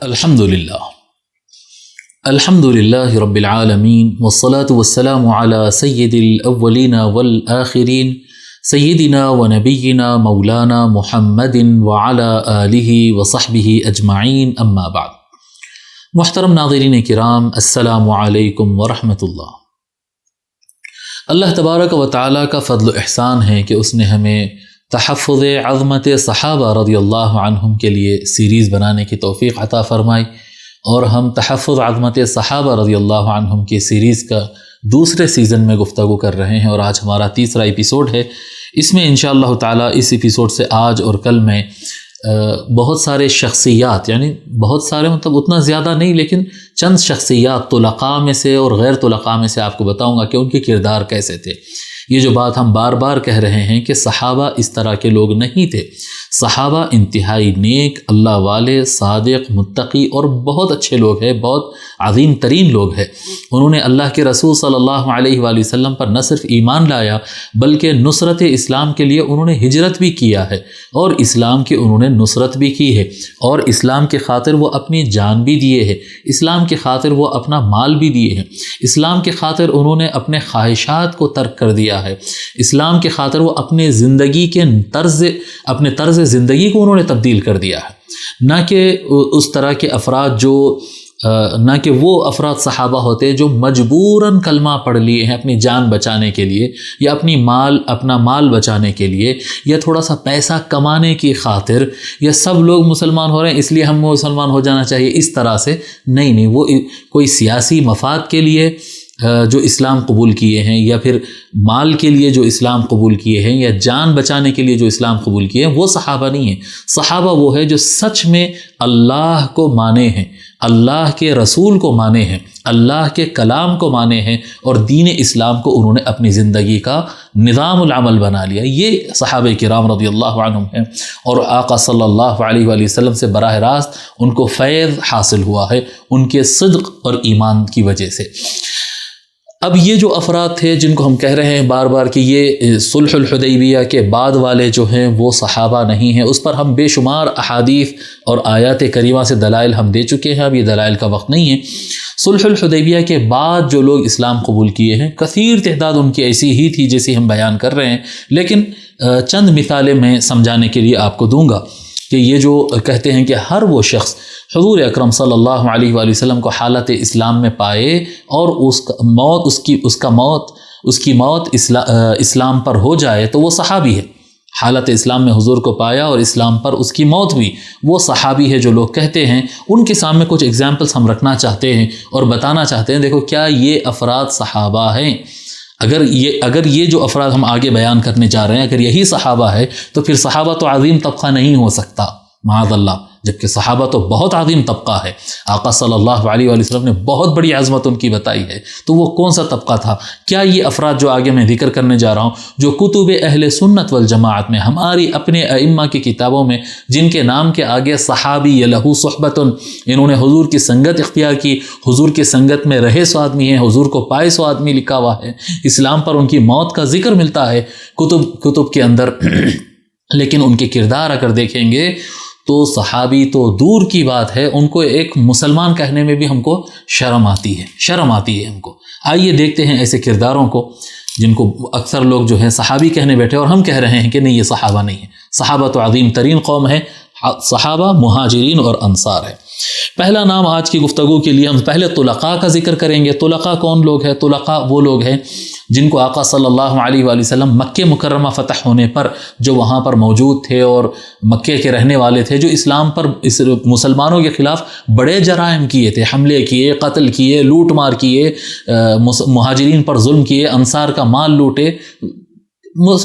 الحمدللہ رب العالمین والصلاة والسلام علی سید الاولین والآخرین سیدنا و نبینا مولانا محمد وعلی آلہ وصحبہ اجمعین اما بعد۔ محترم ناظرین کرام، السلام علیکم ورحمۃ اللہ۔ اللہ تبارک و تعالیٰ کا فضل و احسان ہے کہ اس نے ہمیں تحفظ عظمت صحابہ رضی اللہ عنہم کے لیے سیریز بنانے کی توفیق عطا فرمائی، اور ہم تحفظ عظمت صحابہ رضی اللہ عنہم کی سیریز کا دوسرے سیزن میں گفتگو کر رہے ہیں، اور آج ہمارا تیسرا ایپیسوڈ ہے۔ اس میں انشاءاللہ تعالیٰ اس ایپیسوڈ سے آج اور کل میں بہت سارے شخصیات، یعنی بہت سارے مطلب اتنا زیادہ نہیں، لیکن چند شخصیات طلقاء میں سے اور غیر طلقاء میں سے آپ کو بتاؤں گا کہ ان کے کردار کیسے تھے۔ یہ جو بات ہم بار بار کہہ رہے ہیں کہ صحابہ اس طرح کے لوگ نہیں تھے، صحابہ انتہائی نیک، اللہ والے، صادق، متقی اور بہت اچھے لوگ ہیں، بہت عظیم ترین لوگ ہیں۔ انہوں نے اللہ کے رسول صلی اللہ علیہ وآلہ وسلم پر نہ صرف ایمان لایا بلکہ نصرت اسلام کے لیے انہوں نے ہجرت بھی کیا ہے، اور اسلام کی انہوں نے نصرت بھی کی ہے، اور اسلام کی خاطر وہ اپنی جان بھی دیے ہیں، اسلام کی خاطر وہ اپنا مال بھی دیے ہیں، اسلام کی خاطر انہوں نے اپنے خواہشات کو ترک کر دیا ہے، اسلام کی خاطر وہ اپنے طرز زندگی کو انہوں نے تبدیل کر دیا ہے۔ نہ کہ اس طرح کے افراد نہ کہ وہ افراد صحابہ ہوتے جو مجبوراً کلمہ پڑھ لیے ہیں اپنی جان بچانے کے لیے، یا اپنا مال بچانے کے لیے، یا تھوڑا سا پیسہ کمانے کی خاطر، یا سب لوگ مسلمان ہو رہے ہیں اس لیے ہم مسلمان ہو جانا چاہیے، اس طرح سے نہیں، وہ کوئی سیاسی مفاد کے لیے جو اسلام قبول کیے ہیں، یا پھر مال کے لیے جو اسلام قبول کیے ہیں، یا جان بچانے کے لیے جو اسلام قبول کیے ہیں، وہ صحابہ نہیں ہیں۔ صحابہ وہ ہے جو سچ میں اللہ کو مانے ہیں، اللہ کے رسول کو مانے ہیں، اللہ کے کلام کو مانے ہیں، اور دین اسلام کو انہوں نے اپنی زندگی کا نظام العمل بنا لیا۔ یہ صحابہ کرام رضی اللہ عنہم ہیں، اور آقا صلی اللہ علیہ وآلہ وسلم سے براہ راست ان کو فیض حاصل ہوا ہے ان کے صدق اور ایمان کی وجہ سے۔ اب یہ جو افراد تھے جن کو ہم کہہ رہے ہیں بار بار کہ یہ صلح الحدیبیہ کے بعد والے جو ہیں وہ صحابہ نہیں ہیں، اس پر ہم بے شمار احادیث اور آیات کریمہ سے دلائل ہم دے چکے ہیں، اب یہ دلائل کا وقت نہیں ہے۔ صلح الحدیبیہ کے بعد جو لوگ اسلام قبول کیے ہیں، کثیر تعداد ان کی ایسی ہی تھی جیسی ہم بیان کر رہے ہیں، لیکن چند مثالیں میں سمجھانے کے لیے آپ کو دوں گا کہ یہ جو کہتے ہیں کہ ہر وہ شخص حضور اکرم صلی اللہ علیہ وآلہ وسلم کو حالت اسلام میں پائے اور اس کی موت اسلام پر ہو جائے تو وہ صحابی ہے۔ حالت اسلام میں حضور کو پایا اور اسلام پر اس کی موت ہوئی، وہ صحابی ہے جو لوگ کہتے ہیں۔ ان کے سامنے کچھ ایگزامپلس ہم رکھنا چاہتے ہیں اور بتانا چاہتے ہیں، دیکھو کیا یہ افراد صحابہ ہیں؟ اگر یہ جو افراد ہم آگے بیان کرنے جا رہے ہیں اگر یہی صحابہ ہے تو پھر صحابہ تو عظیم طبقہ نہیں ہو سکتا، معاذ اللہ، جبکہ صحابہ تو بہت عظیم طبقہ ہے۔ آقا صلی اللہ علیہ وآلہ وسلم نے بہت بڑی عظمت ان کی بتائی ہے، تو وہ کون سا طبقہ تھا؟ کیا یہ افراد جو آگے میں ذکر کرنے جا رہا ہوں، جو کتب اہل سنت والجماعت میں، ہماری اپنے ائمہ کی کتابوں میں جن کے نام کے آگے صحابی لہو صحبت، انہوں نے حضور کی سنگت اختیار کی، حضور کی سنگت میں رہے سو آدمی ہیں، حضور کو پائے سو آدمی لکھا ہوا ہے، اسلام پر ان کی موت کا ذکر ملتا ہے کتب کے اندر، لیکن ان کے کردار اگر دیکھیں گے تو صحابی تو دور کی بات ہے، ان کو ایک مسلمان کہنے میں بھی ہم کو شرم آتی ہے ہم کو۔ آئیے دیکھتے ہیں ایسے کرداروں کو جن کو اکثر لوگ جو ہیں صحابی کہنے بیٹھے، اور ہم کہہ رہے ہیں کہ نہیں، یہ صحابہ نہیں ہے۔ صحابہ تو عظیم ترین قوم ہے، صحابہ مہاجرین اور انصار ہے۔ پہلا نام آج کی گفتگو کے لیے ہم پہلے طلقاء کا ذکر کریں گے۔ طلقاء کون لوگ ہیں؟ طلقاء وہ لوگ ہیں جن کو آقا صلی اللہ علیہ وآلہ وسلم مکہ مکرمہ فتح ہونے پر جو وہاں پر موجود تھے اور مکہ کے رہنے والے تھے، جو اسلام پر مسلمانوں کے خلاف بڑے جرائم کیے تھے، حملے کیے، قتل کیے، لوٹ مار کیے، مہاجرین پر ظلم کیے، انصار کا مال لوٹے،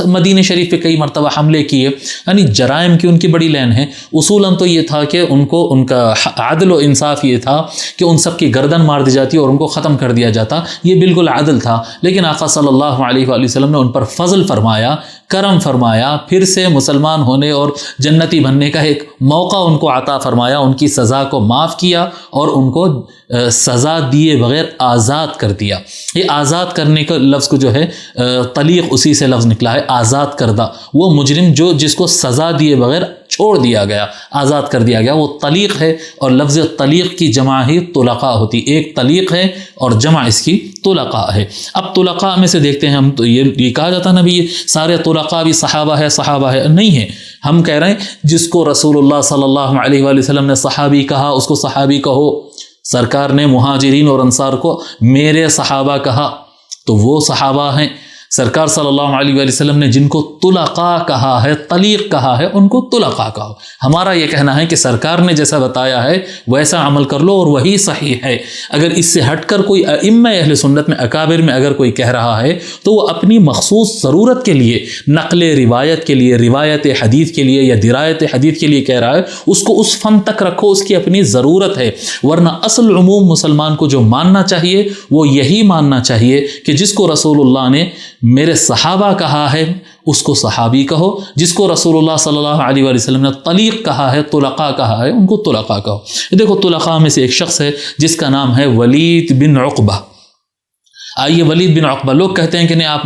مدینہ شریف پہ کئی مرتبہ حملے کیے، یعنی جرائم کی ان کی بڑی لین ہے۔ اصولاً تو یہ تھا کہ ان کا عدل و انصاف یہ تھا کہ ان سب کی گردن مار دی جاتی اور ان کو ختم کر دیا جاتا، یہ بالکل عدل تھا۔ لیکن آقا صلی اللہ علیہ وآلہ وسلم نے ان پر فضل فرمایا، کرم فرمایا، پھر سے مسلمان ہونے اور جنتی بننے کا ایک موقع ان کو عطا فرمایا، ان کی سزا کو معاف کیا اور ان کو سزا دیے بغیر آزاد کر دیا۔ یہ آزاد کرنے کا لفظ کو جو ہے طلیق اسی سے لفظ نکلا ہے، آزاد کردہ، وہ مجرم جس کو سزا دیے بغیر چھوڑ دیا گیا، آزاد کر دیا گیا، وہ طلیق ہے، اور لفظ طلیق کی جمع ہی طلقاء ہوتی، ایک طلیق ہے اور جمع اس کی طلقاء ہے۔ اب طلقاء میں سے دیکھتے ہیں ہم، تو یہ کہا جاتا ہے نبی سارے طلقاء بھی صحابہ ہے، نہیں ہے، ہم کہہ رہے ہیں جس کو رسول اللہ صلی اللہ علیہ وآلہ وسلم نے صحابی کہا اس کو صحابی کہو، سرکار نے مہاجرین اور انصار کو میرے صحابہ کہا تو وہ صحابہ ہیں۔ سرکار صلی اللہ علیہ وآلہ وسلم نے جن کو طلقاء کہا ہے، طلیق کہا ہے، ان کو طلقاء کہو۔ ہمارا یہ کہنا ہے کہ سرکار نے جیسا بتایا ہے ویسا عمل کر لو اور وہی صحیح ہے۔ اگر اس سے ہٹ کر کوئی ائمہ اہل سنت میں اکابر میں اگر کوئی کہہ رہا ہے تو وہ اپنی مخصوص ضرورت کے لیے، نقل روایت کے لیے، روایت حدیث کے لیے یا درایت حدیث کے لیے کہہ رہا ہے، اس کو اس فن تک رکھو، اس کی اپنی ضرورت ہے، ورنہ اصل عموم مسلمان کو جو ماننا چاہیے وہ یہی ماننا چاہیے کہ جس کو رسول اللہ نے میرے صحابہ کہا ہے اس کو صحابی کہو، جس کو رسول اللہ صلی اللہ علیہ وآلہ وسلم نے طلیق کہا ہے، طلقاء کہا ہے، ان کو طلقاء کہو۔ دیکھو طلقاء میں سے ایک شخص ہے جس کا نام ہے ولید بن عقبہ۔ آئیے ولید بن عقبہ، لوگ کہتے ہیں کہ نہیں آپ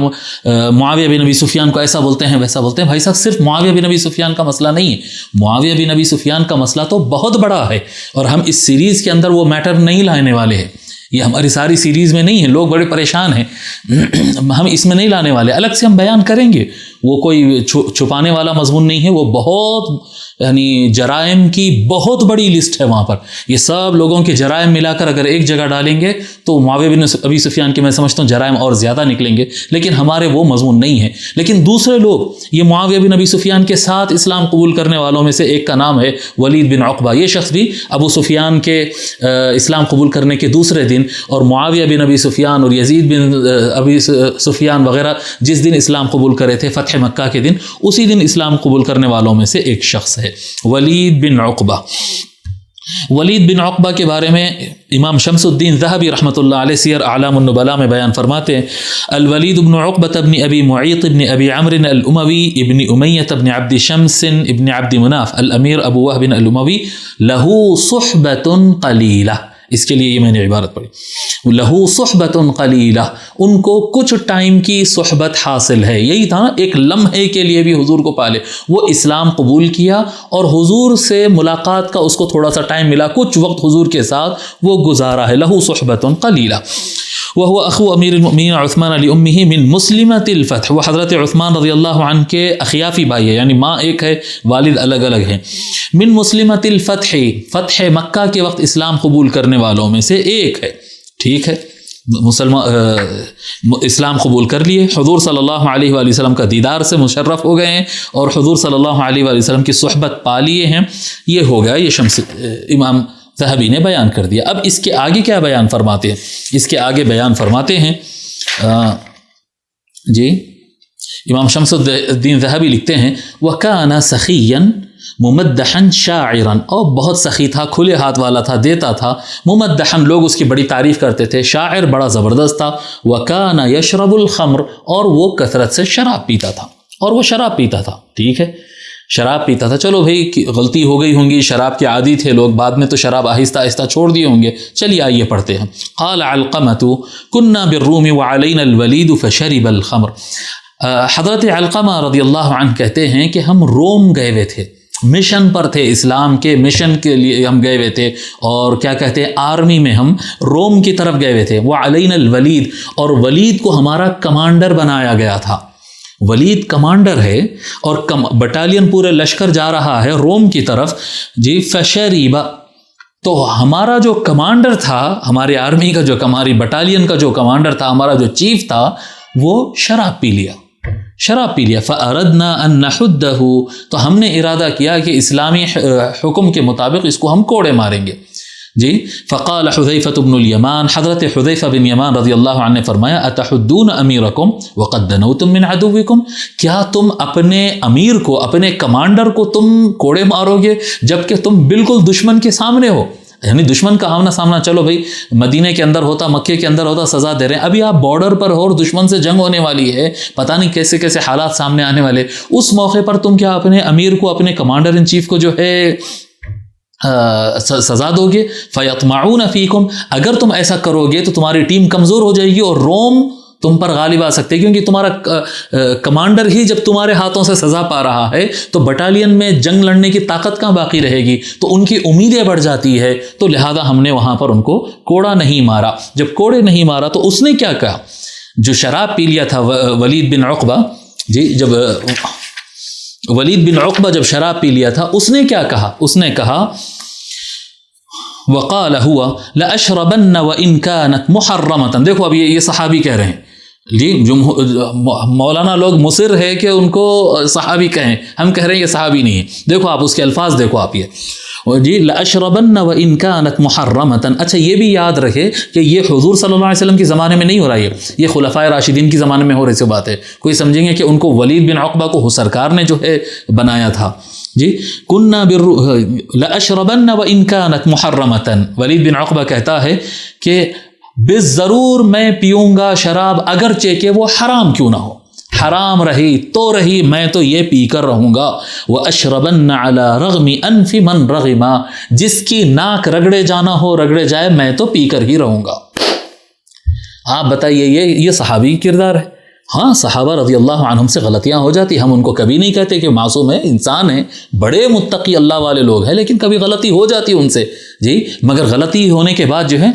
معاویہ بن ابی سفیان کو ایسا بولتے ہیں ویسا بولتے ہیں، بھائی صاحب صرف معاویہ بن ابی سفیان کا مسئلہ نہیں ہے، معاویہ بن ابی سفیان کا مسئلہ تو بہت بڑا ہے، اور ہم اس سیریز کے اندر وہ میٹر نہیں لانے والے ہیں، یہ ہماری ساری سیریز میں نہیں ہے، لوگ بڑے پریشان ہیں، ہم اس میں نہیں لانے والے، الگ سے ہم بیان کریں گے، وہ کوئی چھپانے والا مضمون نہیں ہے، وہ بہت یعنی جرائم کی بہت بڑی لسٹ ہے وہاں پر، یہ سب لوگوں کے جرائم ملا کر اگر ایک جگہ ڈالیں گے تو معاویہ بن ابی سفیان کے میں سمجھتا ہوں جرائم اور زیادہ نکلیں گے، لیکن ہمارے وہ مضمون نہیں ہے۔ لیکن دوسرے لوگ، یہ معاویہ بن ابی سفیان کے ساتھ اسلام قبول کرنے والوں میں سے ایک کا نام ہے ولید بن عقبہ، یہ شخص بھی ابو سفیان کے اسلام قبول کرنے کے دوسرے دن، اور معاویہ بن ابی سفیان اور یزید بن ابی سفیان وغیرہ جس دن اسلام قبول کرے تھے فتح مکہ کے دن، اسی دن اسلام قبول کرنے والوں میں سے ایک شخص ہے ولید بن عقبہ۔ ولید بن عقبہ کے بارے میں امام شمس الدین ذہبی رحمۃ اللہ علیہ سیر اعلام النبلاء میں بیان فرماتے ہیں، الولید بن عقبہ بن ابی معیط بن ابی عمرو الاموی ابن امیہ بن عبد شمس ابن عبد مناف الامیر ابو وہب الاموی لہو صحبۃ قلیلہ، اس کے لیے یہ میں نے عبارت پڑھی، لہو صحبۃ قلیلہ، ان کو کچھ ٹائم کی صحبت حاصل ہے، یہی تھا نا، ایک لمحے کے لیے بھی حضور کو پالے، وہ اسلام قبول کیا اور حضور سے ملاقات کا اس کو تھوڑا سا ٹائم ملا، کچھ وقت حضور کے ساتھ وہ گزارا ہے، لہو صحبۃ قلیلہ۔ وہ اخو امیر المؤمنین عثمان علی امہ من مسلمۃ الفتح، وہ حضرت عثمان رضی اللہ عنہ کے اخیافی بھائی ہے، یعنی ماں ایک ہے والد الگ الگ ہیں، من مسلمۃ الفتح، فتح مکہ کے وقت اسلام قبول کرنے والوں میں سے ایک ہے، ٹھیک ہے، اسلام قبول کر لیے، حضور صلی اللہ علیہ وآلہ وسلم کا دیدار سے مشرف ہو گئے ہیں اور حضور صلی اللہ علیہ وآلہ وسلم کی صحبت پا لیے ہیں، یہ ہو گیا، یہ شمس امام ذہبی نے بیان کر دیا۔ اب اس کے آگے کیا بیان فرماتے ہیں؟ اس کے آگے بیان فرماتے ہیں جی امام شمس الدین ذہبی لکھتے ہیں وَكَانَ سَخِيًّا ممدحن شاعرن، اور بہت سخی تھا، کھلے ہاتھ والا تھا، دیتا تھا، ممدحن لوگ اس کی بڑی تعریف کرتے تھے، شاعر بڑا زبردست تھا، وَكَانَ يَشْرَبُ الْخَمْرَ، اور وہ کثرت سے شراب پیتا تھا، اور وہ شراب پیتا تھا، ٹھیک ہے، شراب پیتا تھا، چلو بھائی غلطی ہو گئی ہوں گی، شراب کے عادی تھے لوگ، بعد میں تو شراب آہستہ آہستہ چھوڑ دیے ہوں گے، چلیے آئیے پڑھتے ہیں۔ قال علقمة كنا بالروم وعلينا الوليد فشرب الخمر، حضرت علقمہ رضی اللہ عنہ کہتے ہیں کہ ہم روم گئے ہوئے تھے، مشن پر تھے، اسلام کے مشن کے لیے ہم گئے ہوئے تھے، اور کیا کہتے ہیں آرمی میں ہم روم کی طرف گئے ہوئے تھے، وعلينا الولید، اور ولید کو ہمارا کمانڈر بنایا گیا تھا، ولید کمانڈر ہے اور بٹالین پورے لشکر جا رہا ہے روم کی طرف جی، فشریبا، تو ہمارا جو کمانڈر تھا، ہمارے آرمی کا جو ہماری بٹالین کا جو کمانڈر تھا، ہمارا جو چیف تھا، وہ شراب پی لیا، شراب پی لیا، فَأَرَدْنَا أَن نَحُدَّهُ، تو ہم نے ارادہ کیا کہ اسلامی حکم کے مطابق اس کو ہم کوڑے ماریں گے جی۔ فقال حذیفۃ بن الیمان، حضرت حذیفہ بن یمان رضی اللہ عنہ نے فرمایا اتحدون امیرکم وقد دنوتم من عدوکم، کیا تم اپنے امیر کو، اپنے کمانڈر کو تم کوڑے مارو گے جبکہ تم بالکل دشمن کے سامنے ہو، یعنی دشمن کا آمنا سامنا، چلو بھائی مدینہ کے اندر ہوتا، مکے کے اندر ہوتا، سزا دے رہے ہیں، ابھی آپ بارڈر پر ہو اور دشمن سے جنگ ہونے والی ہے، پتہ نہیں کیسے کیسے حالات سامنے آنے والے، اس موقع پر تم کیا اپنے امیر کو، اپنے کمانڈر ان چیف کو جو ہے سزا دو گے؟ فَيَطْمَعُونَ فِيكُمْ، اگر تم ایسا کرو گے تو تمہاری ٹیم کمزور ہو جائے گی اور روم تم پر غالب آ سکتے، کیونکہ تمہارا کمانڈر ہی جب تمہارے ہاتھوں سے سزا پا رہا ہے تو بٹالین میں جنگ لڑنے کی طاقت کہاں باقی رہے گی، تو ان کی امیدیں بڑھ جاتی ہے، تو لہذا ہم نے وہاں پر ان کو کوڑا نہیں مارا۔ جب کوڑے نہیں مارا تو اس نے کیا کہا، جو شراب پی لیا تھا ولید بن عقبہ، جی جب ولید بن عقبہ جب شراب پی لیا تھا اس نے کیا کہا، اس نے کہا وقال هو لأشربن وإن كانت محرمة۔ دیکھو اب یہ صحابی کہہ رہے ہیں، جی مولانا لوگ مصر ہے کہ ان کو صحابی کہیں، ہم کہہ رہے ہیں یہ صحابی نہیں ہے۔ دیکھو آپ اس کے الفاظ دیکھو آپ یہ جی لأشربن وإن كانت محرمة۔ اچھا یہ بھی یاد رکھے کہ یہ حضور صلی اللہ علیہ وسلم کے زمانے میں نہیں ہو رہا ہے، یہ خلفائے راشدین کے زمانے میں ہو رہی سی بات ہے۔ کوئی سمجھیں گے کہ ان کو ولید بن عقبہ کو سرکار نے جو ہے بنایا تھا، جی کننا لأشربن وإن كانت محرمة۔ ولید بن عقبہ کہتا ہے کہ بالضرور میں پیوں گا شراب اگرچہ کہ وہ حرام کیوں نہ ہو، حرام رہی تو رہی، میں تو یہ پی کر رہوں گا۔ وَأَشْرَبَنَّ عَلَى رَغْمِ أَنْفِ مَنْ رَغِمَا، جس کی ناک رگڑے جانا ہو رگڑے جائے، میں تو پی کر ہی رہوں گا۔ آپ بتائیے یہ صحابی کردار ہے۔ ہاں صحابہ رضی اللہ عنہم سے غلطیاں ہو جاتی، ہم ان کو کبھی نہیں کہتے کہ معصوم ہے، انسان ہے، بڑے متقی اللہ والے لوگ ہیں، لیکن کبھی غلطی ہو جاتی ان سے، جی مگر غلطی ہونے کے بعد جو ہے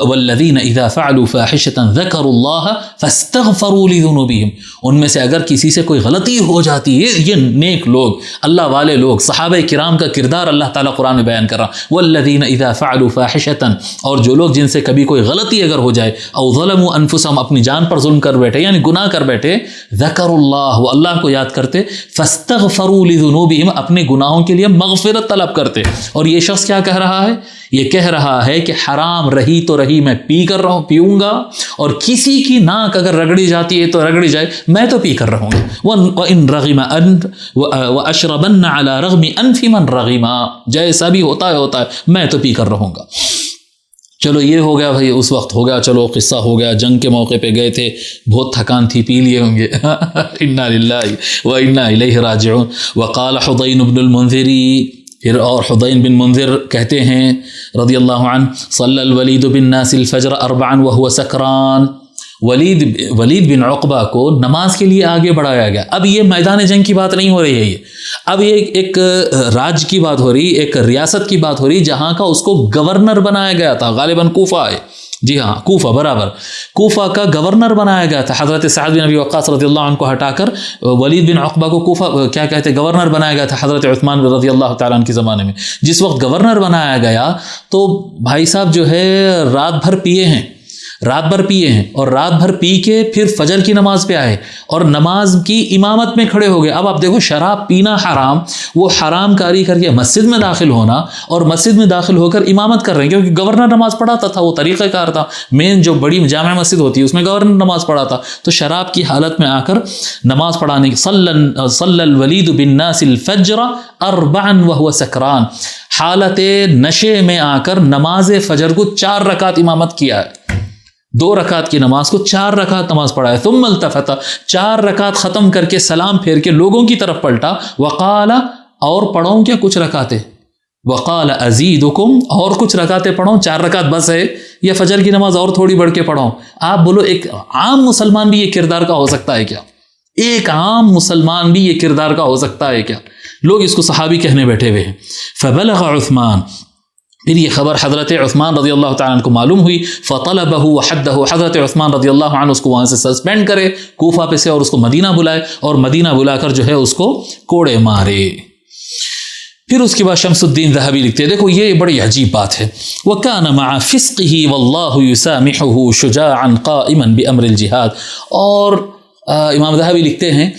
والذین اذا فعلوا فاحشۃ ذکروا اللہ فاستغفروا لذنوبہم، ان میں سے اگر کسی سے کوئی غلطی ہو جاتی ہے، یہ نیک لوگ اللہ والے لوگ صحابہ کرام کا کردار اللہ تعالیٰ قرآن میں بیان کر رہا، والذین اذا فعلوا فاحشۃ، اور جو لوگ جن سے کبھی کوئی غلطی اگر ہو جائے، او ظلموا انفسہم، اپنی جان پر ظلم کر بیٹھے یعنی گناہ کر بیٹھے، ذکروا اللہ، وہ اللہ کو یاد کرتے، فاستغفروا لذنوبہم، اپنے گناہوں کے لیے مغفرت طلب کرتے۔ اور یہ شخص کیا کہہ رہا ہے، یہ کہہ رہا ہے کہ حرام رہی تو رہی، میں پی کر رہا ہوں، پیوں گا، اور کسی کی ناک اگر رگڑی جاتی ہے تو رگڑی جائے، میں تو پی کر رہوں گا۔ وَإِن رَغِمَ وَأَشْرَبَنَّ عَلَى رَغْمِ أَنْفِ مَنْ رَغِمَا، جیسا بھی ہوتا ہے میں تو پی کر رہوں گا۔ چلو یہ ہو گیا بھائی، اس وقت ہو گیا، چلو قصہ ہو گیا، جنگ کے موقع پہ گئے تھے، بہت تھکان تھی، پی لیے ہوں گے۔ انا للہ و انا الیہ راجعون۔ وقال حضین بن المنذر، پھر اور حضین بن منذر کہتے ہیں رضی اللہ عنہ، صلی الولید بالناس الفجر 4 وهو سکران، ولید بن عقبہ کو نماز کے لیے آگے بڑھایا گیا۔ اب یہ میدان جنگ کی بات نہیں ہو رہی ہے، یہ اب یہ ایک راج کی بات ہو رہی، ایک ریاست کی بات ہو رہی، جہاں کا اس کو گورنر بنایا گیا تھا، غالباً کوفہ ہے، جی ہاں کوفہ، برابر کوفہ کا گورنر بنایا گیا تھا۔ حضرت سعد بن ابی وقاص رضی اللہ عنہ کو ہٹا کر ولید بن عقبہ کو کوفہ کیا کہتے گورنر بنایا گیا تھا حضرت عثمان رضی اللہ تعالیٰ عنہ کے زمانے میں۔ جس وقت گورنر بنایا گیا تو بھائی صاحب جو ہے رات بھر پیے ہیں اور رات بھر پی کے پھر فجر کی نماز پہ آئے اور نماز کی امامت میں کھڑے ہو گئے۔ اب آپ دیکھو، شراب پینا حرام، وہ حرام کاری کر کے مسجد میں داخل ہونا، اور مسجد میں داخل ہو کر امامت کر رہے ہیں، کیونکہ گورنر نماز پڑھاتا تھا، وہ طریقہ کار تھا، مین جو بڑی جامع مسجد ہوتی ہے اس میں گورنر نماز پڑھاتا، تو شراب کی حالت میں آ کر نماز پڑھانے کی صلی الولید بالناس الفجر 4 وهو سکران، حالت نشے میں آ کر نماز فجر کو 4 رکعت امامت کیا ہے، 2 رکعت کی نماز کو 4 رکعت نماز پڑھا ہے۔ ثم التفت، 4 رکعت ختم کر کے سلام پھیر کے لوگوں کی طرف پلٹا، وقال، اور پڑھوں کیا کچھ رکعتیں، وقال ازیدکم، اور کچھ رکعتیں پڑھوں، 4 رکعت بس ہے، یا فجر کی نماز اور تھوڑی بڑھ کے پڑھوں؟ آپ بولو ایک عام مسلمان بھی یہ کردار کا ہو سکتا ہے کیا؟ ایک عام مسلمان بھی یہ کردار کا ہو سکتا ہے کیا؟ لوگ اس کو صحابی کہنے بیٹھے ہوئے ہیں۔ فبلغ عثمان، پھر یہ خبر حضرت عثمان رضی اللہ تعالیٰ عنہ کو معلوم ہوئی، فطلبہ وحدہ، حضرت عثمان رضی اللہ عنہ اس کو وہاں سے سسپینڈ کرے کوفہ پہ سے، اور اس کو مدینہ بلائے، اور مدینہ بلا کر جو ہے اس کو کوڑے مارے۔ پھر اس کے بعد شمس الدین ذہبی لکھتے ہیں، دیکھو یہ بڑی عجیب بات ہے، وَكَانَ مَعَ فِسْقِهِ وَاللَّهُ يُسَامِحُهُ شُجَاعًا قَائِمًا بِأَمْرِ الْجِهَادِ، اور امام ذہبی لکھتے ہیں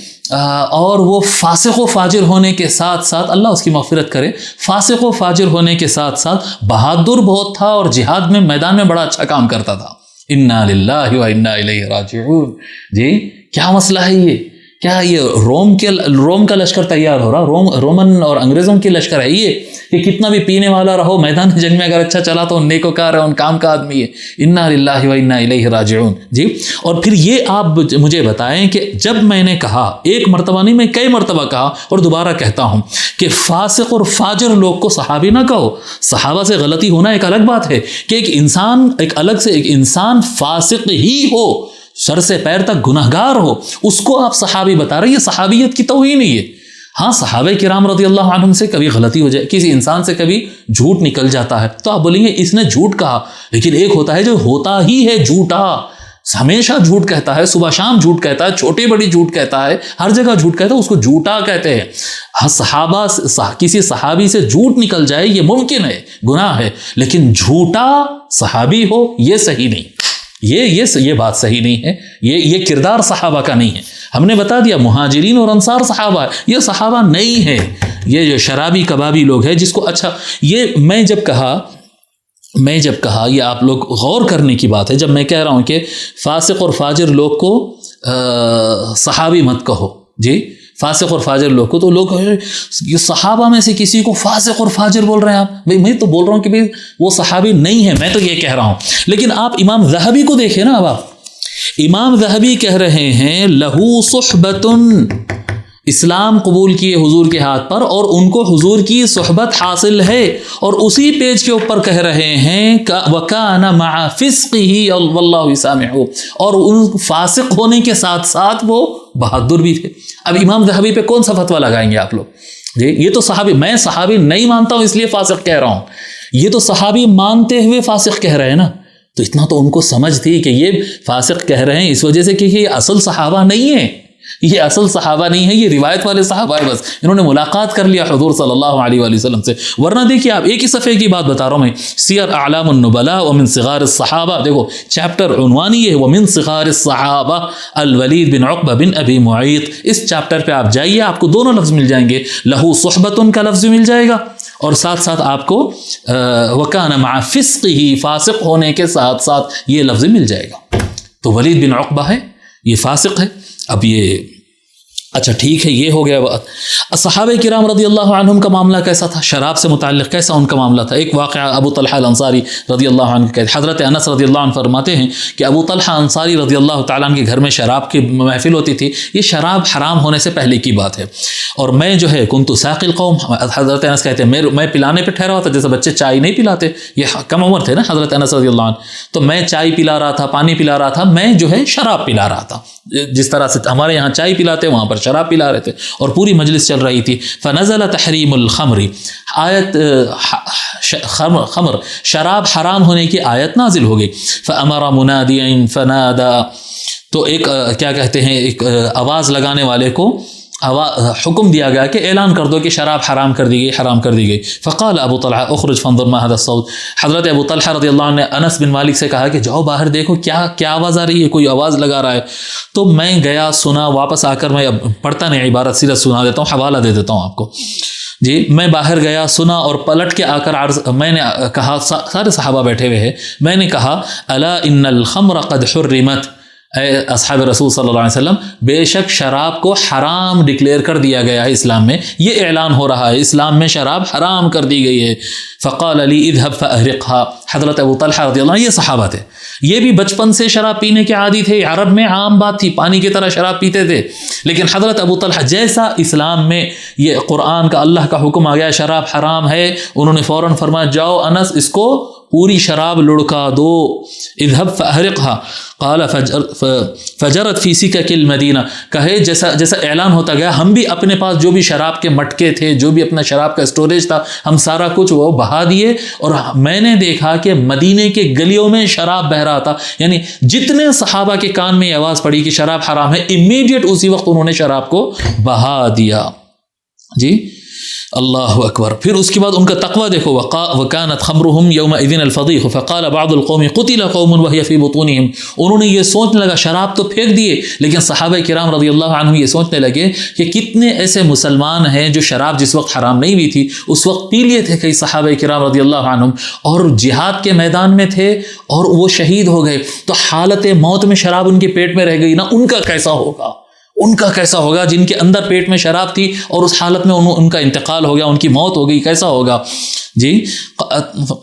اور وہ فاسق و فاجر ہونے کے ساتھ ساتھ، اللہ اس کی مغفرت کرے، فاسق و فاجر ہونے کے ساتھ ساتھ بہادر بہت تھا، اور جہاد میں میدان میں بڑا اچھا کام کرتا تھا۔ انا للہ و انا الیہ راجعون۔ جی کیا مسئلہ ہے یہ؟ کیا یہ روم کا لشکر تیار ہو رہا، رومن اور انگریزوں کی لشکر ہے یہ، کہ کتنا بھی پینے والا رہو میدان جنگ میں اگر اچھا چلا تو ان نیکوکار ہے، ان کام کا آدمی ہے۔ انا للہ و انا الیہ راجعون۔ جی اور پھر یہ آپ مجھے بتائیں کہ جب میں نے کہا، ایک مرتبہ نہیں میں کئی مرتبہ کہا اور دوبارہ کہتا ہوں کہ فاسق اور فاجر لوگ کو صحابی نہ کہو، صحابہ سے غلطی ہونا ایک الگ بات ہے، کہ ایک انسان فاسق ہی ہو، سر سے پیر تک گنہگار ہو، اس کو آپ صحابی بتا رہے ہیں، یہ صحابیت کی توہین نہیں ہے۔ ہاں صحابہ کرام رضی اللہ عنہم سے کبھی غلطی ہو جائے، کسی انسان سے کبھی جھوٹ نکل جاتا ہے تو آپ بولیں گے اس نے جھوٹ کہا، لیکن ایک ہوتا ہے جو ہوتا ہی ہے جھوٹا، ہمیشہ جھوٹ کہتا ہے، صبح شام جھوٹ کہتا ہے، چھوٹی بڑی جھوٹ کہتا ہے، ہر جگہ جھوٹ کہتا ہے، اس کو جھوٹا کہتے ہیں۔ صحابہ کسی صحابی سے جھوٹ نکل جائے یہ ممکن ہے، گناہ ہے، لیکن جھوٹا صحابی ہو یہ صحیح نہیں، یہ بات صحیح نہیں ہے، یہ کردار صحابہ کا نہیں ہے۔ ہم نے بتا دیا مہاجرین اور انصار صحابہ، یہ صحابہ نہیں ہے، یہ جو شرابی کبابی لوگ ہیں جس کو اچھا، یہ میں جب کہا یہ آپ لوگ غور کرنے کی بات ہے، جب میں کہہ رہا ہوں کہ فاسق اور فاجر لوگ کو صحابی مت کہو، جی فاسق اور فاجر لوگ کو، تو لوگ صحابہ میں سے کسی کو فاسق اور فاجر بول رہے ہیں آپ، بھائی میں تو بول رہا ہوں کہ بھائی وہ صحابی نہیں ہے، میں تو یہ کہہ رہا ہوں۔ لیکن آپ امام ذہبی کو دیکھیں نا، اب آپ امام ذہبی کہہ رہے ہیں لہو صحبت، اسلام قبول کیے حضور کے ہاتھ پر اور ان کو حضور کی صحبت حاصل ہے، اور اسی پیج کے اوپر کہہ رہے ہیں وَكَانَ مَعَ فِسْقِهِ وَاللَّهُ سَامِعُهُ، اور ان فاسق ہونے کے ساتھ ساتھ وہ بہادر بھی تھے۔ اب امام ذہبی پہ کون سا فتویٰ لگائیں گے آپ لوگ؟ جی یہ تو صحابی، میں صحابی نہیں مانتا ہوں اس لیے فاسق کہہ رہا ہوں، یہ تو صحابی مانتے ہوئے فاسق کہہ رہے ہیں نا، تو اتنا تو ان کو سمجھ تھی کہ یہ فاسق کہہ رہے ہیں اس وجہ سے کہ یہ اصل صحابہ نہیں ہے، یہ اصل صحابہ نہیں ہے، یہ روایت والے صحابہ ہے، بس انہوں نے ملاقات کر لیا حضور صلی اللہ علیہ وآلہ وسلم سے۔ ورنہ دیکھیے آپ ایک ہی صفحے کی بات بتا رہا ہوں میں، سیر اعلام النبلاء ومن صغار الصحابہ، دیکھو چیپٹر عنوان یہ ہے ومن صغار الصحابہ الولید بن عقبہ بن ابی معیط، اس چیپٹر پہ آپ جائیے، آپ کو دونوں لفظ مل جائیں گے، لہو صحبتن کا لفظ مل جائے گا اور ساتھ ساتھ آپ کو وکان مع فسقہ، فاسق ہونے کے ساتھ ساتھ یہ لفظ مل جائے گا۔ تو ولید بن عقبہ ہے، یہ فاسق ہے۔ اب یہ اچھا ٹھیک ہے، یہ ہو گیا بات۔ صحابہ کرام رضی اللہ عنہم کا معاملہ کیسا تھا، شراب سے متعلق کیسا ان کا معاملہ تھا؟ ایک واقعہ ابو طلحہ الانصاری رضی اللہ عنہ کا، حضرت انس رضی اللہ عنہ فرماتے ہیں کہ ابو طلحہ انصاری رضی اللہ تعالیٰ عنہ کے گھر میں شراب کی محفل ہوتی تھی، یہ شراب حرام ہونے سے پہلے کی بات ہے، اور میں جو ہے کنت ساقی القوم، حضرت انس کہتے ہیں میں پلانے پہ ٹھہرا ہوا تھا، جیسے بچے چائے نہیں پلاتے، یہ کم عمر تھے نا حضرت انس رضی اللہ عنہ، تو میں چائے پلا رہا تھا، پانی پلا رہا تھا، میں جو ہے شراب پلا رہا تھا، جس طرح سے ہمارے یہاں چائے پلاتے وہاں پر شراب پلا رہے تھے، اور پوری مجلس چل رہی تھی۔ فنزل تحریم الخمر، آیت خمر شراب حرام ہونے کی آیت نازل ہو گئی۔ فامر منادیا فنادا، تو ایک کیا کہتے ہیں، ایک آواز لگانے والے کو حکم دیا گیا کہ اعلان کر دو کہ شراب حرام کر دی گئی۔ فقال ابو طلحہ اخرج فانظر ما هذا الصوت، حضرت ابو طلحہ رضی اللہ عنہ نے انس بن مالک سے کہا کہ جاؤ باہر دیکھو کیا آواز آ رہی ہے، کوئی آواز لگا رہا ہے۔ تو میں گیا، سنا، واپس آ کر میں اب پڑھتا نہیں، عبارت سیرت سنا دیتا ہوں، حوالہ دے دیتا ہوں آپ کو۔ جی میں باہر گیا، سنا، اور پلٹ کے آ کر میں نے کہا، سارے صحابہ بیٹھے ہوئے ہیں، میں نے کہا الا ان الخمر قد حرمت، اے اصحاب رسول صلی اللہ علیہ وسلم، بے شک شراب کو حرام ڈکلیئر کر دیا گیا ہے اسلام میں، یہ اعلان ہو رہا ہے اسلام میں شراب حرام کر دی گئی ہے۔ فقال علی اذهب فاحرقها، حضرت ابو طلحہ رضی اللہ عنہ یہ صحابہ تھے، یہ بھی بچپن سے شراب پینے کے عادی تھے، عرب میں عام بات تھی، پانی کی طرح شراب پیتے تھے، لیکن حضرت ابو طلحہ جیسا اسلام میں یہ قرآن کا اللہ کا حکم آ گیا شراب حرام ہے، انہوں نے فوراً فرمایا جاؤ انس اس کو پوری شراب لڑکا دو، اذهب فاحرقها، قال فجرت فی سکک المدینہ، کہے جیسا اعلان ہوتا گیا، ہم بھی اپنے پاس جو بھی شراب کے مٹکے تھے، جو بھی اپنا شراب کا اسٹوریج تھا، ہم سارا کچھ وہ بہا دیے، اور میں نے دیکھا کہ مدینے کے گلیوں میں شراب بہہ رہا تھا، یعنی جتنے صحابہ کے کان میں یہ آواز پڑی کہ شراب حرام ہے، امیڈیٹ اسی وقت انہوں نے شراب کو بہا دیا۔ جی اللہ اکبر۔ پھر اس کے بعد ان کا تقوی دیکھو، وَكَانَتْ خَمْرُهُمْ يَوْمَئِذٍ الْفَضِيحُ فَقَالَ بَعْضُ الْقَوْمِ قُتِلَ قَوْمٌ وَهِيَ فِي بُطُونِهِمْ، انہوں نے یہ سوچنے لگا، شراب تو پھینک دیے، لیکن صحابہ کرام رضی اللہ عنہم یہ سوچنے لگے کہ کتنے ایسے مسلمان ہیں جو شراب جس وقت حرام نہیں ہوئی تھی اس وقت پی لیے تھے کئی صحابہ کرام رضی اللہ عنہم، اور جہاد کے میدان میں تھے اور وہ شہید ہو گئے، تو حالت موت میں شراب ان کے پیٹ میں رہ گئی نا، ان کا کیسا ہوگا؟ ان کا کیسا ہوگا جن کے اندر پیٹ میں شراب تھی اور اس حالت میں ان کا انتقال ہو گیا، ان کی موت ہو گئی، کیسا ہوگا؟ جی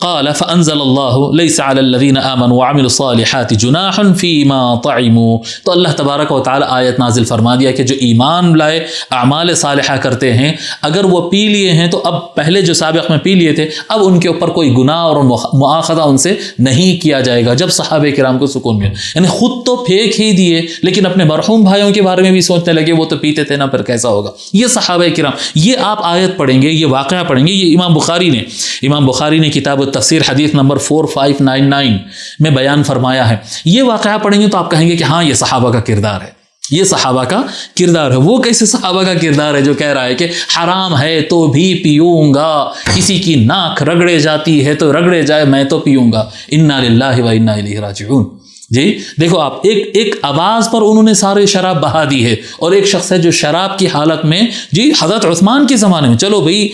قال فانزل الله ليس على الذين امنوا وعملوا الصالحات جناح فيما طعموا، تو اللہ تبارک و تعالی آیت نازل فرما دیا کہ جو ایمان لائے اعمال صالحہ کرتے ہیں اگر وہ پی لیے ہیں تو اب پہلے جو سابق میں پی لیے تھے اب ان کے اوپر کوئی گناہ اور مؤاخذہ ان سے نہیں کیا جائے گا. جب صحابہ کرام کو سکون ملا، یعنی خود تو پھینک ہی دیے لیکن اپنے مرحوم بھائیوں کے بارے میں بھی سوچنے لگے وہ تو پیتے تھے نا، پھر کیسا ہوگا. یہ صحابہ کرام، یہ آپ آیت پڑھیں گے، یہ واقعہ پڑھیں گے، یہ امام بخاری نے کتاب التفسیر حدیث نمبر 4599 میں بیان فرمایا ہے. یہ واقعہ پڑھیں گے تو آپ کہیں گے کہ ہاں یہ صحابہ کا کردار ہے، یہ صحابہ کا کردار ہے. وہ کیسے صحابہ کا کردار ہے جو کہہ رہا ہے کہ حرام ہے تو بھی پیوں گا، کسی کی ناک رگڑے جاتی ہے تو رگڑے جائے میں تو پیوں گا، انا للہ و انا الیہ راجعون. جی دیکھو آپ، ایک آواز پر انہوں نے سارے شراب بہا دی ہے، اور ایک شخص ہے جو شراب کی حالت میں، جی حضرت عثمان کے زمانے میں، چلو بھئی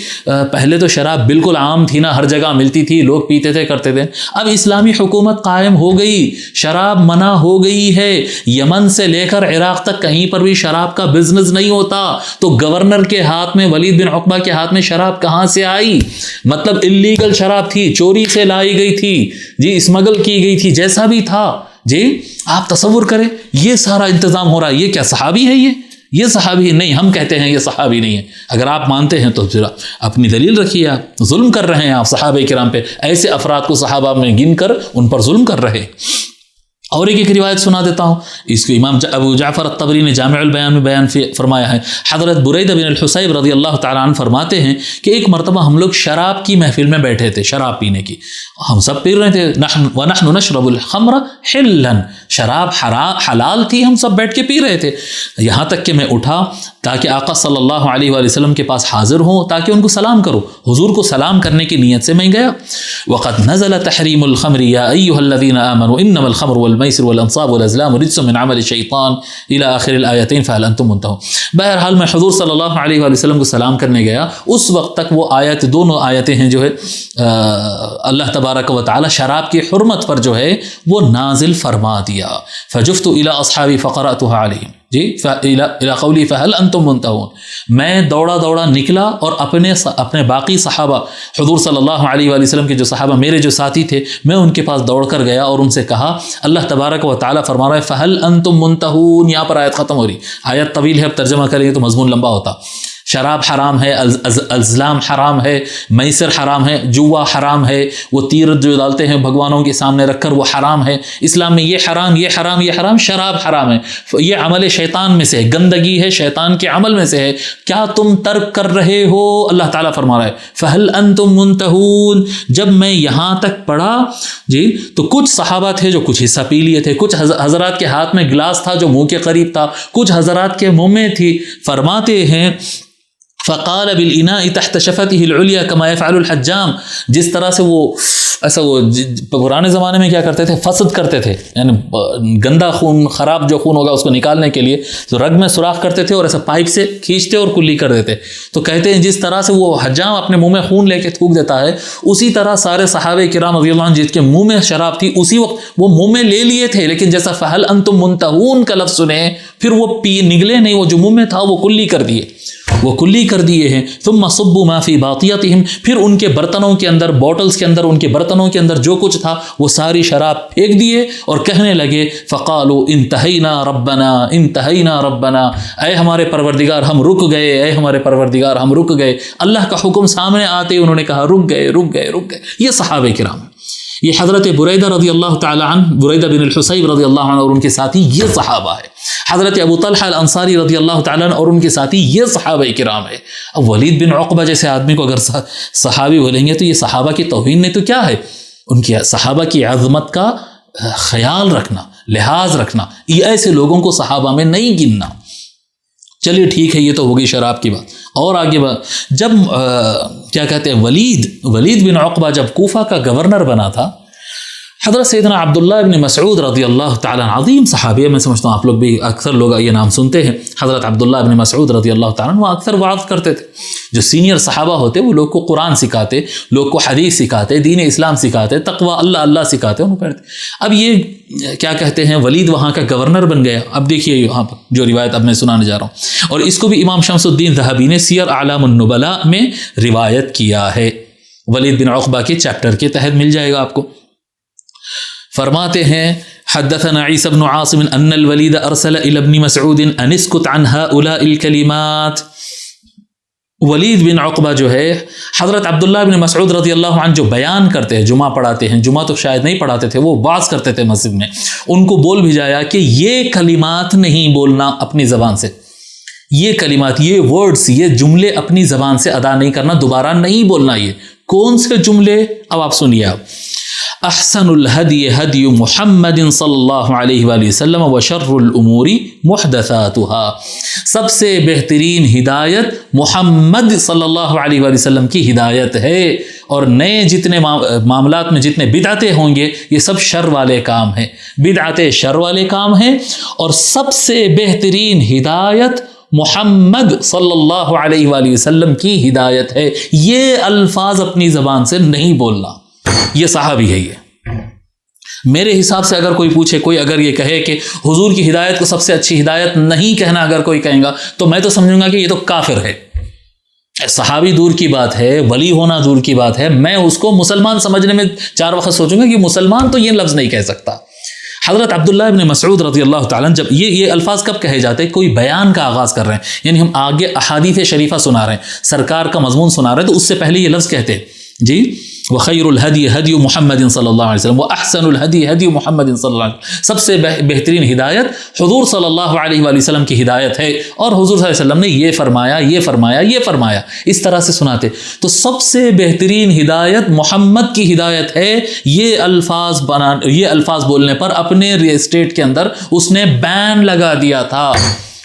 پہلے تو شراب بالکل عام تھی نا، ہر جگہ ملتی تھی، لوگ پیتے تھے کرتے تھے. اب اسلامی حکومت قائم ہو گئی، شراب منع ہو گئی ہے، یمن سے لے کر عراق تک کہیں پر بھی شراب کا بزنس نہیں ہوتا. تو گورنر کے ہاتھ میں، ولید بن عقبہ کے ہاتھ میں شراب کہاں سے آئی؟ مطلب اللیگل شراب تھی، چوری سے لائی گئی تھی، جی اسمگل کی گئی تھی، جیسا بھی تھا. جی آپ تصور کریں یہ سارا انتظام ہو رہا ہے، یہ کیا صحابی ہے؟ یہ صحابی نہیں. ہم کہتے ہیں یہ صحابی نہیں ہے. اگر آپ مانتے ہیں تو ذرا اپنی دلیل رکھیے. آپ ظلم کر رہے ہیں، آپ صحابہ کرام پہ، ایسے افراد کو صحابہ میں گن کر ان پر ظلم کر رہے. اور ایک روایت سنا دیتا ہوں، اس کو امام ابو جعفر الطبری نے جامع البیان میں بیان فرمایا ہے. حضرت بریدہ بن الحصیب رضی اللہ تعالیٰ عنہ فرماتے ہیں کہ ایک مرتبہ ہم لوگ شراب کی محفل میں بیٹھے تھے، شراب پینے کی، ہم سب پی رہے تھے. وَنَحْنُ نَشْرَبُ الْخَمْرَ حِلًّا، شراب حلال تھی، ہم سب بیٹھ کے پی رہے تھے. یہاں تک کہ میں اٹھا تاکہ آقا صلی اللہ علیہ وآلہ وسلم کے پاس حاضر ہوں، تاکہ ان کو سلام کرو. حضور کو سلام کرنے کی نیت سے میں گیا. وَقَدْ نَزَلَ تَحْرِيمُ الْخَمْرِ يَا أَيُّهَا الَّذِينَ آمَنُوا إِنَّمَا الْخَمْرُ وَالْمَيْسِرُ وَالْأَنصَابُ وَالْأَزْلَامُ رِجْسٌ مِّنْ عَمَلِ الشَّيْطَانِ إِلَى آخِرِ الْآيَتَيْنِ فَهَلْ أَنْتُم مُّنتَهُونَ. بہرحال میں حضور صلی اللہ علیہ وآلہ وسلم کو سلام کرنے گیا، اس وقت تک وہ آیت، دونوں آیتیں ہیں جو ہے اللہ تبارک و تعالی شراب کی حرمت پر جو ہے وہ نازل فرما دیا. فجفت الى اصحابی فقرأتها علیہم، جی الى قولی فهل انتم منتهون. میں دوڑا نکلا اور اپنے باقی صحابہ، حضور صلی اللہ علیہ وآلہ وسلم کے جو صحابہ میرے جو ساتھی تھے، میں ان کے پاس دوڑ کر گیا اور ان سے کہا، اللہ تبارک و تعالی فرما رہا ہے فهل انتم منتهون. یہاں پر آیت ختم ہو رہی، آیت طویل ہے، اب ترجمہ کریں تو مضمون لمبا ہوتا. شراب حرام ہے، ازلام حرام ہے، میسر حرام ہے، جوا حرام ہے، وہ تیر جو ڈالتے ہیں بھگوانوں کے سامنے رکھ کر وہ حرام ہے. اسلام میں یہ حرام، یہ حرام، یہ حرام. شراب حرام ہے، یہ عمل شیطان میں سے ہے، گندگی ہے، شیطان کے عمل میں سے ہے. کیا تم ترک کر رہے ہو؟ اللہ تعالیٰ فرما رہا ہے فہل انتم منتہون. جب میں یہاں تک پڑھا جی تو کچھ صحابہ تھے جو کچھ حصہ پی لیے تھے، کچھ حضرات کے ہاتھ میں گلاس تھا جو منہ کے قریب تھا، کچھ حضرات کے منہ میں تھی. فرماتے ہیں فقال بالإناء تحت شفته العليا كما يفعل الحجام. جس طرح سے وہ ایسا، وہ پرانے زمانے میں کیا کرتے تھے، فسد کرتے تھے، یعنی گندا خون، خراب جو خون ہوگا اس کو نکالنے کے لیے تو رگ میں سوراخ کرتے تھے اور ایسا پائپ سے کھینچتے اور کلی کر دیتے. تو کہتے ہیں جس طرح سے وہ حجام اپنے منہ میں خون لے کے تھوک دیتا ہے، اسی طرح سارے صحابہ کرام رضی اللہ عنہ جس کے منہ میں شراب تھی اسی وقت وہ منہ میں لے لیے تھے، لیکن جیسا فہل انتم منتہون کا لفظ سنے پھر وہ نگلے نہیں، وہ جو منہ میں تھا وہ کلی کر دیے، وہ کلی کر دیے ہیں. ثم صبوا ما فی باطیتہم، پھر ان کے برتنوں کے اندر، بوٹلز کے اندر، ان کے برتنوں کے اندر جو کچھ تھا وہ ساری شراب پھینک دیے اور کہنے لگے فقالوا انتہینا ربنا انتہینا ربنا، اے ہمارے پروردگار ہم رک گئے، اے ہمارے پروردگار ہم رک گئے. اللہ کا حکم سامنے آتے انہوں نے کہا رک گئے رک گئے رک گئے. یہ صحابہ کرام، یہ حضرت بریدہ رضی اللہ تعالی عنہ، بریدہ بن الحصیب رضی اللہ عنہ اور ان کے ساتھی یہ صحابہ ہے. حضرت ابو طلحہ الانصاری رضی اللہ تعالیٰ عنہ اور ان کے ساتھی یہ صحابہ کرام ہے. اب ولید بن عقبہ جیسے آدمی کو اگر صحابی بولیں گے تو یہ صحابہ کی توہین نہیں تو کیا ہے. ان کی صحابہ کی عظمت کا خیال رکھنا، لحاظ رکھنا، یہ ایسے لوگوں کو صحابہ میں نہیں گننا. چلیے ٹھیک ہے، یہ تو ہوگی شراب کی بات. اور آگے جب کیا کہتے ہیں ولید بن عقبہ جب کوفہ کا گورنر بنا تھا، حضرت سیدنا عبداللہ ابن مسعود رضی اللہ تعالیٰ عظیم صحابی، میں سمجھتا ہوں آپ لوگ بھی اکثر لوگ یہ نام سنتے ہیں، حضرت عبداللہ ابن مسعود رضی اللہ تعالیٰ وہ اکثر وعظ کرتے تھے. جو سینئر صحابہ ہوتے وہ لوگ کو قرآن سکھاتے، لوگ کو حدیث سکھاتے، دین اسلام سکھاتے، تقوی اللہ اللہ سکھاتے، انہوں کرتے. اب یہ کیا کہتے ہیں، ولید وہاں کا گورنر بن گیا. اب دیکھیے یہاں پر جو روایت اب میں سنانے جا رہا ہوں، اور اس کو بھی امام شمس الدین ذہبی نے سیر اعلام النبلاء میں روایت کیا ہے. ولید بن عقبہ کے چیپٹر کے تحت مل جائے گا آپ کو. فرماتے ہیں حدثنا عیسی بن عاصم ان الولید ارسل الى ابن مسعود ان اسكت عن هؤلاء الكلمات. ولید بن عقبہ جو ہے حضرت عبداللہ بن مسعود رضی اللہ عنہ جو بیان کرتے ہیں، جمعہ پڑھاتے ہیں، جمعہ تو شاید نہیں پڑھاتے تھے، وہ وعظ کرتے تھے مسجد میں، ان کو بول بھیجایا کہ یہ کلمات نہیں بولنا اپنی زبان سے، یہ کلمات، یہ ورڈز، یہ جملے اپنی زبان سے ادا نہیں کرنا، دوبارہ نہیں بولنا. یہ کون سے جملے؟ اب آپ سنیے. آپ احسن الہدی ہدی محمد صلی اللہ علیہ وآلہ وسلم وشر الامور محدثاتها. سب سے بہترین ہدایت محمد صلی اللہ علیہ وآلہ وسلم کی ہدایت ہے، اور نئے جتنے معاملات میں جتنے بدعتیں ہوں گے یہ سب شر والے کام ہیں، بدعتیں شر والے کام ہیں، اور سب سے بہترین ہدایت محمد صلی اللہ علیہ وآلہ وسلم کی ہدایت ہے. یہ الفاظ اپنی زبان سے نہیں بولنا. یہ صحابی ہے. یہ میرے حساب سے اگر کوئی پوچھے، کوئی اگر یہ کہے کہ حضور کی ہدایت کو سب سے اچھی ہدایت نہیں کہنا، اگر کوئی کہیں گا تو میں تو سمجھوں گا کہ یہ تو کافر ہے. صحابی دور کی بات ہے، ولی ہونا دور کی بات ہے، میں اس کو مسلمان سمجھنے میں 4 وقت سوچوں گا کہ مسلمان تو یہ لفظ نہیں کہہ سکتا. حضرت عبداللہ ابن مسعود رضی اللہ تعالیٰ جب یہ الفاظ کب کہے جاتے ہیں؟ کوئی بیان کا آغاز کر رہے ہیں، یعنی ہم آگے احادیث شریفہ سنا رہے ہیں، سرکار کا مضمون سنا رہے ہیں، تو اس سے پہلے یہ لفظ کہتے ہیں جی وخیر الہدی ہدی محمد صلی اللہ علیہ وسلم واحسن الہدی ہدی محمد صلی اللہ علیہ وسلم. سب سے بہترین ہدایت حضور صلی اللہ علیہ وآلہ وسلم کی ہدایت ہے، اور حضور صلی اللہ علیہ وسلم نے یہ فرمایا، یہ فرمایا، یہ فرمایا، اس طرح سے سناتے. تو سب سے بہترین ہدایت محمد کی ہدایت ہے. یہ الفاظ بولنے پر اپنے اسٹیٹ کے اندر اس نے بین لگا دیا تھا،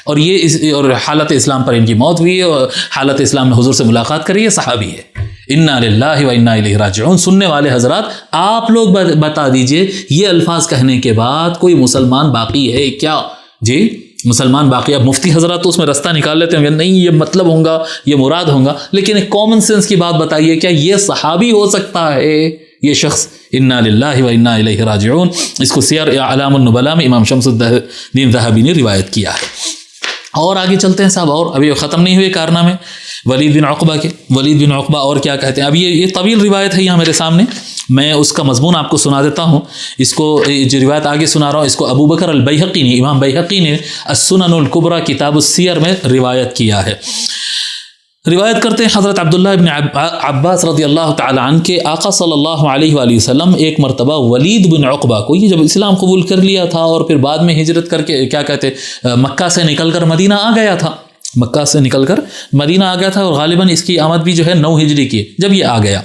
اور یہ اور حالت اسلام پر ان کی موت ہوئی، اور حالت اسلام میں حضور سے ملاقات کری. یہ صحابی ہے. انا للہ و انا الیہ راجعون. سننے والے حضرات آپ لوگ بتا دیجئے، یہ الفاظ کہنے کے بعد کوئی مسلمان باقی ہے کیا؟ جی مسلمان باقی؟ اب مفتی حضرات تو اس میں رستہ نکال لیتے ہیں، نہیں یہ مطلب ہوگا، یہ مراد ہوگا، لیکن ایک کامن سینس کی بات بتائیے، کیا یہ صحابی ہو سکتا ہے یہ شخص؟ انا للہ و انا الیہ راجعون. اس کو سیر اعلام النبلاء میں امام شمس الدین ذہبی نے روایت کیا ہے. اور آگے چلتے ہیں صاحب، اور ابھی ختم نہیں ہوئے کارنامے ولید بن عقبہ کے. ولید بن عقبہ اور کیا کہتے ہیں؟ اب یہ طویل روایت ہے یہاں میرے سامنے، میں اس کا مضمون آپ کو سنا دیتا ہوں. اس کو جو روایت آگے سنا رہا ہوں، اس کو ابو بکر البیہقی نے، امام بیہقی نے السنن الکبریٰ کتاب السیر میں روایت کیا ہے. روایت کرتے ہیں حضرت عبداللہ ابن عباس رضی اللہ تعالی عنہ کے آقا صلی اللہ علیہ وآلہ وسلم ایک مرتبہ ولید بن عقبہ کو، یہ جب اسلام قبول کر لیا تھا اور پھر بعد میں ہجرت کر کے کیا کہتے مکہ سے نکل کر مدینہ آ گیا تھا، مکہ سے نکل کر مدینہ آ گیا تھا، اور غالباً اس کی آمد بھی جو ہے 9 ہجری کی. جب یہ آ گیا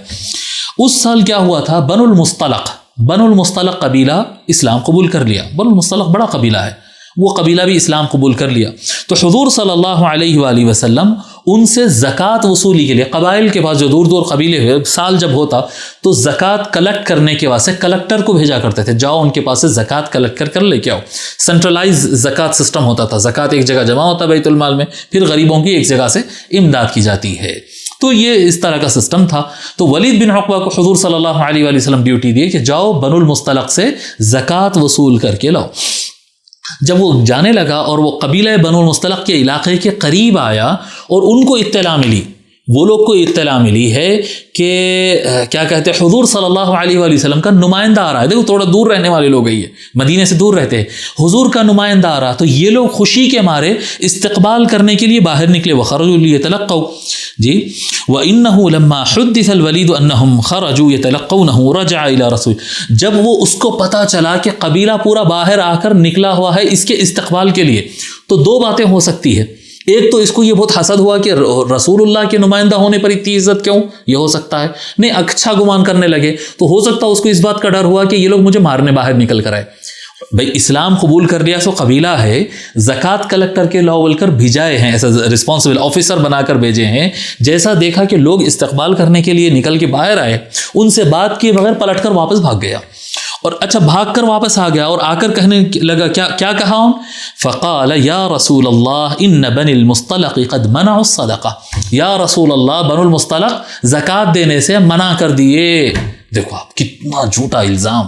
اس سال کیا ہوا تھا، بنو المصطلق قبیلہ اسلام قبول کر لیا. بنو المصطلق بڑا قبیلہ ہے، وہ قبیلہ بھی اسلام قبول کر لیا. تو حضور صلی اللہ علیہ وآلہ وسلم ان سے زکوٰۃ وصولی کے لیے، قبائل کے پاس جو دور دور قبیلے ہوئے، سال جب ہوتا تو زکوٰۃ کلیکٹ کرنے کے واسطے کلکٹر کو بھیجا کرتے تھے، جاؤ ان کے پاس سے زکوٰۃ کلیکٹ کر لے کے آؤ. سینٹرلائز زکوٰۃ سسٹم ہوتا تھا، زکوٰۃ ایک جگہ جمع ہوتا بیت المال میں، پھر غریبوں کی ایک جگہ سے امداد کی جاتی ہے. تو یہ اس طرح کا سسٹم تھا. تو ولید بن عقبہ کو حضور صلی اللہ علیہ وآلہ وسلم ڈیوٹی دی کہ جاؤ بنو المصطلق سے زکوٰۃ وصول کر کے لاؤ. جب وہ جانے لگا اور وہ قبیلہ بنو المصطلق کے علاقے کے قریب آیا، اور ان کو اطلاع ملی، وہ لوگ کو اطلاع ملی ہے کہ کیا کہتے ہیں حضور صلی اللہ علیہ وآلہ وسلم کا نمائندہ آ رہا ہے. دیکھو تھوڑا دور رہنے والے لوگ ہیں، یہ مدینے سے دور رہتے ہیں، حضور کا نمائندہ آ رہا. تو یہ لوگ خوشی کے مارے استقبال کرنے کے لیے باہر نکلے. وخرجوا لیتلقوا جی وَإِنَّهُ لَمَّا حُدِّثَ الْوَلِيدُ أَنَّهُمْ خَرَجُوا يَتَلَقَّوْنَهُ رَجَعَ إِلَى رَسُولِ. جب وہ اس کو پتہ چلا کہ قبیلہ پورا باہر آ کر نکلا ہوا ہے اس کے استقبال کے لیے، تو 2 باتیں ہو سکتی ہے. ایک تو اس کو یہ بہت حسد ہوا کہ رسول اللہ کے نمائندہ ہونے پر اتنی عزت کیوں، یہ ہو سکتا ہے. نہیں، اچھا گمان کرنے لگے تو ہو سکتا ہے اس کو اس بات کا ڈر ہوا کہ یہ لوگ مجھے مارنے باہر نکل کر آئے. بھائی اسلام قبول کر لیا سو قبیلہ ہے، زکوٰۃ کلیکٹر کے لاول کر بھیجائے ہیں، ایسا رسپانسبل آفیسر بنا کر بھیجے ہیں. جیسا دیکھا کہ لوگ استقبال کرنے کے لیے نکل کے باہر آئے، ان سے بات کیے بغیر پلٹ کر واپس بھاگ گیا. اور اچھا بھاگ کر واپس آ گیا اور آ کر کہنے لگا کیا کہا ہوں؟ فقال یا رسول اللہ ان بنی المصطلق قد منعوا الصدقہ، یا رسول اللہ بنو المصطلق زکوٰۃ دینے سے منع کر دیے۔ دیکھو آپ کتنا جھوٹا الزام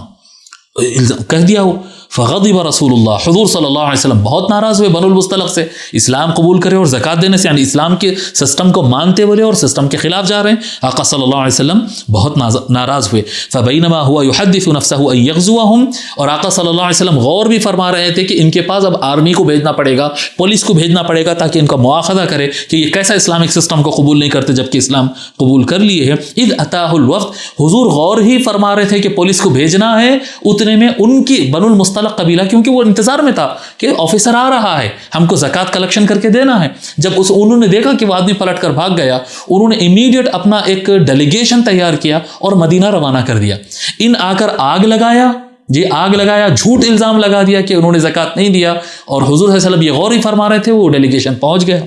کہہ دیا ہو۔ فغضب رسول اللہ، حضور صلی اللہ علیہ وسلم بہت ناراض ہوئے بنو المصطلق سے، اسلام قبول کرے اور زکوٰۃ دینے سے، یعنی اسلام کے سسٹم کو مانتے بولے اور سسٹم کے خلاف جا رہے ہیں۔ آقا صلی اللہ علیہ وسلم بہت ناراض ہوئے۔ فبینما هو يحدث نفسه ان يغزوهم، اور آقا صلی اللہ علیہ وسلم غور بھی فرما رہے تھے کہ ان کے پاس اب آرمی کو بھیجنا پڑے گا، پولیس کو بھیجنا پڑے گا تاکہ ان کا مواخذہ کرے کہ یہ کیسا اسلامک سسٹم کو قبول نہیں کرتے جبکہ اسلام قبول کر لیے ہیں۔ اذ اتاه الوقت، حضور غور ہی فرما رہے تھے کہ پولیس کو بھیجنا ہے، اتنے میں ان کی بنو المصطلق قبیلہ، کیونکہ وہ انتظار میں تھا کہ آفیسر آ رہا ہے، ہم کو زکوٰۃ کلیکشن کر کے دینا ہے۔ جب انہوں نے دیکھا کہ وہ آدمی پلٹ کر بھاگ گیا، انہوں نے امیڈیٹ اپنا ایک ڈیلیگیشن تیار کیا اور مدینہ روانہ کر دیا۔ ان آ کر آگ لگایا، جھوٹ الزام لگا دیا کہ انہوں نے زکوٰۃ نہیں دیا، اور حضور صلی اللہ علیہ وسلم یہ غور ہی فرما رہے تھے، وہ ڈیلیگیشن پہنچ گیا۔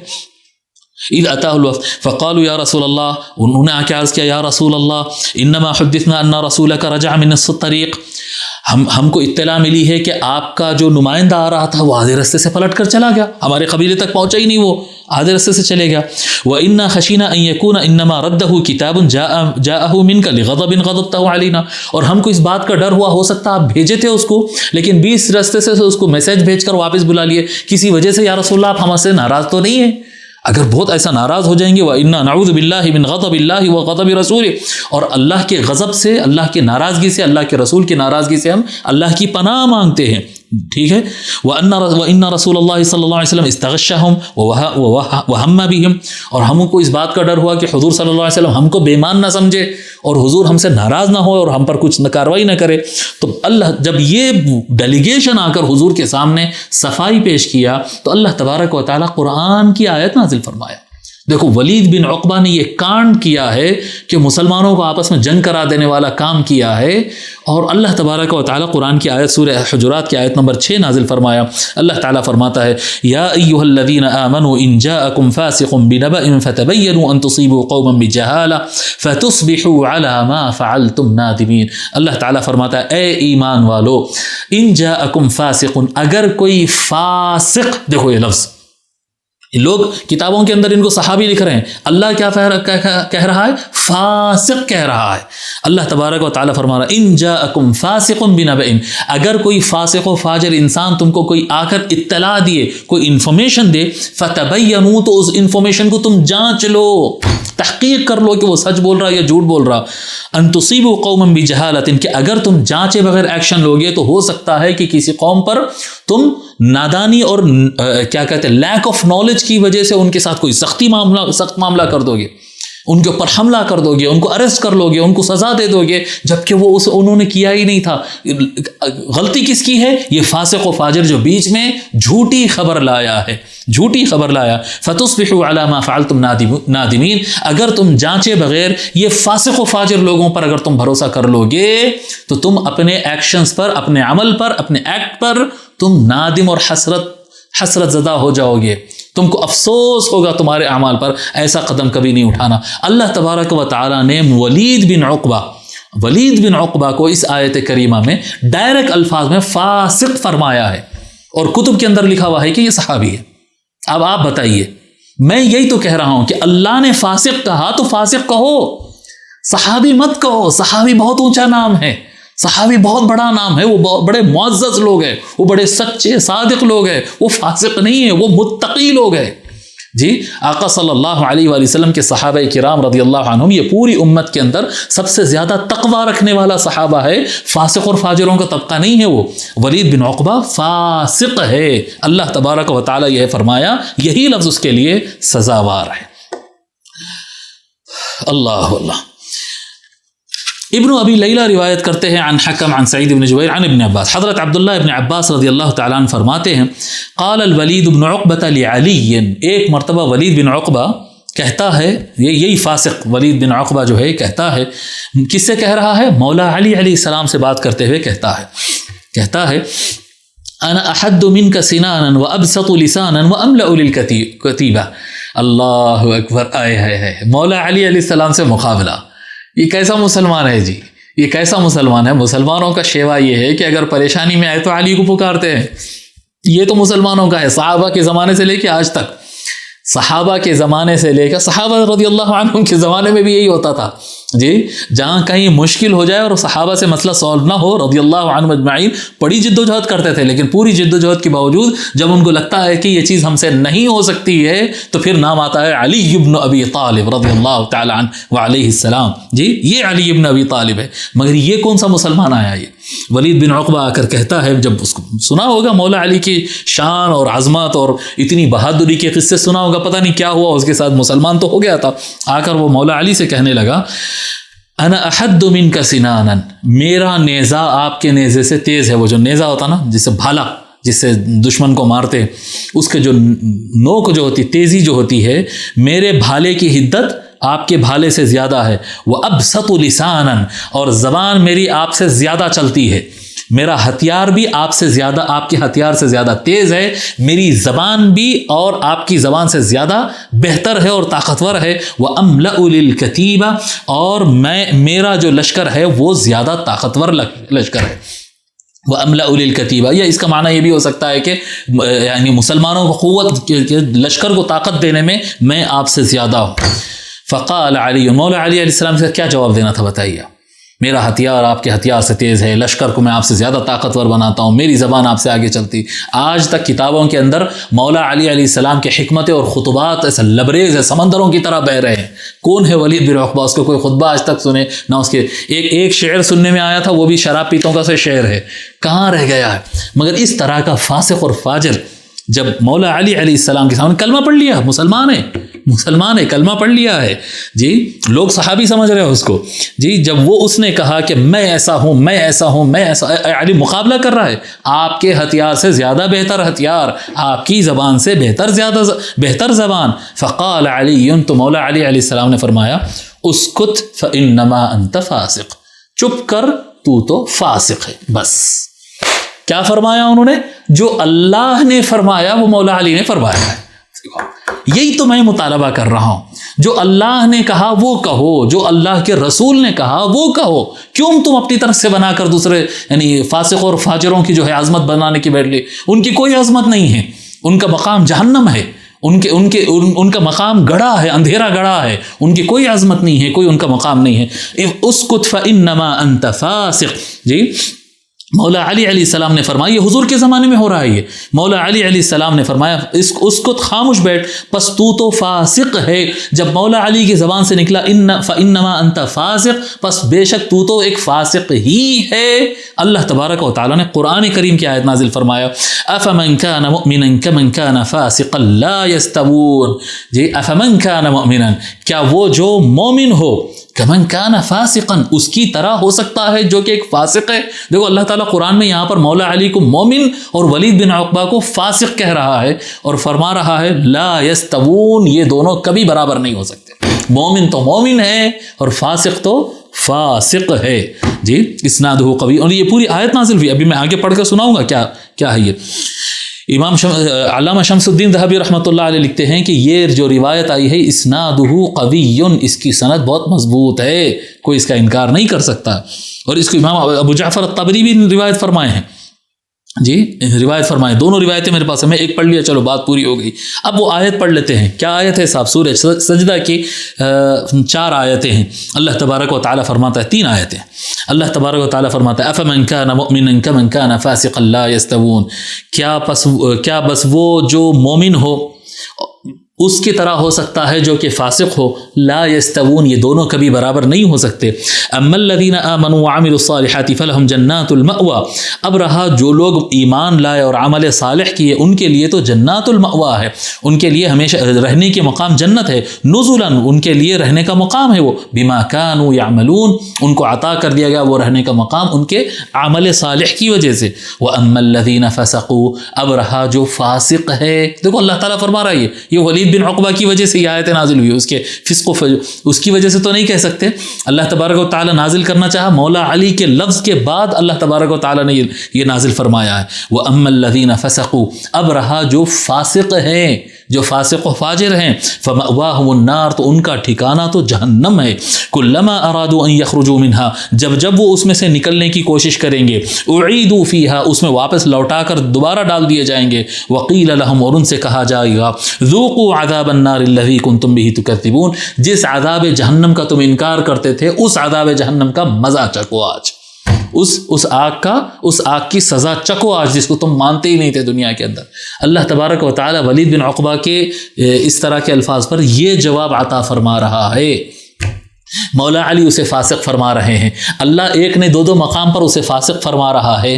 اذ اتاه الوفد فقالوا یا رسول اللہ، انہوں نے آ کے عرض کیا یا رسول اللہ انما حدثنا ان رسولک رجع من نصف الطریق، ہم کو اطلاع ملی ہے کہ آپ کا جو نمائندہ آ رہا تھا وہ آدھے رستے سے پلٹ کر چلا گیا، ہمارے قبیلے تک پہنچا ہی نہیں، وہ آدھے رستے سے چلے گیا۔ وَإِنَّا خَشِينَا أَن يَكُونَ إِنَّمَا رَدَّهُ كِتَابٌ جَاءَهُ مِنْكَ لِغَضَبٍ غَضَبْتَهُ عَلَيْنَا، اور ہم کو اس بات کا ڈر ہوا ہو سکتا آپ بھیجے تھے اس کو، لیکن 20 رستے سے اس کو میسج بھیج کر واپس بلا لیے، کسی وجہ سے یا رسول اللہ آپ ہم سے ناراض تو نہیں ہیں؟ اگر بہت ایسا ناراض ہو جائیں گے، وَإِنَّا نَعُوذُ بِاللَّهِ مِنْ غَضَبِ اللَّهِ وَغَضَبِ رَسُولِهِ، اور اللہ کے غضب سے، اللہ کی ناراضگی سے، اللہ کے رسول کی ناراضگی سے ہم اللہ کی پناہ مانگتے ہیں۔ ٹھیک ہے، وَإِنَّ رَسُولَ اللَّهِ صلی اللہ علیہ وسلم اسْتَغَشَّهُمْ وَهَمَّ بِهِمْ، اور ہم کو اس بات کا ڈر ہوا کہ حضور صلی اللہ علیہ وسلم ہم کو بے ایمان نہ سمجھے اور حضور ہم سے ناراض نہ ہو اور ہم پر کچھ کارروائی نہ کرے۔ تو اللہ جب یہ ڈیلیگیشن آ کر حضور کے سامنے صفائی پیش کیا تو اللہ تبارک و تعالیٰ قرآن کی آیت نازل فرمایا۔ دیکھو ولید بن عقبہ نے یہ کانڈ کیا ہے کہ مسلمانوں کو آپس میں جنگ کرا دینے والا کام کیا ہے، اور اللہ تبارک و تعالیٰ قرآن کی آیت سورہ حجرات کی آیت نمبر 6 نازل فرمایا۔ اللہ تعالیٰ فرماتا ہے یا ایھا الذین آمنوا ان جاءکم فاسق بنبأ فتبینوا ان تصیبوا قوما بجہالہ فتصبحوا علی ما فعلتم نادمین۔ اللہ تعالیٰ فرماتا ہے اے ایمان والو، ان جاءکم فاسق، اگر کوئی فاسق، دیکھو یہ لفظ لوگ کتابوں کے اندر ان کو صحابی لکھ رہے ہیں، اللہ کیا کہہ رہا ہے؟ فاسق کہہ رہا ہے۔ اللہ تبارک و تعالیٰ فرما رہا ہے ان جاءکم فاسق بنبأ، اگر کوئی فاسق و فاجر انسان تم کو کوئی آ کر اطلاع دیے، کوئی انفارمیشن دے، فتبینوا، تو اس انفارمیشن کو تم جانچ لو، تحقیق کر لو کہ وہ سچ بول رہا ہے یا جھوٹ بول رہا۔ ان تصیبوا قوما بجہالۃ، کہ اگر تم جانچے بغیر ایکشن لوگے تو ہو سکتا ہے کہ کسی قوم پر تم نادانی اور کیا کہتے ہیں لیک آف نالج کی وجہ سے ان کے ساتھ کوئی سخت معاملہ کر دو گے، ان کے اوپر حملہ کر دو گے، ان کو اریسٹ کر لو گے، ان کو سزا دے دو گے، جبکہ وہ انہوں نے کیا ہی نہیں تھا۔ غلطی کس کی ہے؟ یہ فاسق و فاجر جو بیچ میں جھوٹی خبر لایا ہے، فتصبحوا علی ما فعلتم نادمین، اگر تم جانچے بغیر یہ فاسق و فاجر لوگوں پر اگر تم بھروسہ کر لو گے تو تم اپنے ایکشنز پر، اپنے عمل پر، اپنے ایکٹ پر تم نادم اور حسرت زدہ ہو جاؤ گے، تم کو افسوس ہوگا تمہارے اعمال پر، ایسا قدم کبھی نہیں اٹھانا۔ اللہ تبارک و تعالیٰ نے ولید بن عقبہ کو اس آیت کریمہ میں ڈائریکٹ الفاظ میں فاسق فرمایا ہے، اور کتب کے اندر لکھا ہوا ہے کہ یہ صحابی ہے۔ اب آپ بتائیے، میں یہی تو کہہ رہا ہوں کہ اللہ نے فاسق کہا تو فاسق کہو، صحابی مت کہو۔ صحابی بہت اونچا نام ہے، صحابی بہت بڑا نام ہے، وہ بڑے معزز لوگ ہیں، وہ بڑے سچے صادق لوگ ہیں، وہ فاسق نہیں ہیں، وہ متقی لوگ ہیں۔ جی آقا صلی اللہ علیہ وآلہ وسلم کے صحابہ کرام رضی اللہ عنہم، یہ پوری امت کے اندر سب سے زیادہ تقوی رکھنے والا صحابہ ہے، فاسق اور فاجروں کا طبقہ نہیں ہے وہ۔ ولید بن عقبہ فاسق ہے، اللہ تبارک و تعالیٰ یہ فرمایا، یہی لفظ اس کے لیے سزاوار ہے۔ اللہ اللہ۔ ابن ابی لیلہ روایت کرتے ہیں عن حکم عن سعید بن جبیر عن ابن عباس، حضرت عبداللہ ابن عباس رضی اللہ تعالیٰ عنہ فرماتے ہیں قال الولید بن عقبہ لعلی، ایک مرتبہ ولید بن عقبہ کہتا ہے، یہی فاسق ولید بن عقبہ جو ہے کہتا ہے، کس سے کہہ رہا ہے؟ مولا علی علیہ السلام سے بات کرتے ہوئے کہتا ہے انا احد منک سنانا وابسط لسانا واملأ للکتیبہ۔ اللہ اکبر، آئے ہے مولا علی علیہ السلام سے مقابلہ۔ یہ کیسا مسلمان ہے جی؟ یہ کیسا مسلمان ہے؟ مسلمانوں کا شیوا یہ ہے کہ اگر پریشانی میں آئے تو علی کو پکارتے ہیں. یہ تو مسلمانوں کا ہے. صحابہ کے زمانے سے لے کے آج تک، صحابہ کے زمانے سے لے کر صحابہ رضی اللہ عنہم کے زمانے میں بھی یہی ہوتا تھا جی. جہاں کہیں مشکل ہو جائے اور صحابہ سے مسئلہ سالو نہ ہو رضی اللہ عنہم اجمعین، بڑی جد و جہد کرتے تھے، لیکن پوری جد و جہد کے باوجود جب ان کو لگتا ہے کہ یہ چیز ہم سے نہیں ہو سکتی ہے تو پھر نام آتا ہے علی ابن ابی طالب رضی اللہ تعالی عنہ وعلیہ السلام. جی یہ علی ابن ابی طالب ہے. مگر یہ کون سا مسلمان آیا؟ یہ ولید بن عقبہ آ کر کہتا ہے، جب اس کو سنا ہوگا مولا علی کی شان اور عظمت اور اتنی بہادری کے قصے سنا ہوگا، پتہ نہیں کیا ہوا اس کے ساتھ، مسلمان تو ہو گیا تھا. آ کر وہ مولا علی سے کہنے لگا انا احد منک سنانا، میرا نیزہ آپ کے نیزے سے تیز ہے. وہ جو نیزہ ہوتا نا جس سے بھالا، جس سے دشمن کو مارتے، اس کے جو نوک جو ہوتی، تیزی جو ہوتی ہے، میرے بھالے کی حدت آپ کے بھالے سے زیادہ ہے. وَأَبْسَطُ لِسَانًا، اور زبان میری آپ سے زیادہ چلتی ہے. میرا ہتھیار بھی آپ سے زیادہ، آپ کے ہتھیار سے زیادہ تیز ہے. میری زبان بھی اور آپ کی زبان سے زیادہ بہتر ہے اور طاقتور ہے. وَأَمْلَأُ لِلْكَتِيبَ، اور میرا جو لشکر ہے وہ زیادہ طاقتور لشکر ہے. وَأَمْلَأُ لِلْكَتِيبَ، یا اس کا معنی یہ بھی ہو سکتا ہے کہ یعنی مسلمانوں کو قوت، لشکر کو طاقت دینے میں میں آپ سے زیادہ ہوں. فقال علی، مولا علی علیہ السلام سے کیا جواب دینا تھا بتائیے؟ میرا ہتھیار آپ کے ہتھیار سے تیز ہے، لشکر کو میں آپ سے زیادہ طاقتور بناتا ہوں، میری زبان آپ سے آگے چلتی. آج تک کتابوں کے اندر مولا علی علیہ السلام کے حکمتیں اور خطبات ایسا لبریز ہے، سمندروں کی طرح بہہ رہے ہیں. کون ہے ولید بن عقبہ؟ اس کو کوئی خطبہ آج تک سنے نہ، اس کے ایک شعر سننے میں آیا تھا، وہ بھی شراب پیتوں کا سے شعر ہے، کہاں رہ گیا ہے. مگر اس طرح کا فاسق اور فاجر جب مولا علی علیہ السلام کے سامنے کلمہ پڑھ لیا، مسلمان ہے، کلمہ پڑھ لیا ہے جی، لوگ صحابی سمجھ رہے ہیں اس کو جی. جب وہ اس نے کہا کہ میں ایسا ہوں، علی مقابلہ کر رہا ہے، آپ کے ہتھیار سے زیادہ بہتر ہتھیار، آپ کی زبان سے بہتر زبان. فقال علی، تو مولا علی علیہ السلام نے فرمایا اسکت فانما انت فاسق، چپ کر، تو فاسق ہے. بس کیا فرمایا انہوں نے؟ جو اللہ نے فرمایا وہ مولا علی نے فرمایا ہے. یہی تو میں مطالبہ کر رہا ہوں، جو اللہ نے کہا وہ کہو، جو اللہ کے رسول نے کہا وہ کہو. کیوں تم اپنی طرف سے بنا کر دوسرے یعنی فاسق اور فاجروں کی جو ہے عظمت بنانے کی بیٹھ لی؟ ان کی کوئی عظمت نہیں ہے، ان کا مقام جہنم ہے، ان کا مقام گڑھا ہے، اندھیرا گڑھا ہے، ان کی کوئی عظمت نہیں ہے، کوئی ان کا مقام نہیں ہے. اسکت فانما انت فاسق. جی مولا علی علیہ السلام نے فرمایا، یہ حضور کے زمانے میں ہو رہا ہے، یہ مولا علی علیہ السلام نے فرمایا اس کو خاموش بیٹھ، پس تو فاسق ہے. جب مولا علی کی زبان سے نکلا فانما انت فاسق، پس بے شک تو ایک فاسق ہی ہے. اللہ تبارک و تعالیٰ نے قرآن کریم کی آیت نازل فرمایا، افمن کان مؤمنا کمن کان فاسقا لا یستوون. جی افمن کان مؤمنا، کیا وہ جو مومن ہو، کمن کان فاسقا، اس کی طرح ہو سکتا ہے جو کہ ایک فاسق ہے. دیکھو اللہ تعالیٰ قرآن میں یہاں پر مولا علی کو مومن اور ولید بن عقبہ کو فاسق کہہ رہا ہے اور فرما رہا ہے لا یستوون، یہ دونوں کبھی برابر نہیں ہو سکتے. مومن تو مومن ہے اور فاسق تو فاسق ہے. جی اسنادہ قوی. اور یہ پوری آیت نازل ہوئی، ابھی میں آگے پڑھ کر سناؤں گا کیا ہے یہ. امام علامہ شمس الدین ذہبی رحمۃ اللہ علیہ لکھتے ہیں کہ یہ جو روایت آئی ہے اسنادہ قوی، اس کی سند بہت مضبوط ہے، کوئی اس کا انکار نہیں کر سکتا. اور اس کو امام ابو جعفر الطبری بھی روایت فرمائے ہیں. جی روایت فرمائے، دونوں روایتیں میرے پاس ہیں، میں ایک پڑھ لیا، چلو بات پوری ہو گئی. اب وہ آیت پڑھ لیتے ہیں. کیا آیت ہے صاحب؟ سورہ سجدہ کی 4 آیتیں ہیں. اللہ تبارک و تعالیٰ فرماتا ہے، 3 آیتیں. اللہ تبارک و تعالیٰ فرماتا ہے افمن کان مؤمنا کمن کان فاسقا لا یستوون، کیا بس وہ جو مومن ہو اس کی طرح ہو سکتا ہے جو کہ فاسق ہو. لا یستوون، یہ دونوں کبھی برابر نہیں ہو سکتے. اما الذین آمنوا وعملوا الصالحات فلہم جنات المأوى، اب رہا جو لوگ ایمان لائے اور عمل صالح کیے ان کے لیے تو جنات المأوى ہے، ان کے لیے ہمیشہ رہنے کے مقام جنت ہے. نزلا، ان کے لیے رہنے کا مقام ہے وہ. بما كانوا يعملون، ان کو عطا کر دیا گیا وہ رہنے کا مقام ان کے عمل صالح کی وجہ سے. واما الذین فسقوا، اب رہا جو فاسق ہے. دیکھو اللہ تعالیٰ فرما رہا ہے یہ ولید بن عقبہ کی وجہ سے یہ آیت نازل ہوئی، اس کے فسق و اس کی وجہ سے تو نہیں کہہ سکتے. اللہ تبارک و تعالیٰ نازل کرنا چاہا، مولا علی کے لفظ کے بعد اللہ تبارک و تعالیٰ نے یہ نازل فرمایا ہے. وَأَمَّا الَّذِينَ فَسَقُوا، اب رہا جو فاسق ہیں، جو فاسق و فاجر ہیں فمأواہم النار تو ان کا ٹھکانہ تو جہنم ہے، کلما ارادوا ان یخرجوا منها جب وہ اس میں سے نکلنے کی کوشش کریں گے، اعیدوا فیہا اس میں واپس لوٹا کر دوبارہ ڈال دیے جائیں گے، وقیل لہم اور ان سے کہا جائے گا ذوقوا عذاب النار الذی کنتم بہ تکذبون جس عذاب جہنم کا تم انکار کرتے تھے اس عذاب جہنم کا مزہ چکھو آج، اس آگ کی سزا چکو آج جس کو تم مانتے ہی نہیں تھے دنیا کے اندر۔ اللہ تبارک و تعالی ولید بن عقبہ کے اس طرح کے الفاظ پر یہ جواب عطا فرما رہا ہے۔ مولا علی اسے فاسق فرما رہے ہیں، اللہ ایک نے دو مقام پر اسے فاسق فرما رہا ہے،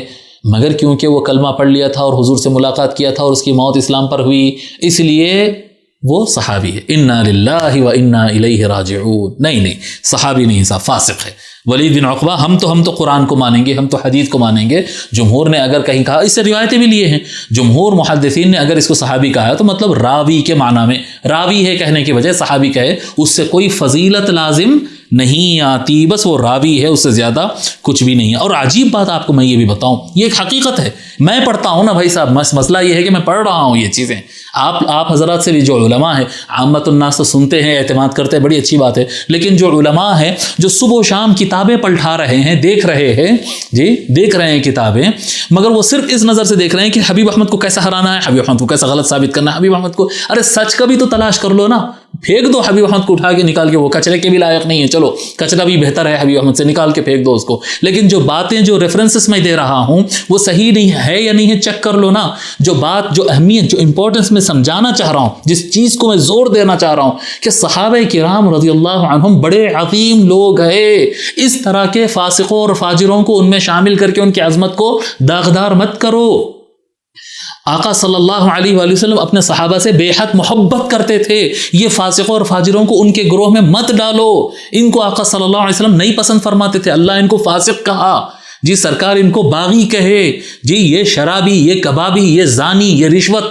مگر کیونکہ وہ کلمہ پڑھ لیا تھا اور حضور سے ملاقات کیا تھا اور اس کی موت اسلام پر ہوئی اس لیے وہ صحابی ہے۔ انا للہ و انا الیہ راجعون، نہیں صحابی نہیں صاحب، فاسق ہے ولید بن عقبہ۔ ہم تو قرآن کو مانیں گے، ہم تو حدیث کو مانیں گے۔ جمہور نے اگر کہیں کہا، اس سے روایتیں بھی لیے ہیں، جمہور محدثین نے اگر اس کو صحابی کہا ہے تو مطلب راوی کے معنی میں، راوی ہے کہنے کی وجہ صحابی کہے، اس سے کوئی فضیلت لازم نہیں آتی، بس وہ راوی ہے، اس سے زیادہ کچھ بھی نہیں ہے۔ اور عجیب بات آپ کو میں یہ بھی بتاؤں، یہ ایک حقیقت ہے، میں پڑھتا ہوں نا بھائی صاحب، مسئلہ یہ ہے کہ میں پڑھ رہا ہوں یہ چیزیں، آپ حضرات سے بھی جو علماء ہیں، عامت الناس تو سنتے ہیں، اعتماد کرتے ہیں، بڑی اچھی بات ہے، لیکن جو علماء ہیں جو صبح و شام کتابیں پلٹا رہے ہیں، دیکھ رہے ہیں کتابیں، مگر وہ صرف اس نظر سے دیکھ رہے ہیں کہ حبیب احمد کو کیسا ہرانا ہے، حبیب احمد کو کیسا غلط ثابت کرنا ہے، حبیب احمد کو، ارے سچ کا بھی تو تلاش کر لو نا، پھینک دو حبیب احمد کو اٹھا کے نکال کے، وہ کچرے کے بھی لائق نہیں ہے، چلو کچرا بھی بہتر ہے حبیب احمد سے، نکال کے پھینک دو اس کو، لیکن جو باتیں جو ریفرنسز میں دے رہا ہوں وہ صحیح نہیں ہے یا نہیں ہے چیک کر لو نا، جو بات، جو اہمیت، جو امپورٹنس میں سمجھانا چاہ رہا ہوں، جس چیز کو میں زور دینا چاہ رہا ہوں کہ صحابہ کرام رضی اللہ عنہم بڑے عظیم لوگ ہیں، اس طرح کے فاسقوں اور فاجروں کو ان میں شامل کر کے ان کی عظمت کو داغدار مت کرو۔ آقا صلی اللہ علیہ وآلہ وسلم اپنے صحابہ سے بے حد محبت کرتے تھے، یہ فاسقوں اور فاجروں کو ان کے گروہ میں مت ڈالو، ان کو آقا صلی اللہ علیہ وسلم نہیں پسند فرماتے تھے، اللہ ان کو فاسق کہا، جی سرکار ان کو باغی کہے، جی یہ شرابی، یہ کبابی، یہ زانی، یہ رشوت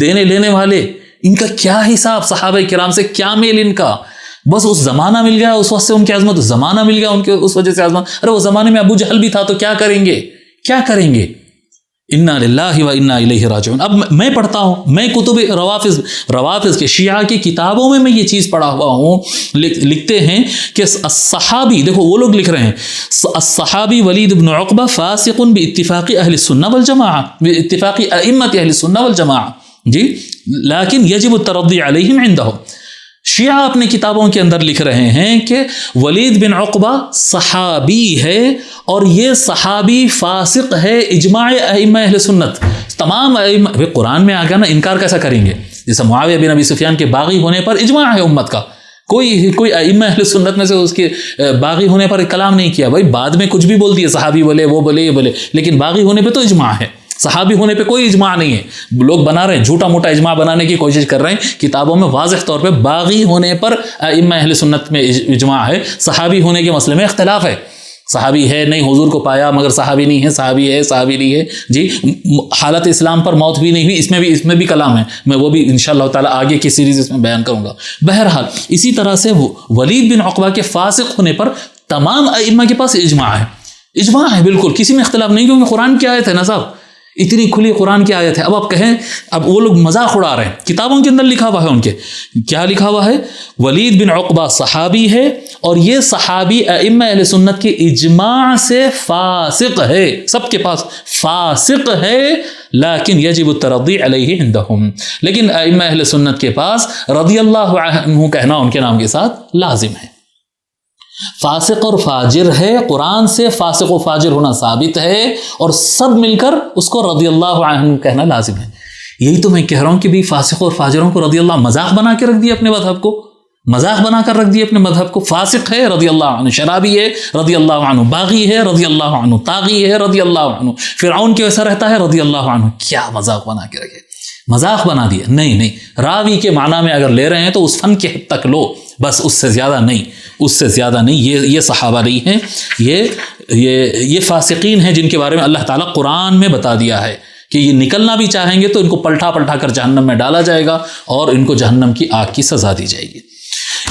دینے لینے والے، ان کا کیا حساب، صحابہ کرام سے کیا میل ان کا، بس اس زمانہ مل گیا اس وقت سے ان کی عظمت، زمانہ مل گیا ان کے اس وجہ سے عظمت، ارے وہ زمانے میں ابو جہل بھی تھا تو کیا کریں گے، انا للہ و انا الیہ راجعون۔ اب میں پڑھتا ہوں، میں کتب روافض کے شیعہ کی کتابوں میں یہ چیز پڑھا ہوا ہوں، لکھتے ہیں کہ الصحابی، دیکھو وہ لوگ لکھ رہے ہیں، الصحابی ولید بن عقبہ فاسق باتفاق اہل السنہ والجماعہ، باتفاق ائمۃ اہل السنہ والجماعہ، جی لیکن یجب الترضی علیہم عندہم۔ شیعہ اپنے کتابوں کے اندر لکھ رہے ہیں کہ ولید بن عقبہ صحابی ہے اور یہ صحابی فاسق ہے اجماع ائمہ اہل سنت، تمام ائمہ، قرآن میں آ گیا نا، انکار کیسا کریں گے، جیسے معاویہ بن ابی سفیان کے باغی ہونے پر اجماع ہے امت کا، کوئی ائمہ اہل سنت میں سے اس کے باغی ہونے پر کلام نہیں کیا، بھائی بعد میں کچھ بھی بول دیے، صحابی بولے، وہ بولے، یہ بولے، لیکن باغی ہونے پہ تو اجماع ہے، صحابی ہونے پہ کوئی اجماع نہیں ہے، لوگ بنا رہے ہیں، جھوٹا موٹا اجماع بنانے کی کوشش کر رہے ہیں، کتابوں میں واضح طور پہ باغی ہونے پر ائمہ اہل سنت میں اجماع ہے، صحابی ہونے کے مسئلے میں اختلاف ہے، صحابی ہے نہیں، حضور کو پایا مگر صحابی نہیں ہے، صحابی ہے صحابی نہیں ہے، جی حالت اسلام پر موت بھی نہیں ہوئی، اس میں بھی کلام ہے، میں وہ بھی انشاءاللہ تعالی آگے کی سیریز اس میں بیان کروں گا۔ بہرحال اسی طرح سے ولید بن عقبہ کے فاسق ہونے پر تمام ائمہ کے پاس اجماع ہے بالکل، کسی میں اختلاف نہیں، کیونکہ قرآن کی آیت ہے نا صاحب، اتنی کھلی قرآن کی آیت ہے۔ اب آپ کہیں، اب وہ لوگ مذاق اڑا رہے ہیں، کتابوں کے اندر لکھا ہوا ہے، ان کے کیا لکھا ہوا ہے، ولید بن عقبہ صحابی ہے اور یہ صحابی ائمہ اہل سنت کے اجماع سے فاسق ہے، سب کے پاس فاسق ہے، لیکن یجب الترضی علیہ عندہم، لیکن ائمہ اہل سنت کے پاس رضی اللہ عنہ کہنا ان کے نام کے ساتھ لازم ہے۔ فاسق اور فاجر ہے، قرآن سے فاسق و فاجر ہونا ثابت ہے، اور سب مل کر اس کو رضی اللہ عنہ کہنا لازم ہے۔ یہی تو میں کہہ رہا ہوں کہ بھی فاسق اور فاجروں کو رضی اللہ مذاق بنا کے رکھ دیا، اپنے مذہب کو مذاق بنا کر رکھ دیا، اپنے مذہب کو، فاسق ہے رضی اللہ عنہ، شرابی ہے رضی اللہ عنہ، باغی ہے رضی اللہ عنہ، طاغی ہے رضی اللہ عنہ، فرعون کے ویسا رہتا ہے رضی اللہ عنہ۔ کیا مذاق بنا کے رکھے، مذاق بنا دیا، نہیں، راوی کے معنی میں اگر لے رہے ہیں تو اس فن کے حد تک لو، بس اس سے زیادہ نہیں، یہ صحابہ نہیں ہیں، یہ فاسقین ہیں جن کے بارے میں اللہ تعالیٰ قرآن میں بتا دیا ہے کہ یہ نکلنا بھی چاہیں گے تو ان کو پلٹا کر جہنم میں ڈالا جائے گا اور ان کو جہنم کی آگ کی سزا دی جائے گی۔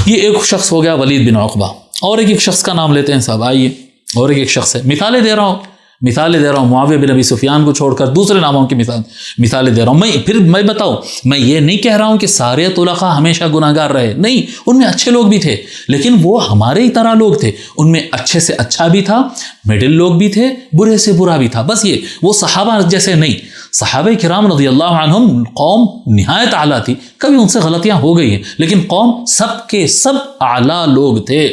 یہ ایک شخص ہو گیا ولید بن عقبہ، اور ایک شخص کا نام لیتے ہیں صاحب، آئیے، اور ایک شخص ہے، مثالیں دے رہا ہوں، مثالیں دے رہا ہوں، معاویہ بن ابی سفیان کو چھوڑ کر دوسرے ناموں کی مثالیں دے رہا ہوں. میں بتاؤں، میں یہ نہیں کہہ رہا ہوں کہ سارے طلقاء ہمیشہ گناہ گار رہے، نہیں، ان میں اچھے لوگ بھی تھے، لیکن وہ ہمارے ہی طرح لوگ تھے. ان میں اچھے سے اچھا بھی تھا، مڈل لوگ بھی تھے، برے سے برا بھی تھا. بس یہ وہ صحابہ جیسے نہیں. صحابہ کرام رضی اللہ عنہم قوم نہایت اعلیٰ تھی، کبھی ان سے غلطیاں ہو گئی ہیں، لیکن قوم سب کے سب اعلیٰ لوگ تھے.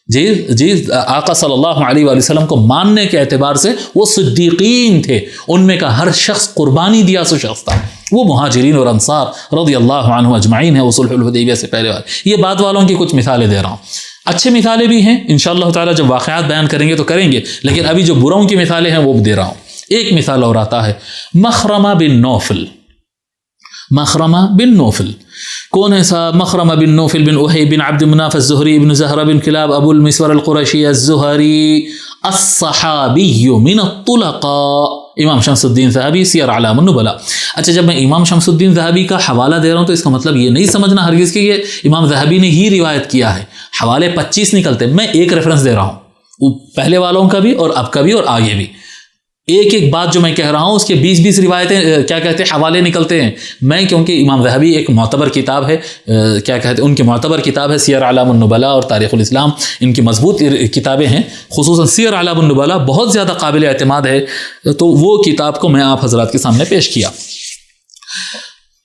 جی آقا صلی اللہ علیہ وآلہ وسلم کو ماننے کے اعتبار سے وہ صدیقین تھے. ان میں کا ہر شخص قربانی دیا سو شخص تھا. وہ مہاجرین اور انصار رضی اللہ عنہ اجمعین ہے. وہ صلح الحدیبیہ سے پہلے والے. یہ بعد والوں کی کچھ مثالیں دے رہا ہوں. اچھے مثالیں بھی ہیں انشاءاللہ تعالیٰ، جب واقعات بیان کریں گے تو کریں گے، لیکن ابھی جو بروں کی مثالیں ہیں وہ بھی دے رہا ہوں. ایک مثال اور آتا ہے، مخرمہ بن نوفل. مخرمہ بن نوفل کون ہے صاحب؟ مخرمہ بن نوفل بن احی بن عبد مناف الزہری بن زہرہ بن کلاب ابو المسور القرشی الزہری الصحابی من الطلقاء. امام شمس الدین ذہبی سیر اعلام النبلاء. اچھا، جب میں امام شمس الدین ذہبی کا حوالہ دے رہا ہوں تو اس کا مطلب یہ نہیں سمجھنا ہرگز کہ یہ امام ذہبی نے ہی روایت کیا ہے. حوالے 25 نکلتے، میں ایک ریفرنس دے رہا ہوں، پہلے والوں کا بھی اور اب کا بھی اور آگے بھی. ایک ایک بات جو میں کہہ رہا ہوں اس کے 20 روایتیں کیا کہتے ہیں حوالے نکلتے ہیں. میں کیونکہ امام ذہبی ایک معتبر کتاب ہے، کیا کہتے ہیں، ان کی معتبر کتاب ہے سیر اعلام النبلاء اور تاریخ الاسلام، ان کی مضبوط کتابیں ہیں. خصوصاً سیر اعلام النبلاء بہت زیادہ قابل اعتماد ہے، تو وہ کتاب کو میں آپ حضرات کے سامنے پیش کیا.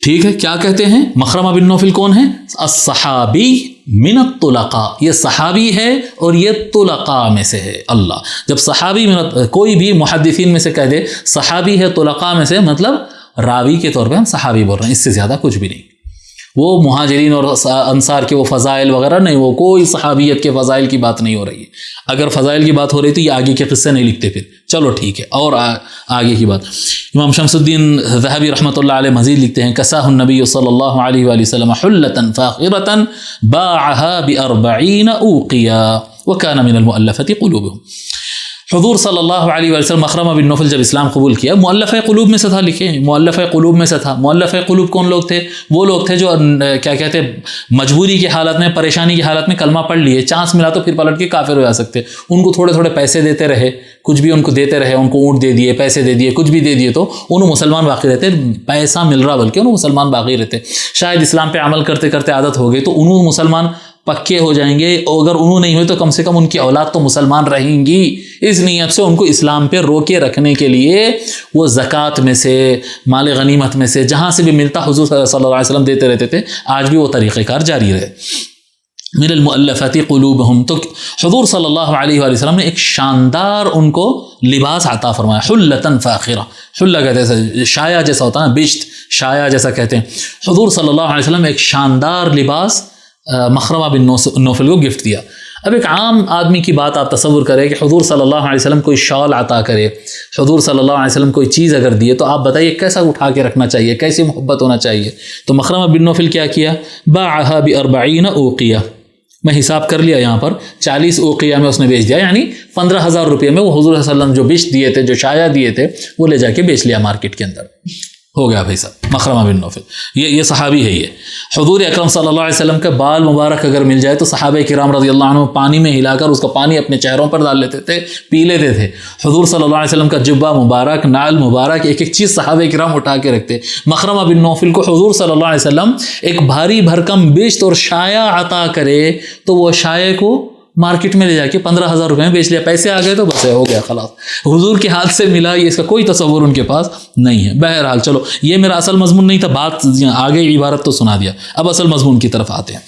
ٹھیک ہے، کیا کہتے ہیں؟ مخرمہ بن نوفل کون ہے؟ الصحابی من الطلقاء. یہ صحابی ہے اور یہ طلقاء میں سے ہے. اللہ جب صحابی کوئی بھی محدثین میں سے کہہ دے صحابی ہے طلقاء میں سے، مطلب راوی کے طور پہ ہم صحابی بول رہے ہیں، اس سے زیادہ کچھ بھی نہیں. وہ مہاجرین اور انصار کے وہ فضائل وغیرہ نہیں، وہ کوئی صحابیت کے فضائل کی بات نہیں ہو رہی ہے. اگر فضائل کی بات ہو رہی تو یہ آگے کے قصے نہیں لکھتے پھر. چلو ٹھیک ہے، اور آگے کی بات. امام شمس الدین ذہبی رحمۃ اللہ علیہ مزید لکھتے ہیں، کساہ النبی صلی اللہ علیہ وآلہ وسلم حلة فاخرة باعها ب40 اوقیہ وكان من المؤلفة قلوبهم. حضور صلی اللہ علیہ وسلم مخرمہ بن نوفل جب اسلام قبول کیا، مؤلفہ قلوب میں سے تھا. لکھے مؤلفہ قلوب میں سے تھا. مؤلفہ قلوب کون لوگ تھے؟ وہ لوگ تھے جو کیا کہتے مجبوری کی حالت میں، پریشانی کی حالت میں کلمہ پڑھ لیے، چانس ملا تو پھر پلٹ کے کافر ہو جا سکتے. ان کو تھوڑے تھوڑے پیسے دیتے رہے، کچھ بھی ان کو دیتے رہے، ان کو اونٹ دے دیے، پیسے دے دیے، کچھ بھی دے دیے، تو انہوں مسلمان باقی رہتے. پیسہ مل رہا بلکہ انہوں مسلمان باقی رہتے. شاید اسلام پہ عمل کرتے کرتے عادت ہو گئی تو انہوں مسلمان پکے ہو جائیں گے، اور اگر انہوں نہیں ہوئے تو کم سے کم ان کی اولاد تو مسلمان رہیں گی. اس نیت سے ان کو اسلام پہ روکے رکھنے کے لیے وہ زکوٰۃ میں سے، مال غنیمت میں سے، جہاں سے بھی ملتا حضور صلی اللہ علیہ وسلم دیتے رہتے تھے. آج بھی وہ طریقہ کار جاری رہے. من المؤلفات قلوبهم. تو حضور صلی اللہ علیہ وآلہ وسلم نے ایک شاندار ان کو لباس عطا فرمایا، حلة فاخرة. حلہ کہتے ہیں شایا جیسا ہوتا ہے نا، بشت شایا جیسا کہتے ہیں. حضور صلی اللہ علیہ وسلم ایک شاندار لباس مخرمہ بن نوفل کو گفٹ دیا. اب ایک عام آدمی کی بات آپ تصور کریں کہ حضور صلی اللہ علیہ وسلم کوئی شال عطا کرے، حضور صلی اللہ علیہ وسلم کوئی چیز اگر دیے تو آپ بتائیے کیسا اٹھا کے رکھنا چاہیے، کیسی محبت ہونا چاہیے. تو مخرمہ بن نوفل کیا کیا؟ باعها ب40 اوقیہ. میں حساب کر لیا یہاں پر 40 اوقیہ میں اس نے بیچ دیا، یعنی 15,000 روپے میں وہ حضور صلی اللہ علیہ وسلم جو بیچ دیے تھے، جو شایا دیے تھے، وہ لے جا کے بیچ لیا مارکیٹ کے اندر. ہو گیا بھائی صاحب. مخرمہ بن نوفل یہ صحابی ہے. یہ حضور اکرم صلی اللہ علیہ وسلم کا بال مبارک اگر مل جائے تو صحابہ کرام رضی اللہ عنہ پانی میں ہلا کر اس کا پانی اپنے چہروں پر ڈال لیتے تھے، پی لیتے تھے. حضور صلی اللہ علیہ وسلم کا جبہ مبارک، نال مبارک، ایک ایک چیز صحابہ کرام اٹھا کے رکھتے. مخرمہ بن نوفل کو حضور صلی اللہ علیہ وسلم ایک بھاری بھرکم بیشت اور شایا عطا کرے تو وہ شائع کو مارکیٹ میں لے جا کے 15,000 روپے میں بیچ لیا. پیسے آ گئے تو بس ہو گیا، خلاص. حضور کے ہاتھ سے ملا، یہ اس کا کوئی تصور ان کے پاس نہیں ہے. بہرحال چلو، یہ میرا اصل مضمون نہیں تھا، بات آگے عبارت تو سنا دیا. اب اصل مضمون کی طرف آتے ہیں.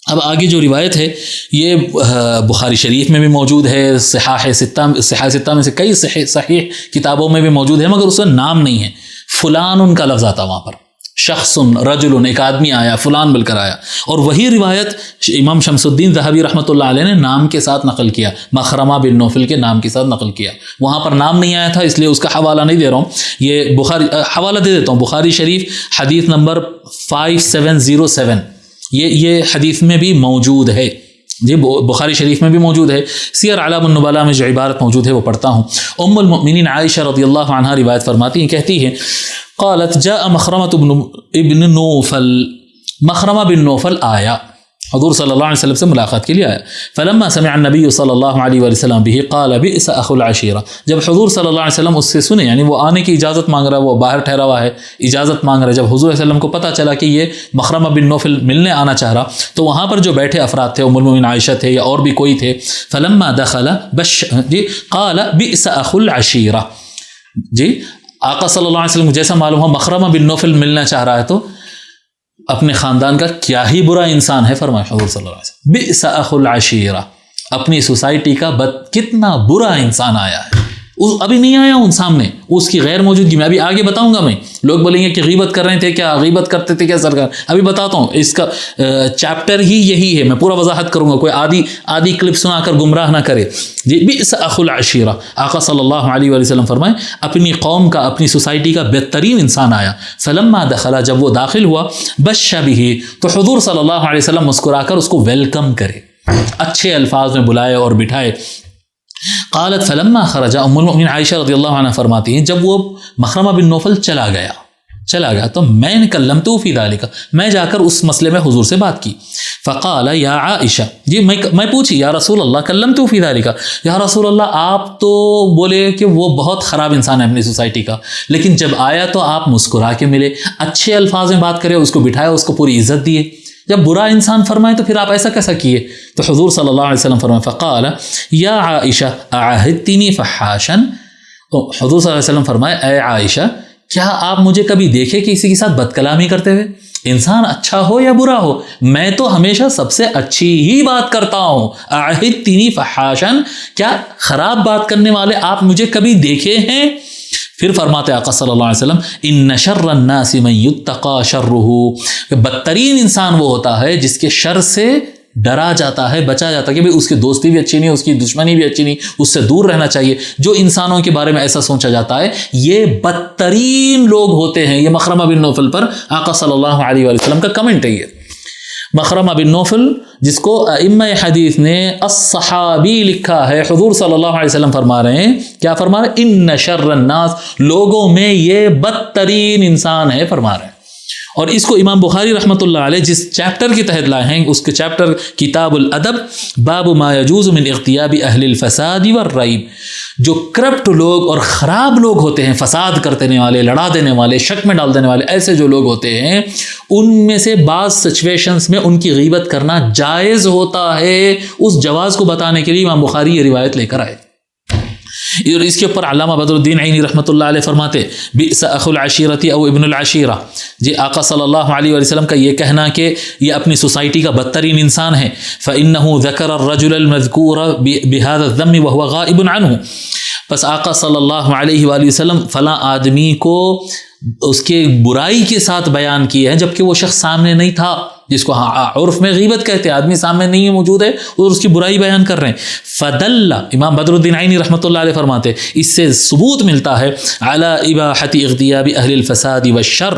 اب آگے جو روایت ہے یہ بخاری شریف میں بھی موجود ہے، صحاح ستہ میں سے کئی صحیح کتابوں میں بھی موجود ہے، مگر اس کا نام نہیں ہے. فلان ان کا لفظ آتا وہاں پر، شخص رجل، ایک آدمی آیا، فلان بل کر آیا. اور وہی روایت امام شمس الدین ذہبی رحمۃ اللہ علیہ نے نام کے ساتھ نقل کیا، مخرمہ بن نوفل کے نام کے ساتھ نقل کیا. وہاں پر نام نہیں آیا تھا، اس لیے اس کا حوالہ نہیں دے رہا ہوں. یہ بخاری حوالہ دے دیتا ہوں، بخاری شریف حدیث نمبر 5707. یہ حدیث میں بھی موجود ہے، جی بخاری شریف میں بھی موجود ہے. سیر اعلام النبلاء میں جو عبارت موجود ہے وہ پڑھتا ہوں. ام المؤمنین عائشہ رضی اللہ عنہا روایت فرماتی ہیں، کہتی ہیں قالت جاء مخرمہ ابن نوفل. مخرمہ بن نوفل آیا حضور صلی اللہ علیہ وسلم سے ملاقات کے لیے آیا. فلما سمع النبی صلی اللہ علیہ وسلم به قال بئس اخو العشیرہ. جب حضور صلی اللہ علیہ وسلم اس سے سنے، یعنی وہ آنے کی اجازت مانگ رہا ہے، وہ باہر ٹھہرا ہوا ہے، اجازت مانگ رہا ہے. جب حضور صلی اللہ علیہ وسلم کو پتہ چلا کہ یہ مخرمہ بن نوفل ملنے آنا چاہ رہا، تو وہاں پر جو بیٹھے افراد تھے، ام المؤمنین عائشہ تھے یا اور بھی کوئی تھے، فلما دخل قال بئس اخو العشیرہ. جی آقا صلی اللہ علیہ وسلم کو جیسا معلوم ہو مخرمہ بن نوفل ملنا چاہ رہا ہے تو اپنے خاندان کا کیا ہی برا انسان ہے، فرمایا حضور صلی اللہ علیہ وسلم بئس اخو العشیرہ، اپنی سوسائٹی کا کتنا برا انسان آیا ہے. ابھی نہیں آیا ان سامنے، اس کی غیر موجودگی میں. ابھی آگے بتاؤں گا میں. لوگ بولیں گے کہ غیبت کر رہے تھے، کیا غیبت کرتے تھے کیا سرکار؟ ابھی بتاتا ہوں. اس کا چیپٹر ہی یہی ہے، میں پورا وضاحت کروں گا، کوئی آدھی کلپ سنا کر گمراہ نہ کرے. جی بئس اخو العشیرہ، آقا صلی اللہ علیہ وسلم فرمائے اپنی قوم کا، اپنی سوسائٹی کا بہترین انسان آیا. فلما دخل، جب وہ داخل ہوا، بش بہ، تو حضور صلی اللہ علیہ وسلم مسکرا کر اس کو ویلکم کرے، اچھے الفاظ میں بلائے اور بٹھائے. قالت فلما خرج، ام المؤمنین عائشہ رضی اللہ عنہ فرماتی ہیں جب وہ مخرمہ بن نوفل چلا گیا تو میں نے کلمتو فی ذالک، میں جا کر اس مسئلے میں حضور سے بات کی. فقال یا عائشہ، جی میں پوچھی یا رسول اللہ کلمتو فی ذالک، یا رسول اللہ آپ تو بولے کہ وہ بہت خراب انسان ہے اپنی سوسائٹی کا، لیکن جب آیا تو آپ مسکرا کے ملے، اچھے الفاظ میں بات کرے، اس کو بٹھایا، اس کو پوری عزت دیے. جب برا انسان فرمائے تو پھر آپ ایسا کیسا کیے؟ تو حضور صلی اللہ علیہ وسلم فرمائے فقال یا عائشہ اعہدتنی فحاشا، حضور صلی اللہ علیہ وسلم فرمائے اے عائشہ کیا آپ مجھے کبھی دیکھے کہ کسی کے ساتھ بد کلامی کرتے ہوئے؟ انسان اچھا ہو یا برا ہو، میں تو ہمیشہ سب سے اچھی ہی بات کرتا ہوں. اعہدتنی فحاشا، کیا خراب بات کرنے والے آپ مجھے کبھی دیکھے ہیں؟ پھر فرماتے آقا صلی اللہ علیہ وسلم ان شر الناس من یتقی شرہ، بدترین انسان وہ ہوتا ہے جس کے شر سے ڈرا جاتا ہے، بچا جاتا ہے کہ بھئی اس کی دوستی بھی اچھی نہیں، اس کی دشمنی بھی اچھی نہیں، اس سے دور رہنا چاہیے. جو انسانوں کے بارے میں ایسا سوچا جاتا ہے یہ بدترین لوگ ہوتے ہیں. یہ مخرمہ بن نوفل پر آقا صلی اللہ علیہ وسلم کا کمنٹ ہے. یہ مخرمہ بن نوفل جس کو ائمہ حدیث نے الصحابی لکھا ہے، حضور صلی اللہ علیہ وسلم فرما رہے ہیں، کیا فرما رہے ہیں؟ ان شر الناس، لوگوں میں یہ بدترین انسان ہے فرما رہے ہیں. اور اس کو امام بخاری رحمۃ اللہ علیہ جس چیپٹر کے تحت لائے ہیں، اس کے چیپٹر کتاب الادب، باب ما یجوز من اغتیاب اہل الفساد والریب. جو کرپٹ لوگ اور خراب لوگ ہوتے ہیں، فساد کرنے والے، لڑا دینے والے، شک میں ڈال دینے والے، ایسے جو لوگ ہوتے ہیں ان میں سے بعض سچویشنز میں ان کی غیبت کرنا جائز ہوتا ہے. اس جواز کو بتانے کے لیے امام بخاری یہ روایت لے کر آئے. اور اس کے اوپر علامہ بدر الدین عینی رحمۃ اللہ علیہ فرماتے بئس اخو العشیرۃ او ابن العشیرہ. جی آقا صلی اللہ علیہ وسلم کا یہ کہنا کہ یہ اپنی سوسائٹی کا بدترین انسان ہے. فإنه ذکر الرجل المذکور بهذا الذم وهو غائب عنه. بس آقا صلی اللہ علیہ وآلہ وسلم فلاں آدمی کو اس کے برائی کے ساتھ بیان کیے ہیں جبکہ وہ شخص سامنے نہیں تھا، جس کو عرف میں غیبت کہتے ہیں، آدمی سامنے نہیں ہے، موجود ہے اور اس کی برائی بیان کر رہے ہیں. فدل، امام بدر الدین عینی رحمۃ اللہ علیہ فرماتے اس سے ثبوت ملتا ہے علی اباحۃ اغتیاب اہل الفساد والشر،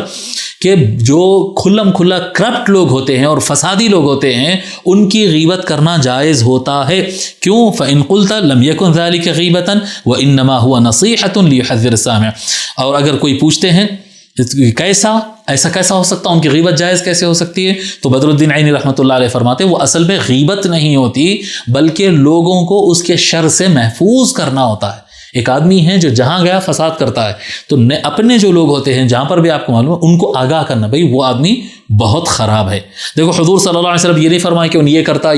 کہ جو کھلم کھلا کرپٹ لوگ ہوتے ہیں اور فسادی لوگ ہوتے ہیں ان کی غیبت کرنا جائز ہوتا ہے. کیوں؟ فإن قلت لم يكن ذلك غیبۃ وإنما هو نصیحۃ لیحذر السامع. اور اگر کوئی پوچھتے ہیں ایسا کیسا ہو سکتا، ان کی غیبت جائز کیسے ہو سکتی ہے، تو بدر الدین عینی رحمۃ اللہ علیہ فرماتے وہ اصل میں غیبت نہیں ہوتی بلکہ لوگوں کو اس کے شر سے محفوظ کرنا ہوتا ہے. ایک آدمی ہے جو جہاں گیا فساد کرتا ہے، تو اپنے جو لوگ ہوتے ہیں جہاں پر بھی آپ کو معلوم ہے ان کو آگاہ کرنا، بھئی وہ آدمی بہت خراب ہے. دیکھو حضور صلی اللہ علیہ وسلم یہ نہیں فرمائے کہ یہ کرتا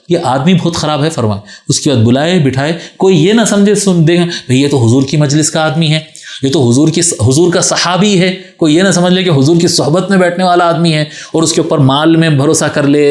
یہ آدمی بہت خراب ہے فرمائے، اس کے بعد بلائے بٹھائے. کوئی یہ نہ سمجھے سن دے بھئی یہ تو حضور کی مجلس کا آدمی ہے، یہ تو حضور کا صحابی ہے. کوئی یہ نہ سمجھ لے کہ حضور کی صحبت میں بیٹھنے والا آدمی ہے اور اس کے اوپر مال میں بھروسہ کر لے،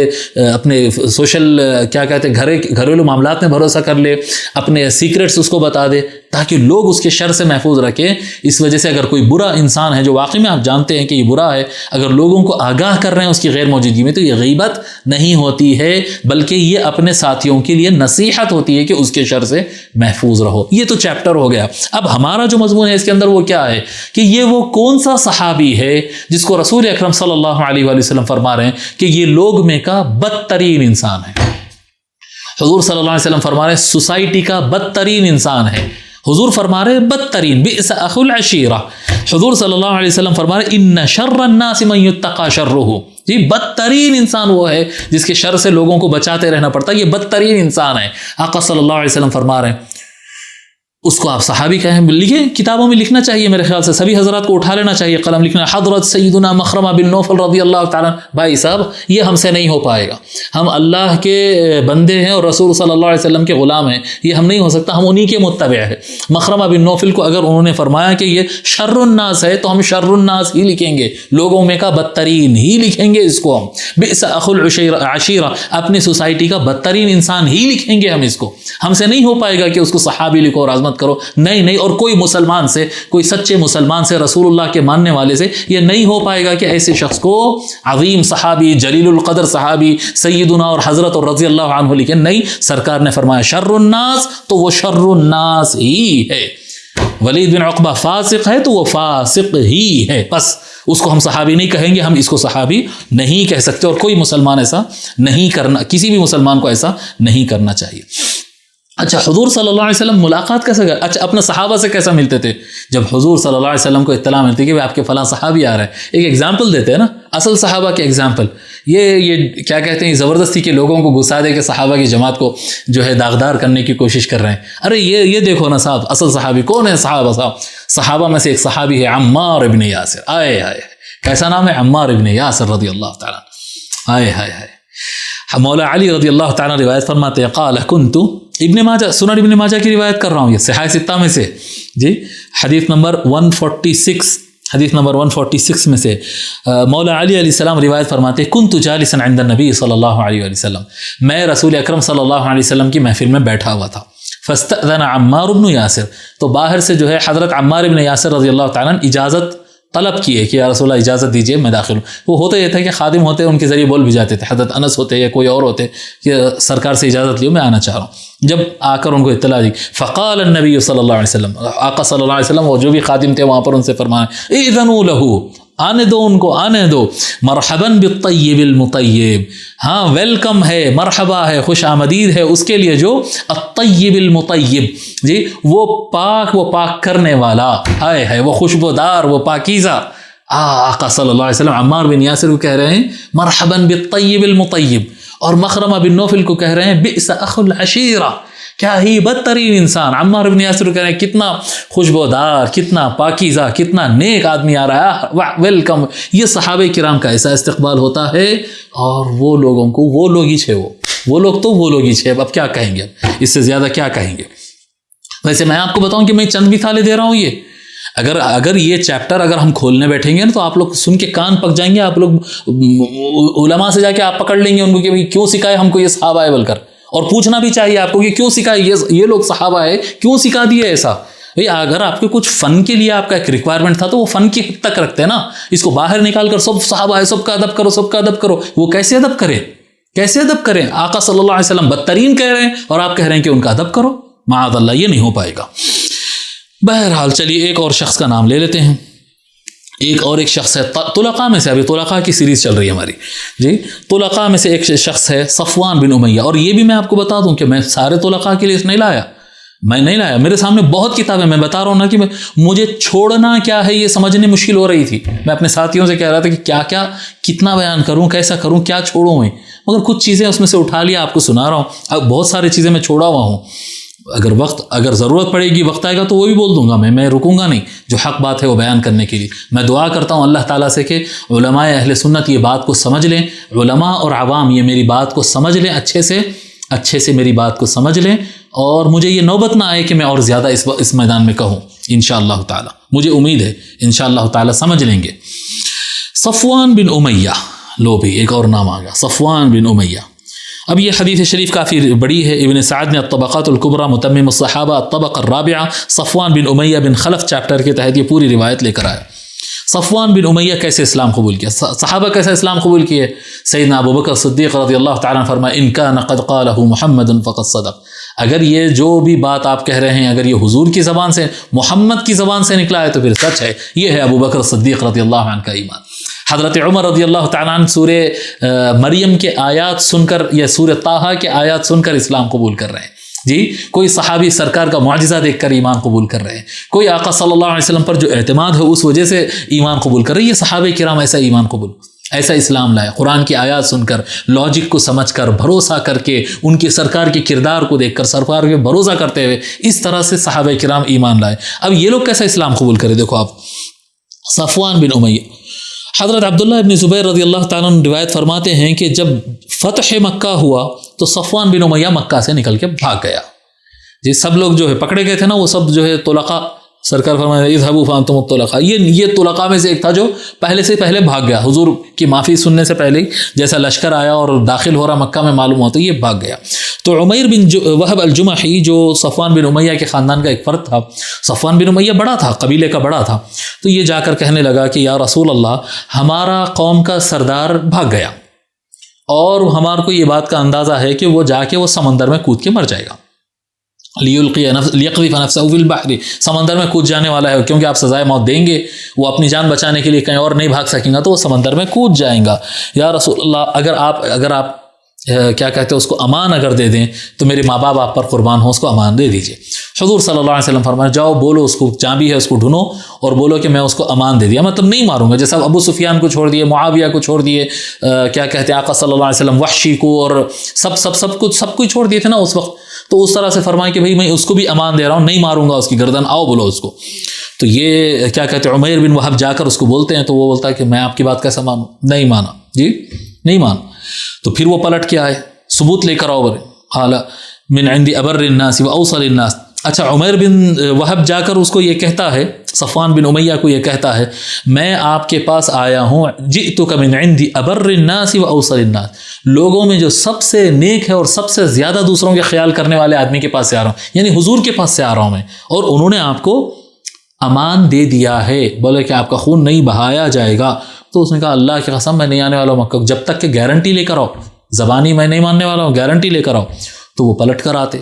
اپنے سوشل کیا کہتے ہیں گھریلو معاملات میں بھروسہ کر لے، اپنے سیکرٹس اس کو بتا دے تاکہ لوگ اس کے شر سے محفوظ رکھیں. اس وجہ سے اگر کوئی برا انسان ہے جو واقعی میں آپ جانتے ہیں کہ یہ برا ہے، اگر لوگوں کو آگاہ کر رہے ہیں اس کی غیر موجودگی میں، تو یہ غیبت نہیں ہوتی ہے بلکہ یہ اپنے ساتھیوں کے لیے نصیحت ہوتی ہے کہ اس کے شر سے محفوظ رہو. یہ تو چیپٹر ہو گیا. اب ہمارا جو مضمون ہے اس کے اندر وہ کیا ہے کہ یہ وہ کون سا صحابی ہے جس کو رسول اکرم صلی اللہ علیہ وآلہ وسلم فرما رہے ہیں کہ یہ لوگ میں کا بدترین انسان ہے. حضور صلی اللہ علیہ وسلم فرما رہے ہیں سوسائٹی کا بدترین انسان ہے. حضور فرما رہے بدترین بئس اخو العشیرہ، حضور صلی اللہ علیہ وسلم فرما رہے ان شر الناس من یتقی شرہ، جی بدترین انسان وہ ہے جس کے شر سے لوگوں کو بچاتے رہنا پڑتا ہے، یہ بدترین انسان ہے۔ آقا صلی اللہ علیہ وسلم فرما رہے ہیں اس کو آپ صحابی کہیں، لکھیں، کتابوں میں لکھنا چاہیے، میرے خیال سے سبھی حضرات کو اٹھا لینا چاہیے قلم، لکھنا حضرت سیدنا مخرمہ بن نوفل رضی اللہ تعالیٰ۔ بھائی صاحب یہ ہم سے نہیں ہو پائے گا، ہم اللہ کے بندے ہیں اور رسول صلی اللہ علیہ وسلم کے غلام ہیں، یہ ہم نہیں ہو سکتا، ہم انہی کے متبع ہیں۔ مخرمہ بن نوفل کو اگر انہوں نے فرمایا کہ یہ شر الناس ہے تو ہم شر الناس ہی لکھیں گے، لوگوں میں کا بدترین ہی لکھیں گے اس کو ہم، بئس اخو العشیرہ اپنی سوسائٹی کا بدترین انسان ہی لکھیں گے ہم اس کو، ہم سے نہیں ہو پائے گا کہ اس کو صحابی لکھو اور عظمت کرو، نہیں، اور کوئی مسلمان سے، کوئی سچے مسلمان سے، رسول اللہ کے ماننے والے سے یہ نہیں ہو پائے گا کہ ایسے شخص کو عظیم صحابی، جلیل القدر صحابی، سیدنا اور حضرت اور رضی اللہ عنہ لکھیں، نہیں، سرکار نے فرمایا شر الناس تو وہ شر الناس ہی ہے۔ ولید بن عقبہ فاسق ہے تو وہ فاسق ہی ہے، بس اس کو ہم صحابی نہیں کہیں گے، ہم اس کو صحابی نہیں کہہ سکتے، اور کوئی مسلمان ایسا نہیں کرنا، کسی بھی مسلمان کو ایسا نہیں کرنا چاہیے۔ اچھا حضور صلی اللہ علیہ وسلم ملاقات کیسے کر، اچھا اپنے صحابہ سے کیسا ملتے تھے؟ جب حضور صلی اللہ علیہ وسلم کو اطلاع ملتی کہ آپ کے فلاں صحابی آ رہے ہیں، ایک ایگزامپل دیتے ہیں نا، اصل صحابہ کے ایگزامپل، یہ کیا کہتے ہیں، زبردستی کے لوگوں کو گھسا دے کے صحابہ کی جماعت کو جو ہے داغدار کرنے کی کوشش کر رہے ہیں۔ ارے یہ دیکھو نا صاحب، اصل صحابی کون ہے؟ صحابہ میں سے ایک صحابی ہے عمار ابن یاسر، آئے کیسا نام ہے؟ عمار ابن یاسر رضی اللہ تعالیٰ، آئے مولا علی رضی اللہ تعالیٰ روایت فرماتے ہیں قال کنت، ابن ماجہ، سنن ابن ماجہ کی روایت کر رہا ہوں، یہ صحاح ستہ میں سے، جی حدیث نمبر 146 میں سے مولا علی علیہ السلام روایت فرماتے ہیں کنت جالسا عند النبی صلی اللہ علیہ وسلم، میں رسول اکرم صلی اللہ علیہ وسلم کی محفل میں بیٹھا ہوا تھا، فاستأذن عمار بن یاسر، تو باہر سے جو ہے حضرت عمار بن یاسر رضی اللہ تعالیٰ اجازت طلب کیے کہ یا رسول اللہ اجازت دیجیے میں داخل ہوں۔ وہ ہوتا یہ تھا کہ خادم ہوتے ان کے ذریعے بول بھی جاتے تھے، حضرت انس ہوتے یا کوئی اور ہوتے کہ سرکار سے اجازت لیو میں آنا چاہ رہا ہوں۔ جب آ کر ان کو اطلاع دی فقال النبی صلی اللہ علیہ وسلم، آقا صلی اللہ علیہ وسلم اور جو بھی خادم تھے وہاں پر ان سے فرمایا اذنوا لہ، آنے دو ان کو، آنے دو، مرحبا بالطیب المطیب، ہاں ویلکم ہے، مرحبا ہے، خوش آمدید ہے اس کے لیے جو الطیب المطیب، جی وہ پاک کرنے والا ہے، وہ خوشبودار، وہ پاکیزہ۔ آقا صلی اللہ علیہ وسلم عمار بن یاسر کو کہہ رہے ہیں مرحبا بالطیب المطیب، اور مخرمہ بن نوفل کو کہہ رہے ہیں بئس اخو العشیرہ، کیا ہی بدترین انسان۔ عمار بن یاسر کو کہہ رہے ہیں کتنا خوشبودار، کتنا پاکیزہ، کتنا نیک آدمی آ رہا ہے، ویلکم۔ یہ صحابہ کرام کا ایسا استقبال ہوتا ہے، اور وہ لوگوں کو، وہ لوگ ہی چھے، وہ لوگ تو وہ لوگ ہی چھے، اب کیا کہیں گے، اس سے زیادہ کیا کہیں گے۔ ویسے میں آپ کو بتاؤں کہ میں چند مثالیں دے رہا ہوں، یہ اگر یہ چیپٹر اگر ہم کھولنے بیٹھیں گے نا تو آپ لوگ سن کے کان پک جائیں گے، آپ لوگ علماء سے جا کے آپ پکڑ لیں گے ان کو کہ بھئی کیوں سکھائے ہم کو یہ صحابہ ہے بول کر، اور پوچھنا بھی چاہیے آپ کو کہ کیوں سکھائے یہ لوگ صحابہ ہے، کیوں سکھا دیے ایسا۔ بھئی اگر آپ کے کچھ فن کے لیے آپ کا ایک ریکوائرمنٹ تھا تو وہ فن کی حد تک رکھتے ہیں نا، اس کو باہر نکال کر سب صحابہ ہے، سب کا ادب کرو، سب کا ادب کرو، وہ کیسے ادب کرے، کیسے ادب کریں؟ آقا صلی اللہ علیہ وسلم بدترین کہہ رہے ہیں اور آپ کہہ رہے ہیں کہ ان کا ادب کرو، معاذ اللہ، یہ نہیں ہو پائے گا۔ بہرحال چلیے ایک اور شخص کا نام لے لیتے ہیں، ایک شخص ہے طلقاء میں سے، ابھی طلقاء کی سیریز چل رہی ہے ہماری، جی طلقاء میں سے ایک شخص ہے صفوان بن امیہ، اور یہ بھی میں آپ کو بتا دوں کہ میں سارے طلقاء کی لسٹ نہیں لایا، میرے سامنے بہت کتابیں، میں بتا رہا ہوں نا کہ مجھے چھوڑنا کیا ہے یہ سمجھنے مشکل ہو رہی تھی، میں اپنے ساتھیوں سے کہہ رہا تھا کہ کیا کتنا بیان کروں، کیسا کروں، کیا چھوڑوں میں، مگر کچھ چیزیں اس میں سے اٹھا لیا آپ کو سنا رہا ہوں، اب بہت ساری چیزیں میں چھوڑا ہوا ہوں، اگر ضرورت پڑے گی، وقت آئے گا تو وہ بھی بول دوں گا، میں رکوں گا نہیں، جو حق بات ہے وہ بیان کرنے کے لیے۔ میں دعا کرتا ہوں اللہ تعالیٰ سے کہ علماء اہل سنت یہ بات کو سمجھ لیں، علماء اور عوام یہ میری بات کو سمجھ لیں، اچھے سے میری بات کو سمجھ لیں، اور مجھے یہ نوبت نہ آئے کہ میں اور زیادہ اس میدان میں کہوں، انشاءاللہ تعالیٰ مجھے امید ہے انشاءاللہ تعالیٰ سمجھ لیں گے۔ صفوان بن امیہ، لو بھی ایک اور نام آ گیا، صفوان بن امیہ۔ اب یہ حدیث شریف کافی بڑی ہے، ابن سعد نے الطبقات الکبریٰ متمم الصحابہ الطبقہ الرابعہ صفوان بن امیہ بن خلف چیپٹر کے تحت یہ پوری روایت لے کر آیا۔ صفوان بن امیہ کیسے اسلام قبول کیا، صحابہ کیسے اسلام قبول کیے؟ سیدنا ابوبکر صدیق رضی اللہ تعالیٰ عنہ فرمایا ان کان قد قالہ محمد فقد صدق، اگر یہ جو بھی بات آپ کہہ رہے ہیں اگر یہ حضور کی زبان سے، محمد کی زبان سے نکلا ہے تو پھر سچ ہے، یہ ہے ابوبکر صدیق رضی اللہ عنہ کا ایمان۔ حضرت عمر رضی اللہ تعالیٰ عنہ سورہ مریم کے آیات سن کر یا سورہ طٰہٰ کے آیات سن کر اسلام قبول کر رہے ہیں، جی کوئی صحابی سرکار کا معجزہ دیکھ کر ایمان قبول کر رہے ہیں، کوئی آقا صلی اللہ علیہ وسلم پر جو اعتماد ہے اس وجہ سے ایمان قبول کر رہے ہیں. یہ صحابہ کرام ایسا ایمان قبول، ایسا اسلام لائے، قرآن کی آیات سن کر، لاجک کو سمجھ کر، بھروسہ کر کے، ان کے سرکار کے کردار کو دیکھ کر، سرکار کے بھروسہ کرتے ہوئے اس طرح سے صحابہ کرام ایمان لائے. اب یہ لوگ کیسا اسلام قبول کرے؟ دیکھو آپ، صفوان بن امیہ، حضرت عبداللہ ابن زبیر رضی اللہ تعالیٰ عنہ روایت فرماتے ہیں کہ جب فتح مکہ ہوا تو صفوان بن امیہ مکہ سے نکل کے بھاگ گیا. جی سب لوگ جو ہے پکڑے گئے تھے نا، وہ سب جو ہے طلقاء، سرکار فرمایا اذهبوا فانتم الطلقاء، یہ طلقاء میں سے ایک تھا جو پہلے بھاگ گیا حضور کی معافی سننے سے پہلے، جیسا لشکر آیا اور داخل ہو رہا مکہ میں معلوم ہوتا یہ بھاگ گیا. تو عمیر بن وہب الجمحی جو صفوان بن امیہ کے خاندان کا ایک فرد تھا، صفوان بن امیہ بڑا تھا، قبیلے کا بڑا تھا، تو یہ جا کر کہنے لگا کہ یا رسول اللہ، ہمارا قوم کا سردار بھاگ گیا اور ہمارے کو یہ بات کا اندازہ ہے کہ وہ جا کے وہ سمندر میں کود کے مر جائے گا، لیقذف نفسہ فی البحر، سمندر میں کود جانے والا ہے، کیونکہ آپ سزائے موت دیں گے، وہ اپنی جان بچانے کے لیے کہیں اور نہیں بھاگ سکیں گا تو وہ سمندر میں کود جائیں گا. یا رسول اللہ، اگر آپ کیا کہتے ہیں اس کو امان اگر دے دیں تو میرے ماں باپ آپ پر قربان ہوں، اس کو امان دے دیجئے. حضور صلی اللہ علیہ وسلم فرمایا جاؤ بولو اس کو، جہاں بھی ہے اس کو ڈھونڈو اور بولو کہ میں اس کو امان دے دیا، مطلب نہیں ماروں گا. جیسا ابو سفیان کو چھوڑ دیے، معاویہ کو چھوڑ دیے، کیا کہتے ہیں آقا صلی اللہ علیہ وسلم وحشی کو اور سب کو چھوڑ دیے تھے نا اس وقت، تو اس طرح سے فرمائے کہ بھئی میں اس کو بھی امان دے رہا ہوں، نہیں ماروں گا اس کی گردن، آؤ بولو اس کو. تو یہ کیا کہتے ہیں عمیر بن وہب جا کر اس کو بولتے ہیں، تو وہ بولتا ہے کہ میں آپ کی بات کیسا مانوں؟ نہیں مانا، جی نہیں مانا. تو پھر وہ پلٹ کے آئے، ثبوت لے کر آؤ بولے، قال من عند ابر الناس واوصل الناس. اچھا عمیر بن وہب جا کر اس کو یہ کہتا ہے، صفوان بن امیہ کو یہ کہتا ہے میں آپ کے پاس آیا ہوں، جئتک من عند ابر الناس واوصل الناس، لوگوں میں جو سب سے نیک ہے اور سب سے زیادہ دوسروں کے خیال کرنے والے آدمی کے پاس سے آ رہا ہوں، یعنی حضور کے پاس سے آ رہا ہوں میں، اور انہوں نے آپ کو امان دے دیا ہے، بولے کہ آپ کا خون نہیں بہایا جائے گا. تو اس نے کہا اللہ کی قسم میں نہیں آنے والا ہوں مکہ، جب تک کہ گارنٹی لے کر آؤ، زبانی میں نہیں ماننے والا ہوں، گارنٹی لے کر آؤ. تو وہ پلٹ کر آتے،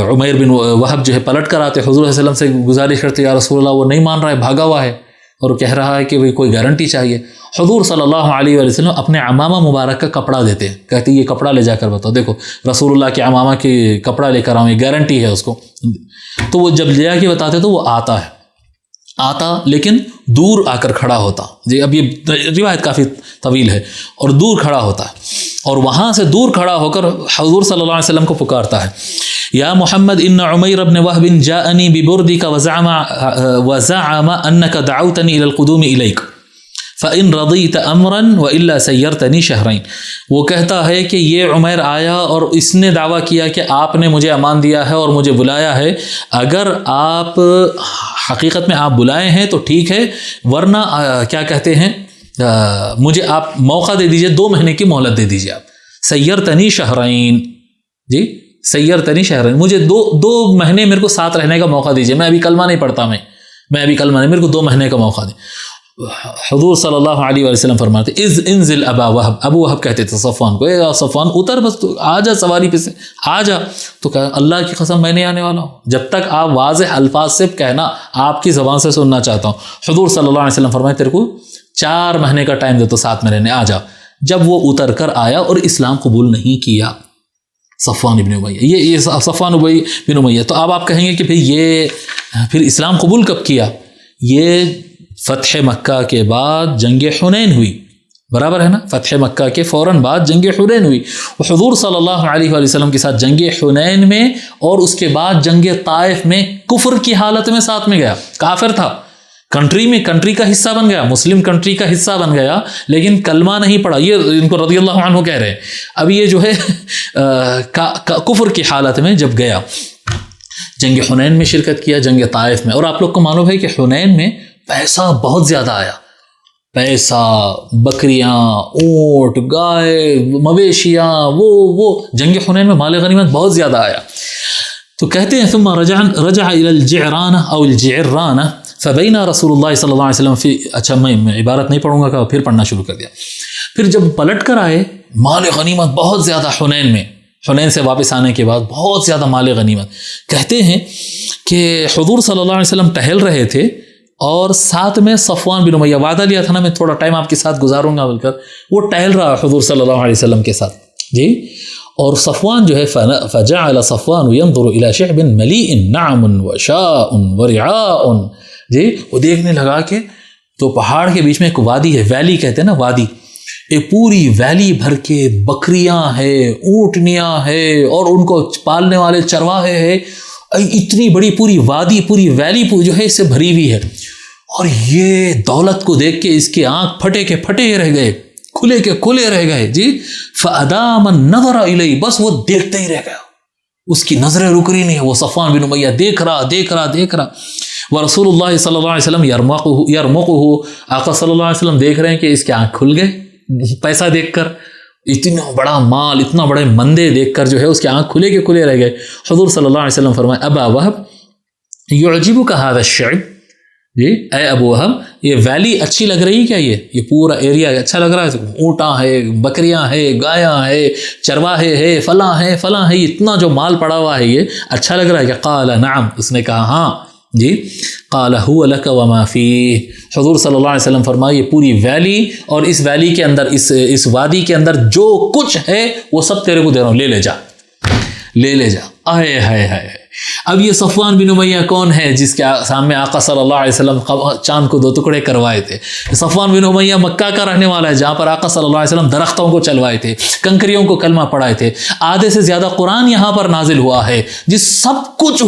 عمیر بن وہب جو ہے پلٹ کر آتے، حضور صلی اللہ علیہ وسلم سے گزارش کرتے یا رسول اللہ وہ نہیں مان رہا ہے، بھاگا ہوا ہے اور کہہ رہا ہے کہ بھئی کوئی گارنٹی چاہیے. حضور صلی اللہ علیہ وسلم اپنے عمامہ مبارک کا کپڑا دیتے، کہتے یہ کپڑا لے جا کر بتاؤ، دیکھو رسول اللہ کے عمامہ کی کپڑا لے کر آؤں، یہ گارنٹی ہے اس کو. تو وہ جب لے جا کے بتاتے تو وہ آتا لیکن دور آ کر کھڑا ہوتا. جی اب یہ روایت کافی طویل ہے، اور دور کھڑا ہوتا ہے، اور وہاں سے دور کھڑا ہو کر حضور صلی اللہ علیہ وسلم کو پکارتا ہے، یا محمد ان عمیر بن وہب جاءنی ببردک وزعم انک دعوتنی الى القدوم الیک فَإِن رَضِيتَ أَمْرًا وَإِلَّا سَيَّرْتَنِي شَهْرَيْن. وہ کہتا ہے کہ یہ عمیر آیا اور اس نے دعویٰ کیا کہ آپ نے مجھے امان دیا ہے اور مجھے بلایا ہے، اگر آپ حقیقت میں آپ بلائے ہیں تو ٹھیک ہے، ورنہ کیا کہتے ہیں مجھے آپ موقع دے دیجئے، 2 مہینے کی مہلت دے دیجئے. آپ سَيَّرْتَنِي شَهْرَيْن، جی سَيَّرْتَنِي شَهْرَيْن، مجھے 2 مہینے میرے کو ساتھ رہنے کا موقع دیجئے، میں ابھی کلمہ نہیں پڑھتا، میں ابھی کلمہ نہیں، میرے کو 2 مہینے کا موقع دیں. حضور صلی اللہ علیہ وسلم فرماتے انزل ابا وہب، ابو وہب کہتے تھے صفوان کو، اے صفوان اتر، بس تو آ جا سواری پہ سے آ جا. تو کہا اللہ کی قسم میں نہیں آنے والا ہوں، جب تک آپ واضح الفاظ سے کہنا، آپ کی زبان سے سننا چاہتا ہوں. حضور صلی اللہ علیہ وسلم فرمائے تیرے کو 4 مہینے کا ٹائم دے تو ساتھ میں رہنے، آ جا. جب وہ اتر کر آیا اور اسلام قبول نہیں کیا صفوان بن امیہ، یہ صفوان بن امیہ، تو اب آپ کہیں گے کہ پھر اسلام قبول کب کیا؟ یہ فتح مکہ کے بعد جنگ حنین ہوئی، برابر ہے نا، فتح مکہ کے فوراً بعد جنگ حنین ہوئی. حضور صلی اللہ علیہ وسلم کے ساتھ جنگ حنین میں اور اس کے بعد جنگ طائف میں کفر کی حالت میں ساتھ میں گیا، کافر تھا، کنٹری کا حصہ بن گیا، مسلم کنٹری کا حصہ بن گیا، لیکن کلمہ نہیں پڑھا. یہ ان کو رضی اللہ عنہ کہہ رہے ہیں. اب یہ جو ہے کفر کی حالت میں جب گیا، جنگ حنین میں شرکت کیا، جنگ طائف میں. اور آپ لوگ کو معلوم ہے کہ حنین میں پیسہ بہت زیادہ آیا، پیسہ، بکریاں، اونٹ، گائے، مویشیاں، وہ جنگ حنین میں مال غنیمت بہت زیادہ آیا. تو کہتے ہیں ثم رجع الى الجعرانہ او الجعرانہ فبینا رسول اللہ صلی اللہ علیہ وسلم فی، اچھا میں عبارت نہیں پڑھوں گا، پھر پڑھنا شروع کر دیا. پھر جب پلٹ کر آئے، مال غنیمت بہت زیادہ حنین میں، حنین سے واپس آنے کے بعد بہت زیادہ مال غنیمت. کہتے ہیں کہ حضور صلی اللہ علیہ وسلم ٹہل رہے تھے اور ساتھ میں صفوان بن امیہ، وعدہ لیا تھا نا میں تھوڑا ٹائم آپ کے ساتھ گزاروں گا بول کر، وہ ٹہل رہا حضور صلی اللہ علیہ وسلم کے ساتھ، جی. اور صفوان جو ہے فجعل صفوان ينظر الى شعب مليء نعم وشاء ورعاء، جی وہ دیکھنے لگا کہ تو پہاڑ کے بیچ میں ایک وادی ہے، ویلی کہتے ہیں نا وادی، ایک پوری ویلی بھر کے بکریاں ہیں، اونٹنیاں ہیں، اور ان کو پالنے والے چرواہے ہیں، اتنی بڑی پوری وادی، پوری ویلی جو ہے اس سے بھری ہوئی ہے. اور یہ دولت کو دیکھ کے اس کے آنکھ پھٹے کے پھٹے رہ گئے، کھلے کے کھلے رہ گئے. جی فَأَدَامَ النَّظَرَ إِلَيْهِ، بس وہ دیکھتے ہی رہ گیا، اس کی نظریں رک رہی نہیں. وہ صفوان بن امیہ دیکھ رہا. ورسول اللہ صلی اللہ علیہ وسلم یرمقہ، آقا صلی اللہ علیہ وسلم دیکھ رہے ہیں کہ اس کے آنکھ کھل گئے پیسہ دیکھ کر، اتنا بڑا مال، اتنا بڑے مندے دیکھ کر جو ہے اس کے آنکھ کھلے کے کھلے رہ گئے. حضور صلی اللہ علیہ وسلم فرمائے ابا وہب یعجبک ھذا الشعب، جی اے ابو وہب یہ ویلی اچھی لگ رہی کیا؟ یہ پورا ایریا اچھا لگ رہا ہے؟ اونٹاں ہے، بکریاں ہے، گایاں ہے، چرواہے ہے، فلاں ہے، اتنا جو مال پڑا ہوا ہے یہ اچھا لگ رہا ہے کہ؟ قال نعم، اس نے کہا ہاں. جی قال هو لك وما فيه، حضور صلی اللہ علیہ وسلم فرمائے یہ پوری ویلی اور اس ویلی کے اندر، اس وادی کے اندر جو کچھ ہے وہ سب تیرے کو دے رہا ہوں، لے لے جا. آئے ہائے. اب یہ صفوان بن امیہ کون ہے جس کے سامنے آقا صلی اللہ علیہ وسلم چاند کو 2 ٹکڑے کروائے تھے؟ صفوان بن امیہ مکہ کا رہنے والا ہے جہاں پر آقا صلی اللہ علیہ وسلم درختوں کو چلوائے تھے، کنکریوں کو کلمہ پڑھائے تھے. آدھے سے زیادہ قرآن یہاں پر نازل ہوا ہے، جس سب کچھ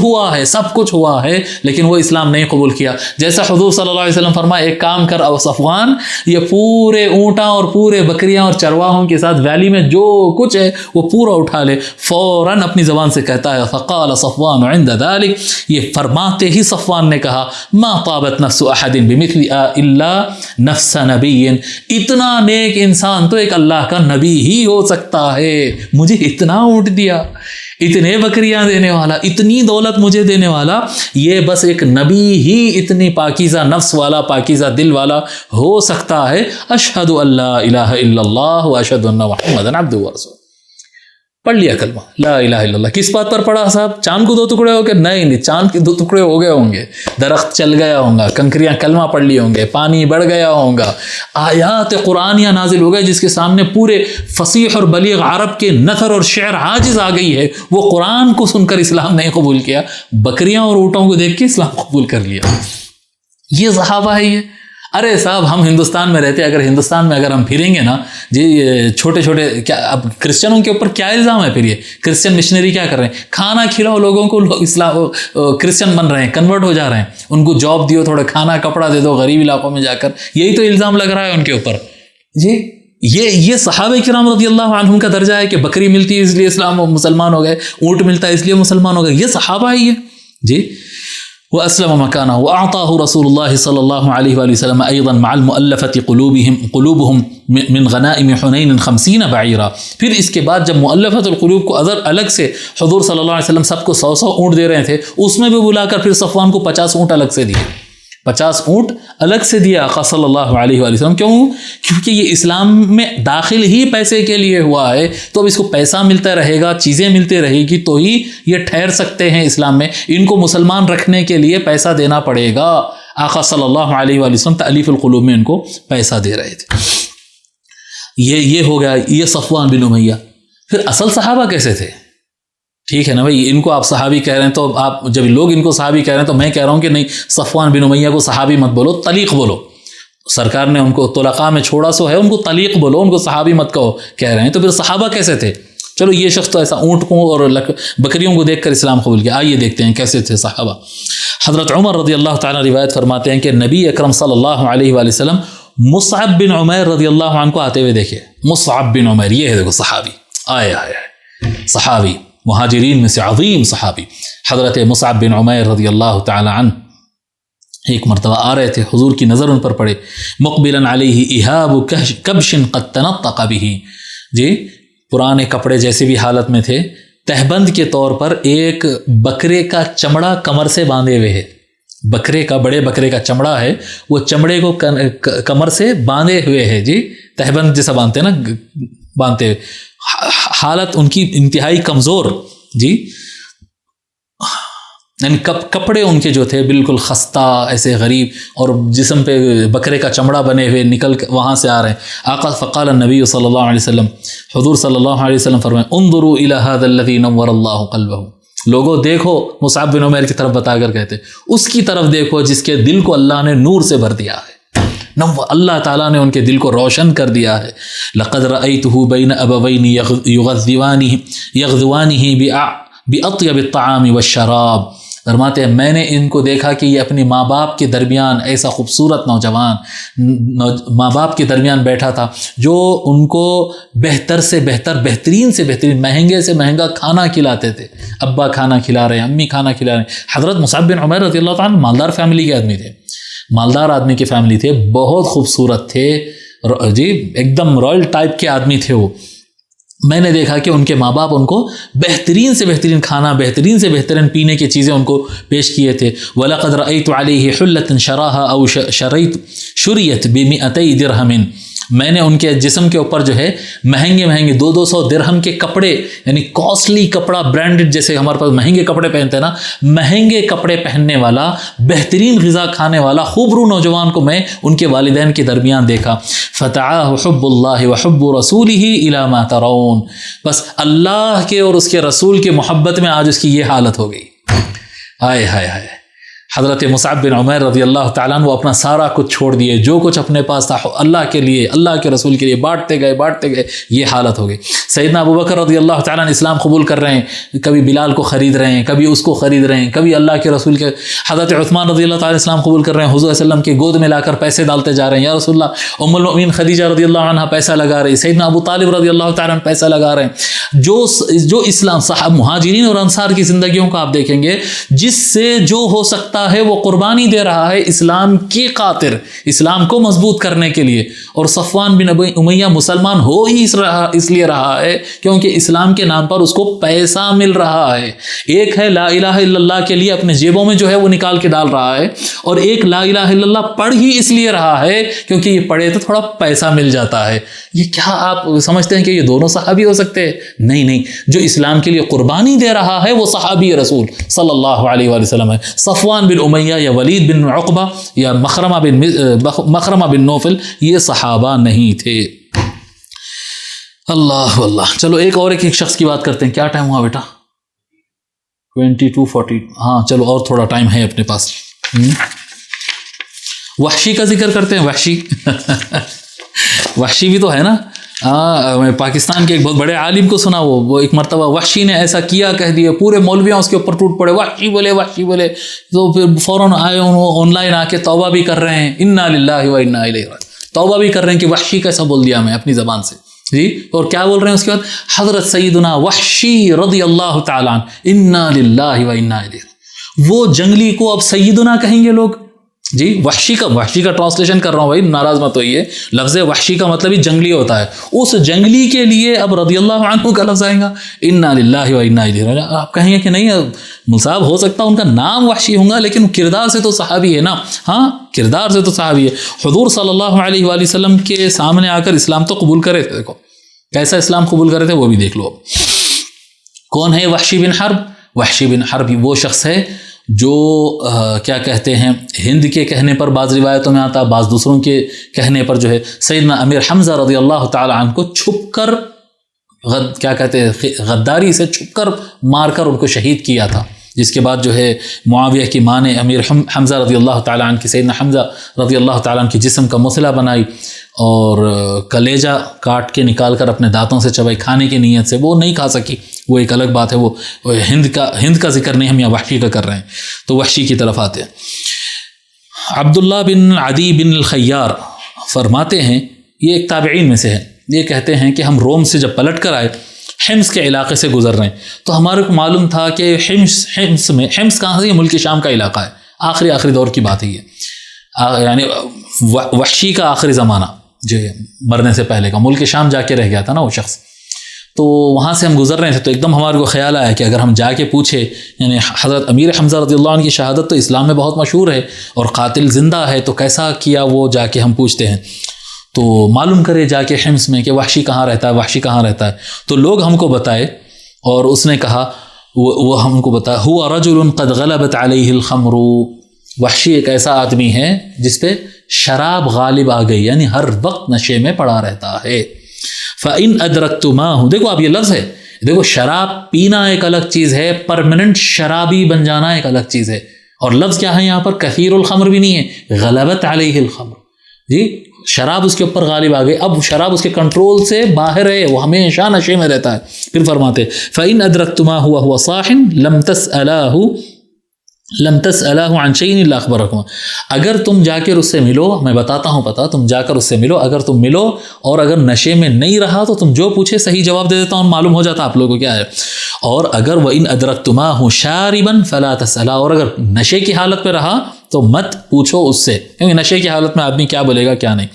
ہوا ہے لیکن وہ اسلام نہیں قبول کیا. جیسا حضور صلی اللہ علیہ وسلم فرمایا ایک کام کر او صفوان، یہ پورے اونٹاں اور پورے بکریاں اور چرواہوں کے ساتھ ویلی میں جو کچھ ہے وہ پورا اٹھا لے. فوراً اپنی زبان سے کہتا ہے فقال صفوان عند ذلك، یہ فرماتے ہی صفوان نے کہا ما طابت نفس احد بمثل الا نفس نبی، اتنا نیک انسان تو ایک اللہ کا نبی ہی ہو سکتا ہے. مجھے اتنا اونٹ دیا، اتنے بکریاں دینے والا، اتنی دولت مجھے دینے والا، یہ بس ایک نبی ہی اتنی پاکیزہ نفس والا، پاکیزہ دل والا ہو سکتا ہے. اشہد ان لا الہ الا اللہ واشہد ان محمدا عبدہ ورسولہ. پڑھ لیا کلمہ لا الہ الا اللہ. کس بات پر پڑھا صاحب؟ چاند کو 2 ٹکڑے ہو گئے؟ نہیں، چاند کے 2 ٹکڑے ہو گئے ہوں گے، درخت چل گیا ہوگا، کنکریاں کلمہ پڑھ لی ہوں گے، پانی بڑھ گیا ہوگا، آیات قرآنیہ نازل ہو گئے جس کے سامنے پورے فصیح اور بلیغ عرب کے نثر اور شعر عاجز آ گئی ہے. وہ قرآن کو سن کر اسلام نہیں قبول کیا، بکریاں اور اونٹوں کو دیکھ کے اسلام قبول کر لیا. یہ صحابہ ہے. یہ ارے صاحب ہم ہندوستان میں رہتے، اگر ہندوستان میں اگر ہم پھریں گے نا جی، چھوٹے کیا اب کرسچنوں کے اوپر کیا الزام ہے پھر؟ یہ کرسچن مشنری کیا کر رہے ہیں؟ کھانا کھلاؤ لوگوں کو، اسلام کرسچن بن رہے ہیں، کنورٹ ہو جا رہے ہیں. ان کو جاب دیو، تھوڑا کھانا کپڑا دے دو غریب علاقوں میں جا کر، یہی تو الزام لگ رہا ہے ان کے اوپر. جی یہ صحابہ کرام رضی اللہ عنہم کا درجہ ہے کہ بکری ملتی ہے اس لیے اسلام مسلمان ہو گئے، اونٹ ملتا ہے اس لیے مسلمان ہو گئے. یہ صحابہ ہے یہ. جی وأسلم مكانه وأعطاه رسول الله صلى الله عليه وآله وسلم أيضا مع المؤلفة قلوبهم من غنائم حنين 50 بعيرا. پھر اس کے بعد جب مؤلفت القلوب کو الگ سے حضور صلی اللہ علیہ وسلم سب کو 100 اونٹ دے رہے تھے، اس میں بھی بلا کر پھر صفوان کو 50 اونٹ الگ سے دیے، 50 اونٹ الگ سے دیا آقا صلی اللہ علیہ وآلہ وسلم. کیونکہ یہ اسلام میں داخل ہی پیسے کے لیے ہوا ہے، تو اب اس کو پیسہ ملتا رہے گا، چیزیں ملتی رہے گی تو ہی یہ ٹھہر سکتے ہیں اسلام میں. ان کو مسلمان رکھنے کے لیے پیسہ دینا پڑے گا. آقا صلی اللہ علیہ وآلہ وسلم تألیف القلوب میں ان کو پیسہ دے رہے تھے. یہ ہو گیا یہ صفوان بن امیہ. پھر اصل صحابہ کیسے تھے؟ ٹھیک ہے نا بھائی، ان کو آپ صحابی کہہ رہے ہیں تو آپ جب لوگ ان کو صحابی کہہ رہے ہیں تو میں کہہ رہا ہوں کہ نہیں، صفوان بن امیہ کو صحابی مت بولو، طلیق بولو. سرکار نے ان کو طلقاء میں چھوڑا سو ہے، ان کو طلیق بولو، ان کو صحابی مت کہو کہہ رہے ہیں. تو پھر صحابہ کیسے تھے؟ چلو یہ شخص تو ایسا اونٹ کو اور بکریوں کو دیکھ کر اسلام قبول کیا. آئیے دیکھتے ہیں کیسے تھے صحابہ. حضرت عمر رضی اللہ تعالیٰ روایت فرماتے ہیں کہ نبی اکرم صلی اللہ علیہ وآلہ وسلم مصعب بن عمیر رضی اللہ عنہ کو آتے ہوئے دیکھے. مصعب بن عمیر، یہ ہے دیکھو صحابی، آئے صحابی، مہاجرین میں سے عظیم صحابی حضرت مصعب بن عمیر رضی اللہ تعالی عنہ. ایک مرتبہ آ رہے تھے، حضور کی نظر ان پر پڑے. مقبلا علیہ اہاب کبش قد تنطق به، جی پرانے کپڑے جیسے بھی حالت میں تھے، تہبند کے طور پر ایک بکرے کا چمڑا کمر سے باندھے ہوئے ہے. بکرے کا، بڑے بکرے کا چمڑا ہے، وہ چمڑے کو کمر سے باندھے ہوئے ہے. جی تہبند جیسا باندھتے ہیں نا، باندھتے ہوئے. حالت ان کی انتہائی کمزور. جی یعنی کپڑے ان کے جو تھے بالکل خستہ ایسے غریب، اور جسم پہ بکرے کا چمڑا بنے ہوئے نکل وہاں سے آ رہے ہیں۔ آقا فقال النبی صلی اللہ علیہ وسلم، حضور صلی اللہ علیہ وسلم فرمائے انظروا الی هذا الذی نور اللہ قلبہ، لوگوں دیکھو، مصعب بن عمیر کی طرف بتا کر کہتے اس کی طرف دیکھو جس کے دل کو اللہ نے نور سے بھر دیا ہے، اللہ تعالیٰ نے ان کے دل کو روشن کر دیا ہے۔ لقد رأیتہ بین ابوین یغذوانہ بأطیب الطعام والشراب، فرماتے ہیں میں نے ان کو دیکھا کہ یہ اپنی ماں باپ کے درمیان، ایسا خوبصورت نوجوان ماں باپ کے درمیان بیٹھا تھا جو ان کو بہتر سے بہتر، بہترین سے بہترین، مہنگے سے مہنگا کھانا کھلاتے تھے۔ ابا کھانا کھلا رہے ہیں، امی کھانا کھلا رہے ہیں۔ حضرت مصعب بن عمیر رضی اللہ تعالیٰ مالدار فیملی کے آدمی تھے، مالدار آدمی کی فیملی تھے، بہت خوبصورت تھے جی، ایک دم رائل ٹائپ کے آدمی تھے وہ۔ میں نے دیکھا کہ ان کے ماں باپ ان کو بہترین سے بہترین کھانا، بہترین سے بہترین پینے کی چیزیں ان کو پیش کیے تھے۔ وَلَقَدْ رَأَيْتُ عَلَيْهِ حُلَّةً شَرَاهَا أَوْ شُرِيَتْ بِمِئَتَيْ دِرْهَمٍ، میں نے ان کے جسم کے اوپر جو ہے مہنگے مہنگے 200 درہم کے کپڑے، یعنی کاسٹلی کپڑا، برانڈڈ، جیسے ہمارے پاس مہنگے کپڑے پہنتے ہیں نا، مہنگے کپڑے پہننے والا، بہترین غذا کھانے والا خوبرو نوجوان کو میں ان کے والدین کے درمیان دیکھا۔ فَتَعَاهُ حُبُّ اللَّهِ وَحُبُّ رَسُولِهِ إِلَى مَا تَرَوْنَ، بس اللہ کے اور اس کے رسول کے محبت میں آج اس کی یہ حالت ہو گئی۔ ہائے ہائے ہائے، حضرت مصعب بن عمیر رضی اللہ تعالیٰ عنہ وہ اپنا سارا کچھ چھوڑ دیے، جو کچھ اپنے پاس تھا اللہ کے لیے، اللہ کے رسول کے لیے بانٹتے گئے، یہ حالت ہو گئی۔ سیدنا ابو بکر رضی اللہ تعالیٰ عنہ اسلام قبول کر رہے ہیں، کبھی بلال کو خرید رہے ہیں، کبھی اس کو خرید رہے ہیں، کبھی اللہ کے رسول کے۔ حضرت عثمان رضی اللہ تعالیٰ اسلام قبول کر رہے ہیں، حضور صلی اللہ علیہ وسلم کے گود میں لا کر پیسے ڈالتے جا رہے ہیں، یا رسول اللہ۔ ام المؤمنین خدیجہ رضی اللہ عنہ پیسہ لگا رہی، سیدنا ابو طالب رضی اللہ تعالیٰ عنہ پیسہ لگا رہے ہیں۔ جو اسلام صحابہ مہاجرین اور انصار کی زندگیوں کو آپ دیکھیں گے، جس سے جو ہو سکتا ہے وہ قربانی دے رہا ہے اسلام کی خاطر، اسلام کو مضبوط کرنے کے لیے۔ اور صفوان بن امیہ مسلمان ہو ہی اس لیے رہا ہے کیونکہ اسلام کے نام پر اس کو پیسہ مل رہا ہے۔ ایک ہے لا الہ الا اللہ کے لیے اپنے جیبوں میں جو ہے وہ نکال کے ڈال رہا ہے، اور ایک لا الہ الا اللہ پڑھ ہی اس لیے رہا ہے کیونکہ یہ پڑھے تو تھوڑا پیسہ مل جاتا ہے۔ یہ کیا آپ سمجھتے ہیں کہ یہ دونوں صحابی ہو سکتے ہیں؟ نہیں، جو اسلام کے لیے قربانی دے رہا ہے وہ صحابی رسول صلی اللہ علیہ وآلہ وسلم ہے۔ صفوان بن امیہ یا ولید بن عقبہ یا مخرمہ بن نوفل یہ صحابہ نہیں تھے۔ اللہ اللہ، چلو ایک شخص کی بات کرتے ہیں۔ کیا ٹائم ہوا بیٹا؟ 22:40۔ ہاں چلو اور تھوڑا ٹائم ہے اپنے پاس۔ وحشی کا ذکر کرتے ہیں۔ وحشی بھی تو ہے نا، میں پاکستان کے ایک بہت بڑے عالم کو سنا، وہ ایک مرتبہ وحشی نے ایسا کیا کہہ دیا، پورے مولویاں اس کے اوپر ٹوٹ پڑے، وحشی بولے، تو پھر فوراً آئے، آن لائن آ کے توبہ بھی کر رہے ہیں، انا للہ و انا الیہ راجعون، توبہ بھی کر رہے ہیں کہ وحشی کیسا بول دیا میں اپنی زبان سے جی۔ اور کیا بول رہے ہیں اس کے بعد؟ حضرت سیدنا وحشی رضی اللہ تعالیٰ عنہ، انا للہ و انا الیہ۔ وہ جنگلی کو اب سیدنا کہیں گے لوگ جی۔ وحشی کا ٹرانسلیشن کر رہا ہوں بھائی، ناراض مت ہوئیے، لفظ وحشی کا مطلب ہی جنگلی ہوتا ہے، اس جنگلی کے لیے اب رضی اللہ عنہ کا لفظ آئے گا، انا للہ و انا الیہ راجعون۔ آپ کہیں گے کہ نہیں مصعب ہو سکتا ان کا نام وحشی ہوگا لیکن کردار سے تو صحابی ہے نا۔ ہاں کردار سے تو صحابی ہے۔ حضور صلی اللہ علیہ وآلہ وسلم کے سامنے آ کر اسلام تو قبول کرے تھے، دیکھو کیسا اسلام قبول کرے تھے وہ بھی دیکھ لو۔ کون ہے وحشی بن حرب؟ وحشی بن حرب وہ شخص ہے جو کیا کہتے ہیں، ہند کے کہنے پر بعض روایتوں میں آتا، بعض دوسروں کے کہنے پر جو ہے سیدنا امیر حمزہ رضی اللہ تعالی عنہ کو چھپ کر کیا کہتے ہیں غداری سے چھپ کر مار کر ان کو شہید کیا تھا، جس کے بعد جو ہے معاویہ کی ماں نے امیر حمزہ رضی اللہ تعالی عنہ کی، سیدنا حمزہ رضی اللہ تعالی عنہ کی جسم کا مسئلہ بنائی اور کلیجہ کاٹ کے نکال کر اپنے دانتوں سے چبائی کھانے کی نیت سے، وہ نہیں کھا سکی، وہ ایک الگ بات ہے، وہ ہند کا ذکر نہیں، ہم یہاں وحشی کا کر رہے ہیں۔ تو وحشی کی طرف آتے ہیں۔ عبداللہ بن عدی بن الخیار فرماتے ہیں، یہ ایک تابعین میں سے ہے، یہ کہتے ہیں کہ ہم روم سے جب پلٹ کر آئے، حمص کے علاقے سے گزر رہے ہیں، تو ہمارے کو معلوم تھا کہ حمص کہاں سے؟ یہ ملک شام کا علاقہ ہے، آخری دور کی بات ہے یہ، یعنی وحشی کا آخری زمانہ جو مرنے سے پہلے کا، ملک شام جا کے رہ گیا تھا نا وہ شخص۔ تو وہاں سے ہم گزر رہے تھے تو ایک دم ہمارے کو خیال آیا کہ اگر ہم جا کے پوچھے، یعنی حضرت امیر حمزہ رضی اللہ عنہ کی شہادت تو اسلام میں بہت مشہور ہے اور قاتل زندہ ہے، تو کیسا کیا وہ، جا کے ہم پوچھتے ہیں تو معلوم کرے جا کے حمص میں کہ وحشی کہاں رہتا ہے، وحشی کہاں رہتا ہے۔ تو لوگ ہم کو بتائے اور اس نے کہا وہ ہم کو بتا ہوا رجل قد غلبت علیہ الخمر، وحشی ایک ایسا آدمی ہے جس پہ شراب غالب آ گئی، یعنی ہر وقت نشے میں پڑا رہتا ہے۔ فَإِنْ أَدْرَكْتُمَاهُ، دیکھو اب یہ لفظ ہے، دیکھو شراب پینا ایک الگ چیز ہے، پرماننٹ شرابی بن جانا ایک الگ چیز ہے، اور لفظ کیا ہے یہاں پر؟ کثیر الخمر بھی نہیں ہے، غلبت علیہ الخمر، جی شراب اس کے اوپر غالب آ گئی، اب شراب اس کے کنٹرول سے باہر ہے، وہ ہمیشہ نشے میں رہتا ہے۔ پھر فرماتے فَإِنْ أَدْرَكْتُمَاهُ وَهُوَ صَاحٍ لم تسألاه عن شيء الا اخبركم، اگر تم جا کر اس سے ملو، میں بتاتا ہوں پتہ، تم جا کر اس سے ملو، اگر تم ملو اور اگر نشے میں نہیں رہا تو تم جو پوچھے صحیح جواب دے دیتا ہوں، معلوم ہو جاتا آپ لوگوں کو کیا ہے۔ اور اگر وَإِنْ أَدْرَكْتُمَاهُ شَارِبًا فَلَا تَسْأَلَا، اور اگر نشے کی حالت پہ رہا تو مت پوچھو اس سے، کیونکہ نشے کی حالت میں آدمی کیا بولے گا کیا نہیں۔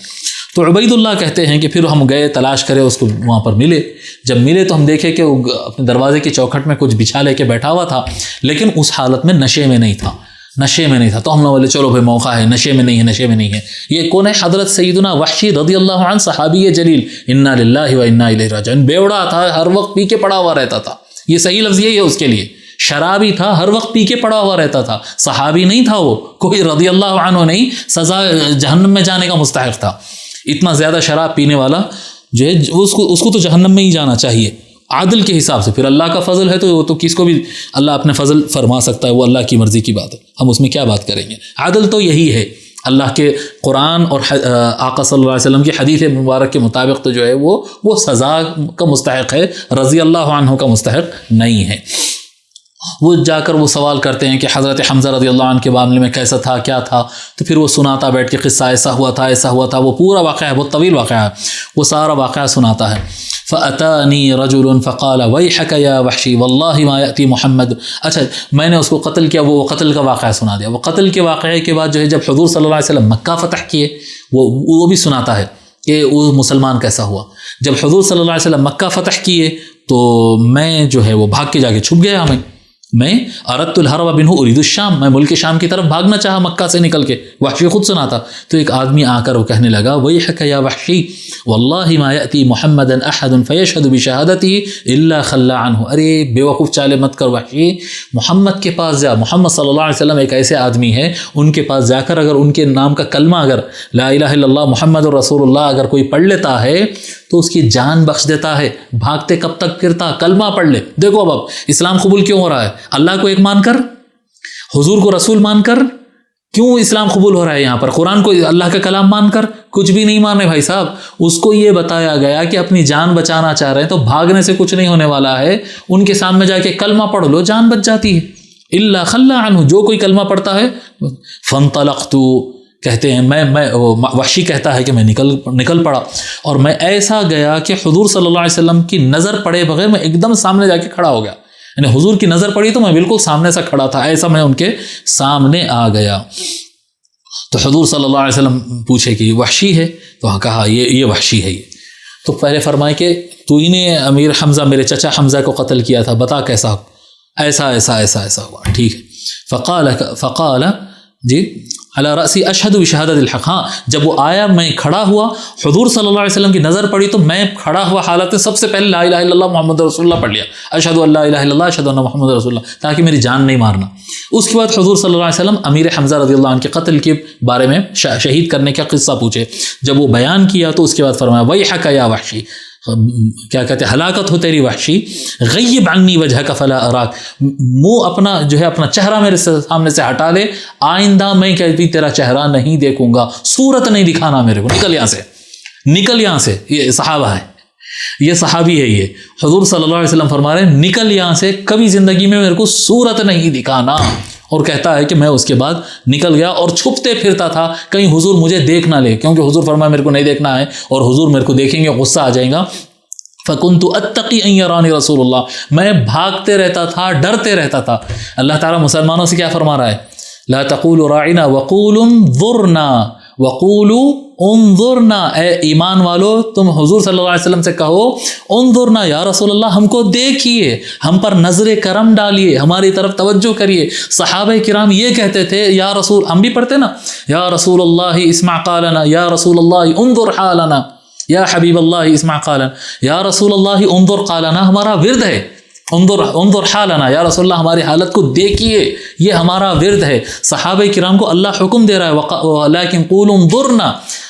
تو عبید اللہ کہتے ہیں کہ پھر ہم گئے تلاش کرے اس کو، وہاں پر ملے، جب ملے تو ہم دیکھے کہ وہ اپنے دروازے کی چوکھٹ میں کچھ بچھا لے کے بیٹھا ہوا تھا، لیکن اس حالت میں نشے میں نہیں تھا، نشے میں نہیں تھا۔ تو ہم نے بولے چلو بھائی موقع ہے، نشے میں نہیں ہے، نشے میں نہیں ہے۔ یہ کون ہے؟ حضرت سیدنا وحشی رضی اللہ عنہ، صحابی جلیل، انا للہ و انا الیہ راجعون، بیوڑا تھا، ہر وقت پی کے پڑا ہوا رہتا تھا، یہ صحیح لفظ یہی ہے اس کے لیے، شرابی تھا، ہر وقت پی کے پڑا ہوا رہتا تھا، صحابی نہیں تھا، وہ کوئی رضی اللہ عنہ نہیں، سزا جہنم میں جانے کا مستحق تھا۔ اتنا زیادہ شراب پینے والا جو ہے اس کو تو جہنم میں ہی جانا چاہیے عادل کے حساب سے۔ پھر اللہ کا فضل ہے تو وہ تو کس کو بھی اللہ اپنے فضل فرما سکتا ہے، وہ اللہ کی مرضی کی بات ہے، ہم اس میں کیا بات کریں گے۔ عادل تو یہی ہے، اللہ کے قرآن اور آقا صلی اللہ علیہ وسلم کی حدیث مبارک کے مطابق تو جو ہے وہ سزا کا مستحق ہے، رضی اللہ عنہ کا مستحق نہیں ہے۔ وہ جا کر وہ سوال کرتے ہیں کہ حضرت حمزہ رضی اللہ عنہ کے معاملے میں کیسا تھا، کیا تھا، تو پھر وہ سناتا بیٹھ کے قصہ، ایسا ہوا تھا، ایسا ہوا تھا، وہ پورا واقعہ ہے، بہت طویل واقعہ ہے، وہ سارا واقعہ سناتا ہے۔ فَأَتَانِي رَجُلٌ فَقَالَ وَيْحَكَ يَا وَحْشِي وَاللَّهِ مَا يَأْتِي مُحَمَّد، اچھا میں نے اس کو قتل کیا، وہ قتل کا واقعہ سنا دیا۔ وہ قتل کے واقعے کے بعد جو ہے جب حضور صلی اللہ علیہ وسلم مکہ فتح کیے، وہ بھی سناتا ہے کہ وہ مسلمان کیسا ہوا۔ جب حضور صلی اللہ علیہ وسلم مکہ فتح کیے تو میں جو ہے وہ بھاگ کے جا کے چھپ گیا، میں اردت الحرب منہ ارید الشام، میں ملک شام کی طرف بھاگنا چاہا مکہ سے نکل کے۔ وحشی خود سناتا، تو ایک آدمی آ کر وہ کہنے لگا ویحک یا وحشی واللہ ما یأتی محمدا احد فیشہد بشہادتہ الا خلی عنہ، ارے بے وقوف چالے مت کر وحشی، محمد کے پاس جا، محمد صلی اللہ علیہ وسلم ایک ایسے آدمی ہے، ان کے پاس جا کر اگر ان کے نام کا کلمہ، اگر لا الہ الا اللہ محمد رسول اللہ اگر کوئی پڑھ لیتا ہے تو اس کی جان بخش دیتا ہے، بھاگتے کب تک پھرتا، کلمہ پڑھ لے۔ دیکھو اب اسلام قبول کیوں ہو رہا ہے؟ اللہ کو ایک مان کر، حضور کو رسول مان کر، کیوں اسلام قبول ہو رہا ہے یہاں پر؟ قرآن کو، اللہ کا کلام مان کر کچھ بھی نہیں مانے بھائی صاحب۔ اس کو یہ بتایا گیا کہ اپنی جان بچانا چاہ رہے ہیں تو بھاگنے سے کچھ نہیں ہونے والا ہے، ان کے سامنے جا کے کلمہ پڑھ لو، جان بچ جاتی ہے۔ الا خلی عنہ، جو کوئی کلمہ پڑھتا ہے۔ فانطلقت، کہتے ہیں میں وحشی کہتا ہے کہ میں نکل پڑا، اور میں ایسا گیا کہ حضور صلی اللہ علیہ وسلم کی نظر پڑے بغیر میں ایک دم سامنے جا کے کھڑا ہو گیا، یعنی حضور کی نظر پڑی تو میں بالکل سامنے سے کھڑا تھا، ایسا میں ان کے سامنے آ گیا۔ تو حضور صلی اللہ علیہ وسلم پوچھے کہ یہ وحشی ہے؟ تو کہا یہ وحشی ہے۔ یہ تو پہلے فرمائے کہ تو ہی نے امیر حمزہ، میرے چچا حمزہ کو قتل کیا تھا، بتا کیسا؟ ایسا ایسا ایسا ایسا ہوا، ٹھیک ہے۔ فقال جی علی رأسی اشہد بشہادت الحق، ہاں جب وہ آیا میں کھڑا ہوا، حضور صلی اللہ علیہ وسلم کی نظر پڑی تو میں کھڑا ہوا حالت میں سب سے پہلے لا الہ الا اللہ محمد رسول اللہ پڑھ لیا، اشہد ان لا الہ الا اللہ اشہد ان محمد رسول اللہ، تاکہ میری جان نہیں مارنا۔ اس کے بعد حضور صلی اللہ علیہ وسلم امیر حمزہ رضی اللہ عنہ کے قتل کے بارے میں، شہید کرنے کا قصہ پوچھے، جب وہ بیان کیا تو اس کے بعد فرمایا ویحک یا وحشی، کیا کہتے ہیں، ہلاکت ہو تیری وحشی، غیب عنی وجہک فلا اراک، منہ اپنا جو ہے اپنا چہرہ میرے سامنے سے ہٹا لے، آئندہ میں کبھی تیرا چہرہ نہیں دیکھوں گا، صورت نہیں دکھانا میرے کو، نکل یہاں سے، نکل یہاں سے۔ یہ صحابہ ہے، یہ صحابی ہے، یہ حضور صلی اللہ علیہ وسلم فرما رہے ہیں نکل یہاں سے، کبھی زندگی میں میرے کو صورت نہیں دکھانا۔ اور کہتا ہے کہ میں اس کے بعد نکل گیا اور چھپتے پھرتا تھا کہیں حضور مجھے دیکھ نہ لے، کیونکہ حضور فرمایا میرے کو نہیں دیکھنا ہے، اور حضور میرے کو دیکھیں گے غصہ آ جائے گا۔ فَكُنْتُ أَتَّقِي أَن يَرَانِي رَسُولُ اللَّهِ، میں بھاگتے رہتا تھا، ڈرتے رہتا تھا۔ اللہ تعالیٰ مسلمانوں سے کیا فرما رہا ہے؟ لَا تَقُولُوا رَاعِنَا وَقُولُوا انظُرْنَا وَقُولُوا انظُرْنَا، اے ایمان والو تم حضور صلی اللہ علیہ وسلم سے کہو انظرنا یا رسول اللہ، ہم کو دیکھیے، ہم پر نظر کرم ڈالیے، ہماری طرف توجہ کریے۔ صحابہ کرام یہ کہتے تھے یا رسول، ہم بھی پڑھتے نا، یا رسول اللہ اسمع قالنا، یا رسول اللہ انظر حالنا، یا حبیب اللہ اسمع قالنا، یا رسول اللہ انظر قالنا ہمارا ورد ہے۔ انظر حالنا یا رسول اللہ، ہماری حالت کو دیکھیے، یہ ہمارا ورد ہے۔ صحابہ کرام کو اللہ حکم دے رہا ہے لیکن قولوا انظرنا،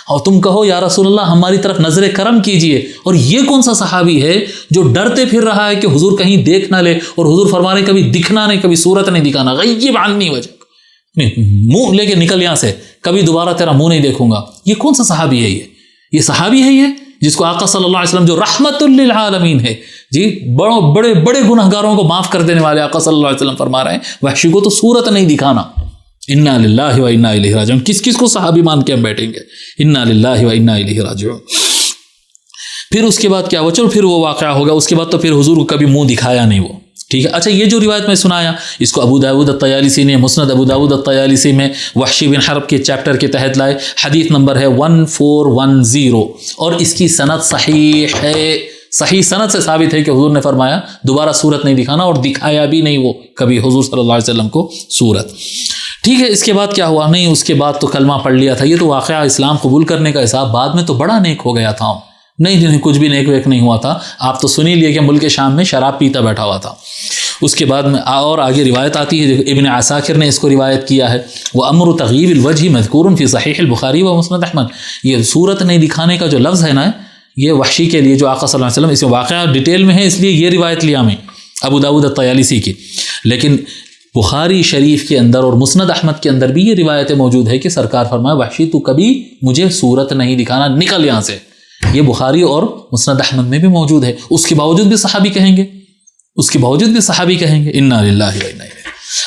اور تم کہو یا رسول اللہ ہماری طرف نظر کرم کیجئے۔ اور یہ کون سا صحابی ہے جو ڈرتے پھر رہا ہے کہ حضور کہیں دیکھ نہ لے، اور حضور فرما رہے کبھی دکھنا نہیں، کبھی صورت نہیں دکھانا، غیب عنی وجہک، منہ لے کے نکل یہاں سے، کبھی دوبارہ تیرا منہ نہیں دیکھوں گا۔ یہ کون سا صحابی ہے؟ یہ صحابی ہے یہ جس کو آقا صلی اللہ علیہ وسلم جو رحمت للعالمین ہے، جی بڑے بڑے گناہگاروں کو معاف کر دینے والے آقا صلی اللہ علیہ وسلم فرما رہے ہیں وحشی کو تو صورت نہیں دکھانا۔ انا للہ و انا الیہ راجعون، کس کس کو صحابی مان کے ہم بیٹھیں گے؟ انا للہ و انا الیہ راجعون۔ پھر اس کے بعد کیا ہوا؟ چلو پھر وہ واقعہ ہوگا، اس کے بعد تو پھر حضور کو کبھی منہ دکھایا نہیں وہ، ٹھیک ہے۔ اچھا، یہ جو روایت میں سنایا اس کو ابو داؤد الطیالسی نے مسند ابو داؤد الطیالسی میں وحشی بن حرب کے چیپٹر کے تحت لائے، حدیث نمبر ہے 1410، اور اس کی سند صحیح ہے، صحیح سند سے ثابت ہے کہ حضور نے فرمایا دوبارہ صورت نہیں دکھانا، اور دکھایا بھی نہیں وہ کبھی حضور صلی اللہ علیہ وسلم کو صورت، ٹھیک ہے۔ اس کے بعد کیا ہوا؟ نہیں، اس کے بعد تو کلمہ پڑھ لیا تھا، یہ تو واقعہ اسلام قبول کرنے کا حساب، بعد میں تو بڑا نیک ہو گیا تھا۔ نہیں کچھ بھی نیک ویک نہیں ہوا تھا، آپ تو سنی لیے کہ ملک شام میں شراب پیتا بیٹھا ہوا تھا۔ اس کے بعد میں اور آگے روایت آتی ہے، ابن عساکر نے اس کو روایت کیا ہے، وہ امر تغیب الوجہ مذکور فی صحیح البخاری و مسند احمد۔ یہ صورت نہیں دکھانے کا جو لفظ ہے نا، یہ وحشی کے لیے جو آقا صلی اللہ علیہ وسلم، اس میں واقعہ ڈیٹیل میں ہے، اس لیے یہ روایت لیا میں ابو داؤد الطیالسی کی، لیکن بخاری شریف کے اندر اور مسند احمد کے اندر بھی یہ روایتیں موجود ہے کہ سرکار فرمایا وحشی تو کبھی مجھے صورت نہیں دکھانا، نکل یہاں سے۔ یہ بخاری اور مسند احمد میں بھی موجود ہے، اس کے باوجود بھی صحابی کہیں گے، اس کے باوجود بھی صحابی کہیں گے انا للہ و انا الیہ۔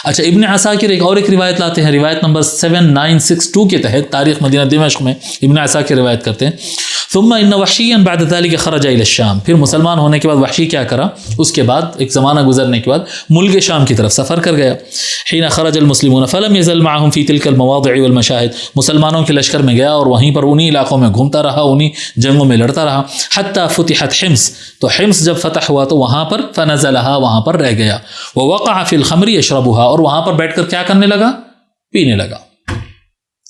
اچھا، ابن عساکر ایک روایت لاتے ہیں، روایت نمبر 7962 کے تحت تاریخ مدینہ دمشق میں ابن عساکر روایت کرتے ہیں، ثم ان وحشیا بعد ذلك خرج الى الشام، پھر مسلمان ہونے کے بعد وحشی کیا کرا؟ اس کے بعد ایک زمانہ گزرنے کے بعد ملک شام کی طرف سفر کر گیا۔ حين خرج المسلمون فلم يزل معهم في تلك المواضع والمشاهد، مسلمانوں کے لشکر میں گیا اور وہیں پر انہی علاقوں میں گھومتا رہا، انہی جنگوں میں لڑتا رہا، حتى فتحت حمص، تو حمص جب فتح ہوا تو وہاں پر فنزلها، وہاں پر رہ گیا، ووقع في الخمر يشربها، اور وہاں پر بیٹھ کر کیا کرنے لگا؟ پینے لگا۔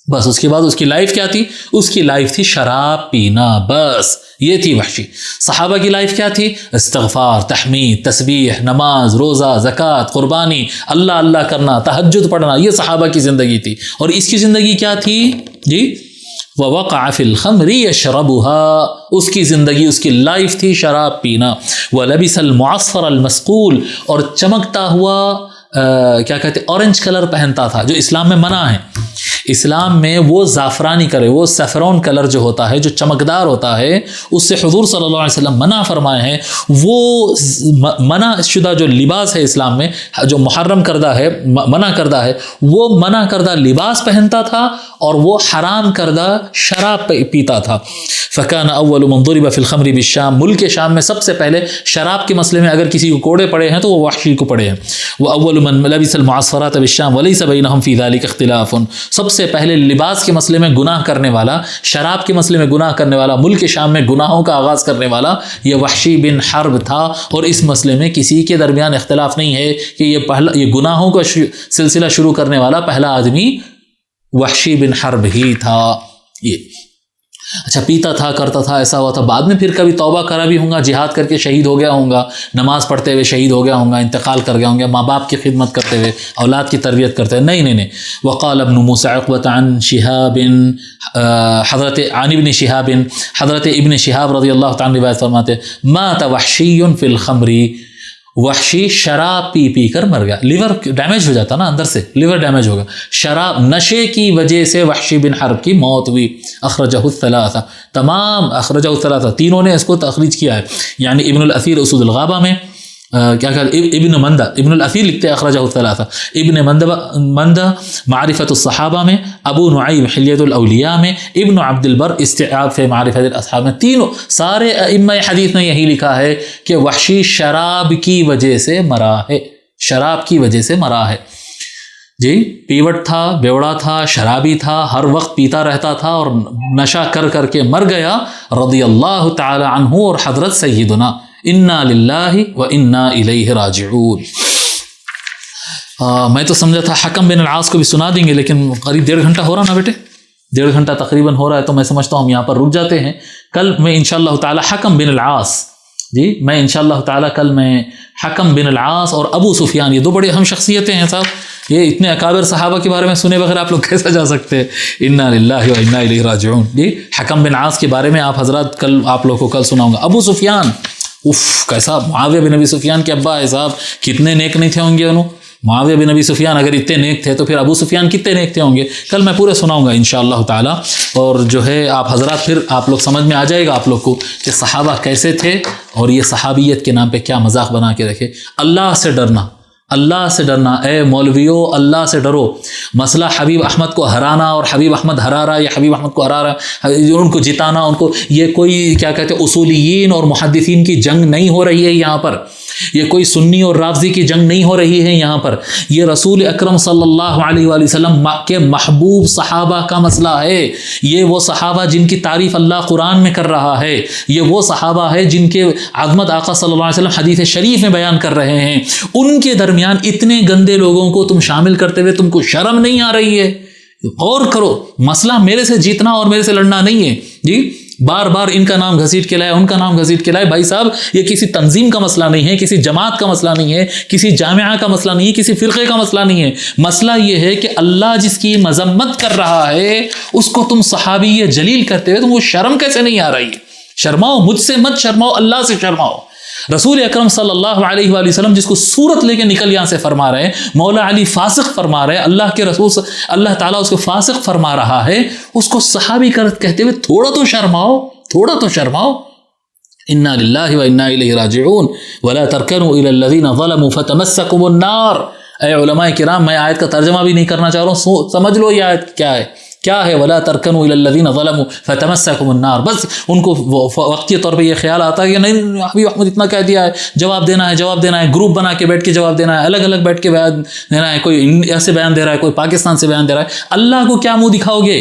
بس اس کے بعد اس کی لائف کیا تھی؟ اس کی لائف تھی شراب پینا، بس یہ تھی وحشی۔ صحابہ کی لائف کیا تھی؟ استغفار، تحمید، تسبیح، نماز، روزہ، زکوٰۃ، قربانی، اللہ اللہ کرنا، تہجد پڑھنا، یہ صحابہ کی زندگی تھی۔ اور اس کی زندگی کیا تھی جی؟ ووقع فی الخمر یشربها، اس کی زندگی، اس کی لائف تھی شراب پینا۔ ولبس المعصفر المسقول، اور چمکتا ہوا کیا کہتے اورنج کلر پہنتا تھا، جو اسلام میں منع ہے۔ اسلام میں وہ زعفرانی کلر، وہ سیفرون کلر جو ہوتا ہے، جو چمکدار ہوتا ہے، اس سے حضور صلی اللہ علیہ وسلم منع فرمائے ہیں۔ وہ منع شدہ جو لباس ہے اسلام میں، جو محرم کردہ ہے، منع کردہ ہے، وہ منع کردہ لباس پہنتا تھا اور وہ حرام کردہ شراب پیتا تھا۔ فکان اول من ضرب فی الخمر بالشام، ملک شام میں سب سے پہلے شراب کے مسئلے میں اگر کسی کو کوڑے پڑے ہیں تو وہ وحشی کو پڑے ہیں۔ وہ اول من لبس المعصفرات بالشام وليس بينهم في ذلك اختلاف، سب سے پہلے لباس کے مسئلے میں گناہ کرنے والا، شراب کے مسئلے میں گناہ کرنے والا، ملک شام میں گناہوں کا آغاز کرنے والا یہ وحشی بن حرب تھا، اور اس مسئلے میں کسی کے درمیان اختلاف نہیں ہے کہ یہ گناہوں کا سلسلہ شروع کرنے والا پہلا آدمی وحشی بن حرب ہی تھا۔ یہ اچھا، پیتا تھا، کرتا تھا، ایسا ہوا تھا، بعد میں پھر کبھی توبہ کرا بھی ہوں گا، جہاد کر کے شہید ہو گیا ہوں گا، نماز پڑھتے ہوئے شہید ہو گیا ہوں گا، انتقال کر گیا ہوں گا، ماں باپ کی خدمت کرتے ہوئے، اولاد کی تربیت کرتے ہوئے، نہیں۔ وقال ابن موسى عقبة عن شهاب، عن ابن شهاب، حضرت ابن شہاب رضی اللہ تعالیٰ روایت فرماتے مات وحشی فی الخمر، وحشی شراب پی پی کر مر گیا، لیور ڈیمیج ہو جاتا نا اندر سے، لیور ڈیمیج ہوگا، شراب نشے کی وجہ سے وحشی بن حرب کی موت ہوئی۔ اخرجہ الثلاثہ، تمام اخرجہ الثلاثہ، تینوں نے اس کو تخریج کیا ہے، یعنی ابن الاثیر اسود الغابہ میں کیا کہتے ابن مندہ، ابن الاثیر لکھتے ہیں اخرجہ الثلاثہ، ابن مندہ معرفت الصحابہ میں، ابو نعیم حلیۃ الاولیاء میں، ابن عبد البر استیعاب فی معرفت الاصحاب میں، تینوں سارے ائمہ حدیث نے یہی لکھا ہے کہ وحشی شراب کی وجہ سے مرا ہے، شراب کی وجہ سے مرا ہے جی۔ پیوٹ تھا، بیوڑا تھا، شرابی تھا، ہر وقت پیتا رہتا تھا اور نشہ کر کر کے مر گیا، رضی اللہ تعالی عنہ، اور حضرت سیدنا انا للہ و انا الیہ راجعون۔ میں تو سمجھا تھا حکم بن العاص کو بھی سنا دیں گے، لیکن قریب 1.5 گھنٹہ ہو رہا نا بیٹے، 1.5 گھنٹہ تقریباً ہو رہا ہے، تو میں سمجھتا ہوں ہم یہاں پر رک جاتے ہیں۔ کل میں انشاءاللہ تعالی حکم بن العاص جی میں انشاءاللہ تعالیٰ کل میں حکم بن العاص اور ابو سفیان، یہ دو بڑے اہم شخصیتیں ہیں صاحب، یہ اتنے اکابر صحابہ کے بارے میں سنے بغیر آپ لوگ کیسا جا سکتے ہیں؟ انا للہ و انا الیہ راجعون. جی حکم بن عاص کے بارے میں آپ حضرات کل آپ لوگ کو کل سناؤں گا. ابو سفیان، کیسا معاویہ بن ابی سفیان کے ابا ہے صاحب، کتنے نیک نہیں تھے ہوں گے انہوں. معاویہ بن ابی سفیان اگر اتنے نیک تھے تو پھر ابو سفیان کتنے نیک تھے ہوں گے. کل میں پورے سناؤں گا انشاءاللہ تعالی. اور جو ہے آپ حضرات پھر آپ لوگ سمجھ میں آ جائے گا آپ لوگ کو کہ صحابہ کیسے تھے اور یہ صحابیت کے نام پہ کیا مذاق بنا کے رکھے. اللہ سے ڈرنا، اللہ سے ڈرنا. اے مولویو اللہ سے ڈرو. مسئلہ حبیب احمد کو ہرانا اور حبیب احمد ہرا رہا یا حبیب احمد کو ہرا رہا، ان کو جتانا، ان کو، یہ کوئی کیا کہتے ہیں اصولیین اور محدثین کی جنگ نہیں ہو رہی ہے یہاں پر. یہ کوئی سنی اور رافضی کی جنگ نہیں ہو رہی ہے یہاں پر. یہ رسول اکرم صلی اللہ علیہ وآلہ وسلم کے محبوب صحابہ کا مسئلہ ہے. یہ وہ صحابہ جن کی تعریف اللہ قرآن میں کر رہا ہے. یہ وہ صحابہ ہے جن کے عظمت آقا صلی اللہ علیہ وسلم حدیث شریف میں بیان کر رہے ہیں. ان کے درمیان اتنے گندے لوگوں کو تم شامل کرتے ہوئے تم کو شرم نہیں آ رہی ہے؟ غور کرو. مسئلہ میرے سے جیتنا اور میرے سے لڑنا نہیں ہے. جی بار بار ان کا نام گھسیٹ کے لائے، ان کا نام گھسیٹ کے لائے. بھائی صاحب یہ کسی تنظیم کا مسئلہ نہیں ہے، کسی جماعت کا مسئلہ نہیں ہے، کسی جامعہ کا مسئلہ نہیں ہے، کسی فرقے کا مسئلہ نہیں ہے. مسئلہ یہ ہے کہ اللہ جس کی مذمت کر رہا ہے اس کو تم صحابی جلیل کرتے ہوئے تم کو شرم کیسے نہیں آ رہی ہے؟ شرماؤ. مجھ سے مت شرماؤ، اللہ سے شرماؤ. رسول اکرم صلی اللہ علیہ وآلہ وسلم جس کو صورت لے کے نکل یہاں سے فرما رہے ہیں، مولا علی فاسق فرما رہے ہیں، اللہ کے رسول اللہ تعالیٰ اس کو فاسق فرما رہا ہے، اس کو صحابی کہتے ہوئے تھوڑا تو شرماؤ، تھوڑا تو شرماؤ. انا للہ و انا الیہ راجعون ولا ترکنوا الی الذین ظلموا فتمسکم النار. اے علماء کرام، میں آیت کا ترجمہ بھی نہیں کرنا چاہ رہا ہوں، سمجھ لو یہ آیت کیا ہے. ولا ترکنوا الی الذین ظلموا فتمسکم النار. بس ان کو وقتی طور پہ یہ خیال آتا ہے کہ نہیں حبیب احمد اتنا کہہ دیا ہے، جواب دینا ہے، گروپ بنا کے بیٹھ کے جواب دینا ہے، الگ الگ بیٹھ کے بیان دینا ہے. کوئی ایسے بیان دے رہا ہے، کوئی پاکستان سے بیان دے رہا ہے. اللہ کو کیا منہ دکھاؤ گے؟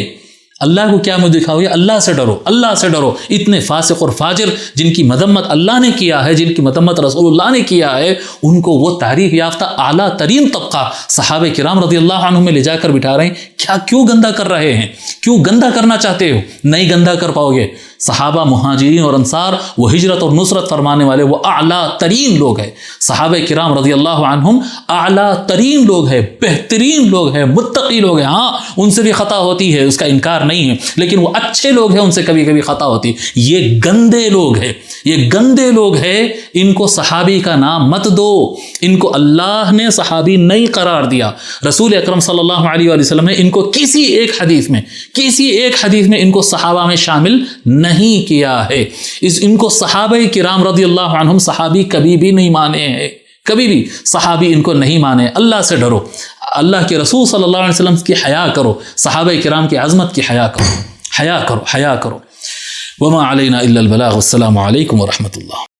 اللہ کو کیا منہ دکھاؤ گے؟ اللہ سے ڈرو، اللہ سے ڈرو. اتنے فاسق اور فاجر جن کی مذمت اللہ نے کیا ہے، جن کی مذمت رسول اللہ نے کیا ہے، ان کو وہ تعریف یافتہ اعلیٰ ترین طبقہ صحابہ کرام رضی اللہ عنہم میں لے جا کر بٹھا رہے ہیں. کیوں گندا کر رہے ہیں؟ کیوں گندا کرنا چاہتے ہو؟ نہیں گندا کر پاؤ گے. صحابہ، مہاجرین اور انصار وہ ہجرت اور نصرت فرمانے والے وہ اعلیٰ ترین لوگ ہیں. صحابہ کرام رضی اللہ عنہم اعلیٰ ترین لوگ ہیں، بہترین لوگ ہیں، متقی لوگ ہیں. ہاں ان سے بھی خطا ہوتی ہے، اس کا انکار نہیں ہے، لیکن وہ اچھے لوگ ہیں، ان سے کبھی کبھی خطا ہوتی. یہ گندے لوگ ہیں، یہ گندے لوگ ہیں. ان کو صحابی کا نام مت دو. ان کو اللہ نے صحابی نہیں قرار دیا. رسول اکرم صلی اللہ علیہ وآلہ وسلم نے ان کو کسی ایک حدیث میں ان کو صحابہ میں شامل نہیں کیا ہے. ان کو صحابہ کرام رضی اللہ عنہم صحابی کبھی بھی نہیں مانے ہیں، کبھی بھی صحابی ان کو نہیں مانے. اللہ سے ڈرو، اللہ کے رسول صلی اللہ علیہ وسلم کی حیا کرو، صحابہ کرام کی عظمت کی حیا کرو. وما علینا الا البلاغ. والسلام علیکم ورحمۃ اللہ.